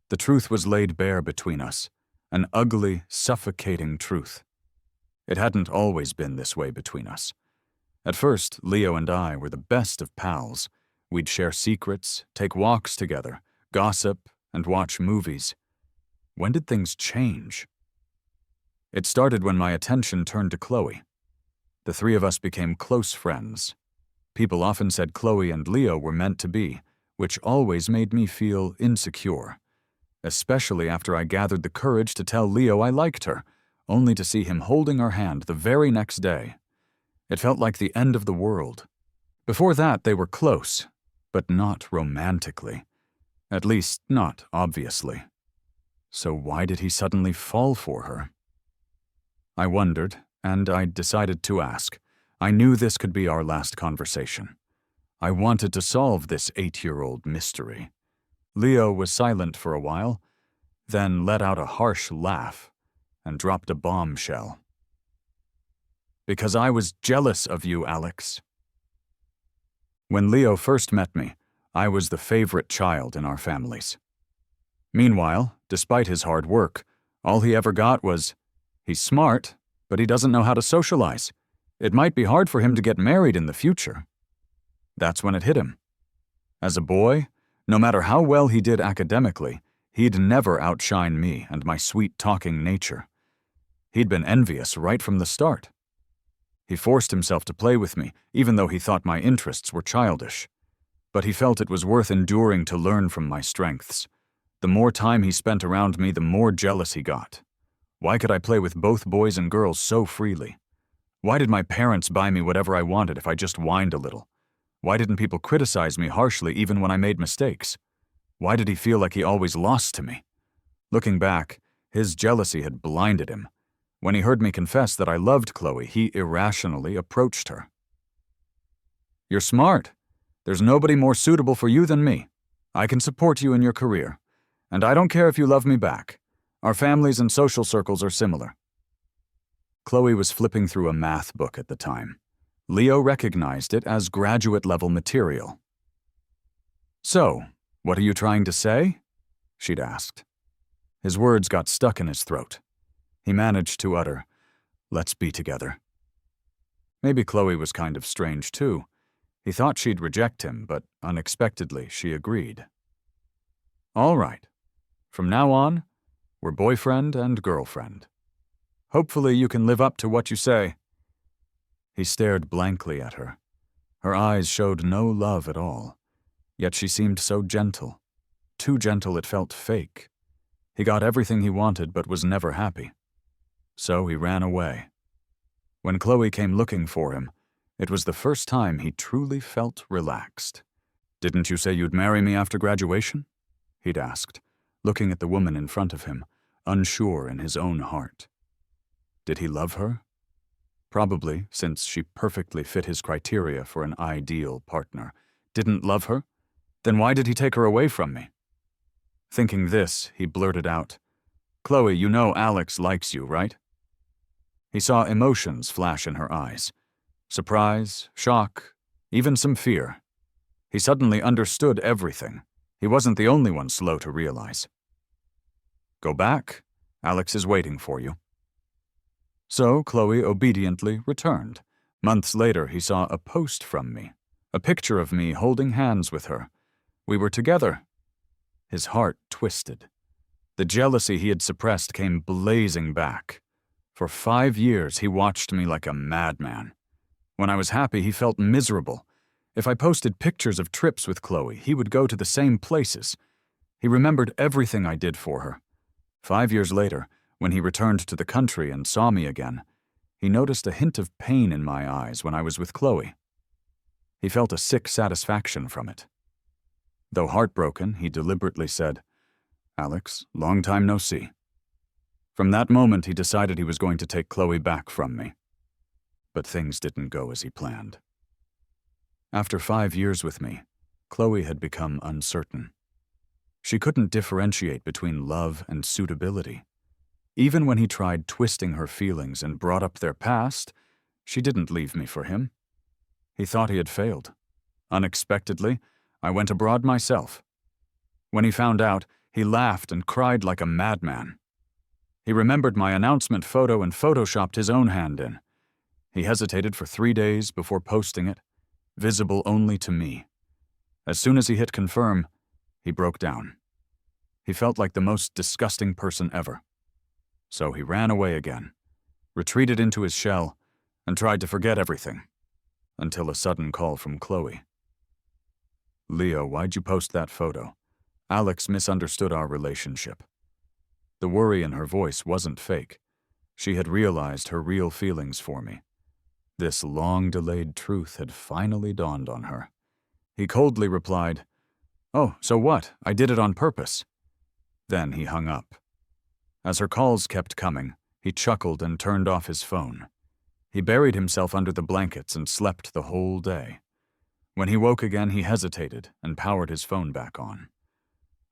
The truth was laid bare between us, an ugly, suffocating truth. It hadn't always been this way between us. At first, Leo and I were the best of pals. We'd share secrets, take walks together, gossip, and watch movies. When did things change? It started when my attention turned to Chloe. The three of us became close friends. People often said Chloe and Leo were meant to be, which always made me feel insecure, especially after I gathered the courage to tell Leo I liked her, only to see him holding her hand the very next day. It felt like the end of the world. Before that, they were close, but not romantically. At least, not obviously. So why did he suddenly fall for her? I wondered, and I decided to ask. I knew this could be our last conversation. I wanted to solve this 8-year-old mystery. Leo was silent for a while, then let out a harsh laugh and dropped a bombshell. Because I was jealous of you, Alex. When Leo first met me, I was the favorite child in our families. Meanwhile, despite his hard work, all he ever got was, he's smart, but he doesn't know how to socialize. It might be hard for him to get married in the future. That's when it hit him. As a boy, no matter how well he did academically, he'd never outshine me and my sweet-talking nature. He'd been envious right from the start. He forced himself to play with me, even though he thought my interests were childish. But he felt it was worth enduring to learn from my strengths. The more time he spent around me, the more jealous he got. Why could I play with both boys and girls so freely? Why did my parents buy me whatever I wanted if I just whined a little? Why didn't people criticize me harshly even when I made mistakes? Why did he feel like he always lost to me? Looking back, his jealousy had blinded him. When he heard me confess that I loved Chloe, he irrationally approached her. You're smart. There's nobody more suitable for you than me. I can support you in your career. And I don't care if you love me back. Our families and social circles are similar. Chloe was flipping through a math book at the time. Leo recognized it as graduate-level material. So, what are you trying to say? She'd asked. His words got stuck in his throat. He managed to utter, "Let's be together." Maybe Chloe was kind of strange too. He thought she'd reject him, but unexpectedly she agreed. All right. From now on, we're boyfriend and girlfriend. Hopefully you can live up to what you say. He stared blankly at her. Her eyes showed no love at all, yet she seemed so gentle. Too gentle it felt fake. He got everything he wanted but was never happy. So he ran away. When Chloe came looking for him, it was the first time he truly felt relaxed. Didn't you say you'd marry me after graduation? He'd asked, looking at the woman in front of him, unsure in his own heart. Did he love her? Probably, since she perfectly fit his criteria for an ideal partner. Didn't love her? Then why did he take her away from me? Thinking this, he blurted out, "Chloe, you know Alex likes you, right?" He saw emotions flash in her eyes. Surprise, shock, even some fear. He suddenly understood everything. He wasn't the only one slow to realize. Go back. Alex is waiting for you. So Chloe obediently returned. Months later, he saw a post from me, a picture of me holding hands with her. We were together. His heart twisted. The jealousy he had suppressed came blazing back. For 5 years, he watched me like a madman. When I was happy, he felt miserable. If I posted pictures of trips with Chloe, he would go to the same places. He remembered everything I did for her. 5 years later, when he returned to the country and saw me again, he noticed a hint of pain in my eyes when I was with Chloe. He felt a sick satisfaction from it. Though heartbroken, he deliberately said, Alex, long time no see." From that moment, he decided he was going to take Chloe back from me. But things didn't go as he planned. After 5 years with me, Chloe had become uncertain. She couldn't differentiate between love and suitability. Even when he tried twisting her feelings and brought up their past, she didn't leave me for him. He thought he had failed. Unexpectedly, I went abroad myself. When he found out, he laughed and cried like a madman. He remembered my announcement photo and photoshopped his own hand in. He hesitated for 3 days before posting it, visible only to me. As soon as he hit confirm, he broke down. He felt like the most disgusting person ever. So he ran away again, retreated into his shell, and tried to forget everything, until a sudden call from Chloe. "Leo, why'd you post that photo? Alex misunderstood our relationship." The worry in her voice wasn't fake. She had realized her real feelings for me. This long-delayed truth had finally dawned on her. He coldly replied, "Oh, so what? I did it on purpose." Then he hung up. As her calls kept coming, he chuckled and turned off his phone. He buried himself under the blankets and slept the whole day. When he woke again, he hesitated and powered his phone back on.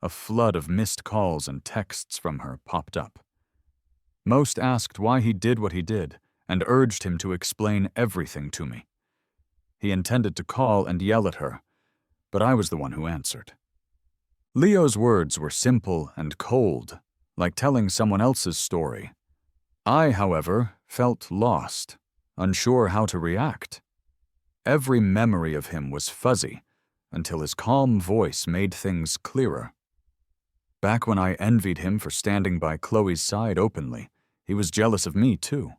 A flood of missed calls and texts from her popped up. Most asked why he did what he did and urged him to explain everything to me. He intended to call and yell at her, but I was the one who answered. Leo's words were simple and cold, like telling someone else's story. I, however, felt lost, unsure how to react. Every memory of him was fuzzy, until his calm voice made things clearer. Back when I envied him for standing by Chloe's side openly, he was jealous of me too.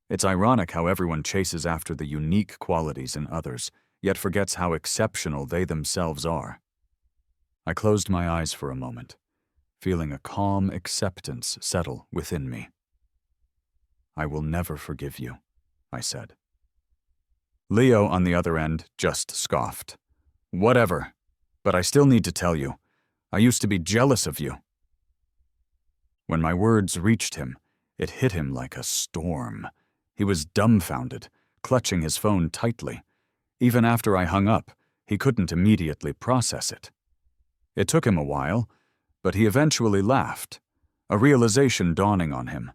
It's ironic how everyone chases after the unique qualities in others, yet forgets how exceptional they themselves are. I closed my eyes for a moment, feeling a calm acceptance settle within me. "I will never forgive you," I said. Leo, on the other end, just scoffed. "Whatever, but I still need to tell you, I used to be jealous of you." When my words reached him, it hit him like a storm. He was dumbfounded, clutching his phone tightly. Even after I hung up, he couldn't immediately process it. It took him a while, but he eventually laughed, a realization dawning on him.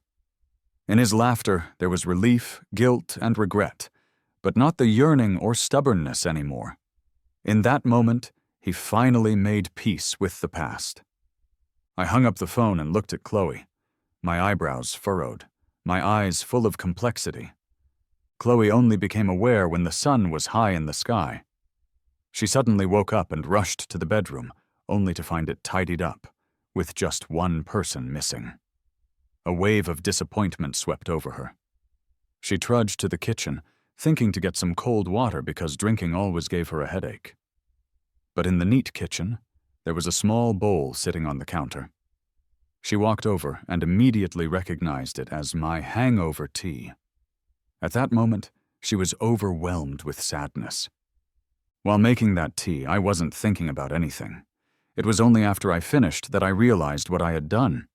In his laughter, there was relief, guilt, and regret, but not the yearning or stubbornness anymore. In that moment, he finally made peace with the past. I hung up the phone and looked at Chloe, my eyebrows furrowed, my eyes full of complexity. Chloe only became aware when the sun was high in the sky. She suddenly woke up and rushed to the bedroom, only to find it tidied up, with just one person missing. A wave of disappointment swept over her. She trudged to the kitchen, thinking to get some cold water because drinking always gave her a headache. But in the neat kitchen, there was a small bowl sitting on the counter. She walked over and immediately recognized it as my hangover tea. At that moment, she was overwhelmed with sadness. While making that tea, I wasn't thinking about anything. It was only after I finished that I realized what I had done.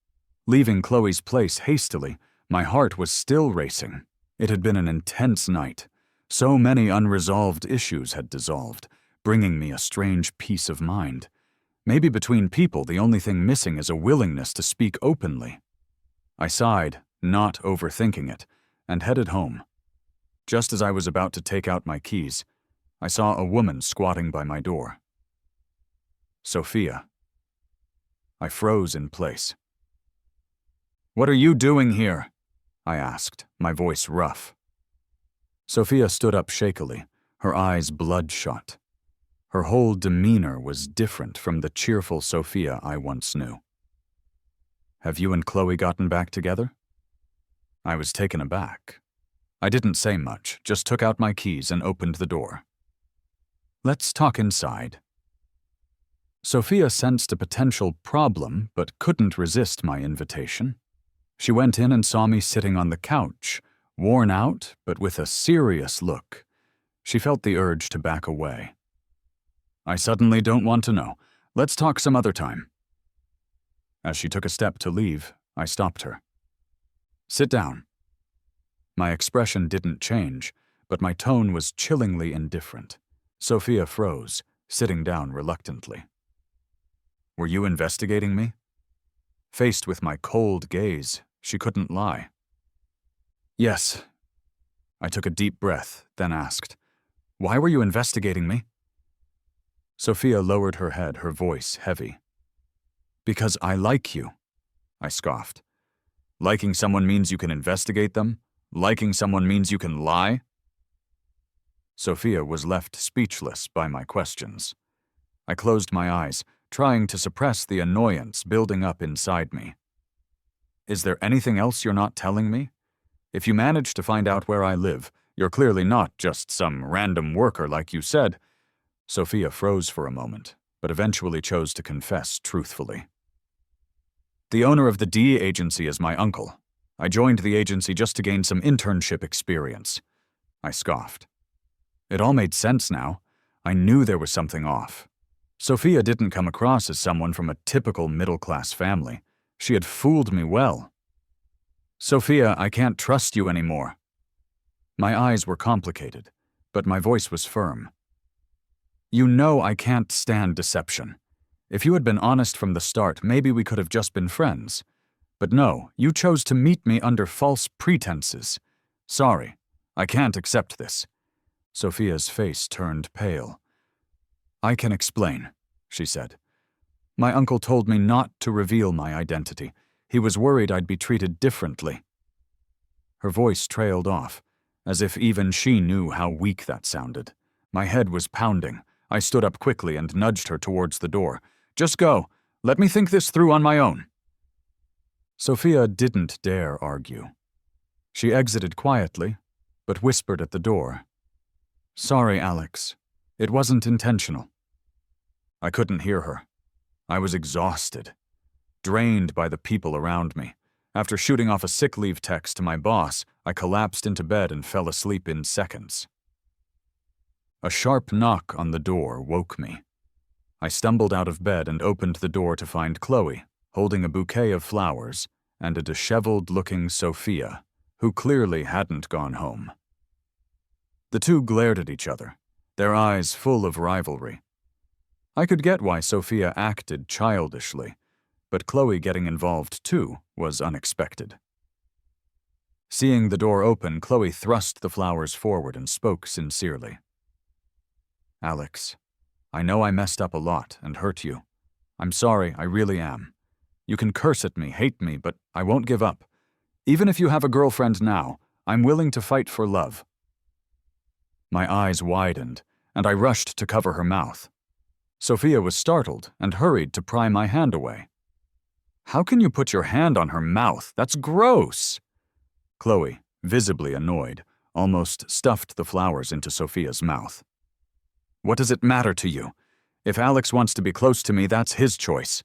Leaving Chloe's place hastily, my heart was still racing. It had been an intense night. So many unresolved issues had dissolved, bringing me a strange peace of mind. Maybe between people, the only thing missing is a willingness to speak openly. I sighed, not overthinking it, and headed home. Just as I was about to take out my keys, I saw a woman squatting by my door. Sophia. I froze in place. "What are you doing here?" I asked, my voice rough. Sophia stood up shakily, her eyes bloodshot. Her whole demeanor was different from the cheerful Sophia I once knew. "Have you and Chloe gotten back together?" I was taken aback. I didn't say much, just took out my keys and opened the door. "Let's talk inside." Sophia sensed a potential problem, but couldn't resist my invitation. She went in and saw me sitting on the couch, worn out, but with a serious look. She felt the urge to back away. "I suddenly don't want to know. Let's talk some other time." As she took a step to leave, I stopped her. "Sit down." My expression didn't change, but my tone was chillingly indifferent. Sophia froze, sitting down reluctantly. "Were you investigating me?" Faced with my cold gaze, she couldn't lie. "Yes." I took a deep breath, then asked, "Why were you investigating me?" Sophia lowered her head, her voice heavy. "Because I like you," I scoffed. "Liking someone means you can investigate them? Liking someone means you can lie?" Sophia was left speechless by my questions. I closed my eyes, trying to suppress the annoyance building up inside me. "Is there anything else you're not telling me? If you manage to find out where I live, you're clearly not just some random worker like you said." Sophia froze for a moment, but eventually chose to confess truthfully. "The owner of the D agency is my uncle. I joined the agency just to gain some internship experience." I scoffed. It all made sense now. I knew there was something off. Sophia didn't come across as someone from a typical middle-class family. She had fooled me well. "Sophia, I can't trust you anymore." My eyes were complicated, but my voice was firm. "You know I can't stand deception. If you had been honest from the start, maybe we could have just been friends. But no, you chose to meet me under false pretenses. Sorry, I can't accept this." Sophia's face turned pale. "I can explain," she said. "My uncle told me not to reveal my identity. He was worried I'd be treated differently." Her voice trailed off, as if even she knew how weak that sounded. My head was pounding. I stood up quickly and nudged her towards the door. "Just go. Let me think this through on my own." Sophia didn't dare argue. She exited quietly, but whispered at the door, "Sorry, Alex. It wasn't intentional." I couldn't hear her. I was exhausted, drained by the people around me. After shooting off a sick leave text to my boss, I collapsed into bed and fell asleep in seconds. A sharp knock on the door woke me. I stumbled out of bed and opened the door to find Chloe, holding a bouquet of flowers, and a disheveled-looking Sophia, who clearly hadn't gone home. The two glared at each other, their eyes full of rivalry. I could get why Sophia acted childishly, but Chloe getting involved too was unexpected. Seeing the door open, Chloe thrust the flowers forward and spoke sincerely. "Alex, I know I messed up a lot and hurt you. I'm sorry, I really am. You can curse at me, hate me, but I won't give up. Even if you have a girlfriend now, I'm willing to fight for love." My eyes widened, and I rushed to cover her mouth. Sophia was startled and hurried to pry my hand away. "How can you put your hand on her mouth? That's gross!" Chloe, visibly annoyed, almost stuffed the flowers into Sophia's mouth. "What does it matter to you? If Alex wants to be close to me, that's his choice."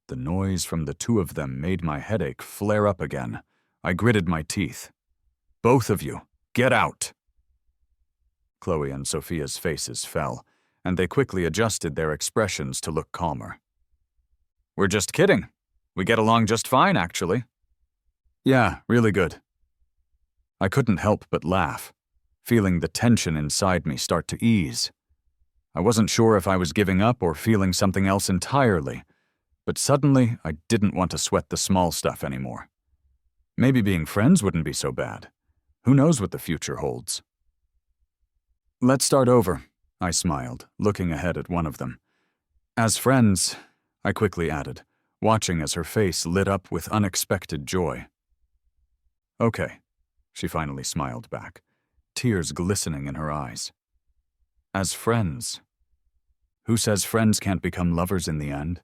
The noise from the two of them made my headache flare up again. I gritted my teeth. "Both of you, get out!" Chloe and Sophia's faces fell, and they quickly adjusted their expressions to look calmer. "We're just kidding. We get along just fine, actually." "Yeah, really good." I couldn't help but laugh, feeling the tension inside me start to ease. I wasn't sure if I was giving up or feeling something else entirely, but suddenly I didn't want to sweat the small stuff anymore. Maybe being friends wouldn't be so bad. Who knows what the future holds? "Let's start over," I smiled, looking ahead at one of them. "As friends," I quickly added, watching as her face lit up with unexpected joy. "Okay," she finally smiled back, tears glistening in her eyes. "As friends. Who says friends can't become lovers in the end?"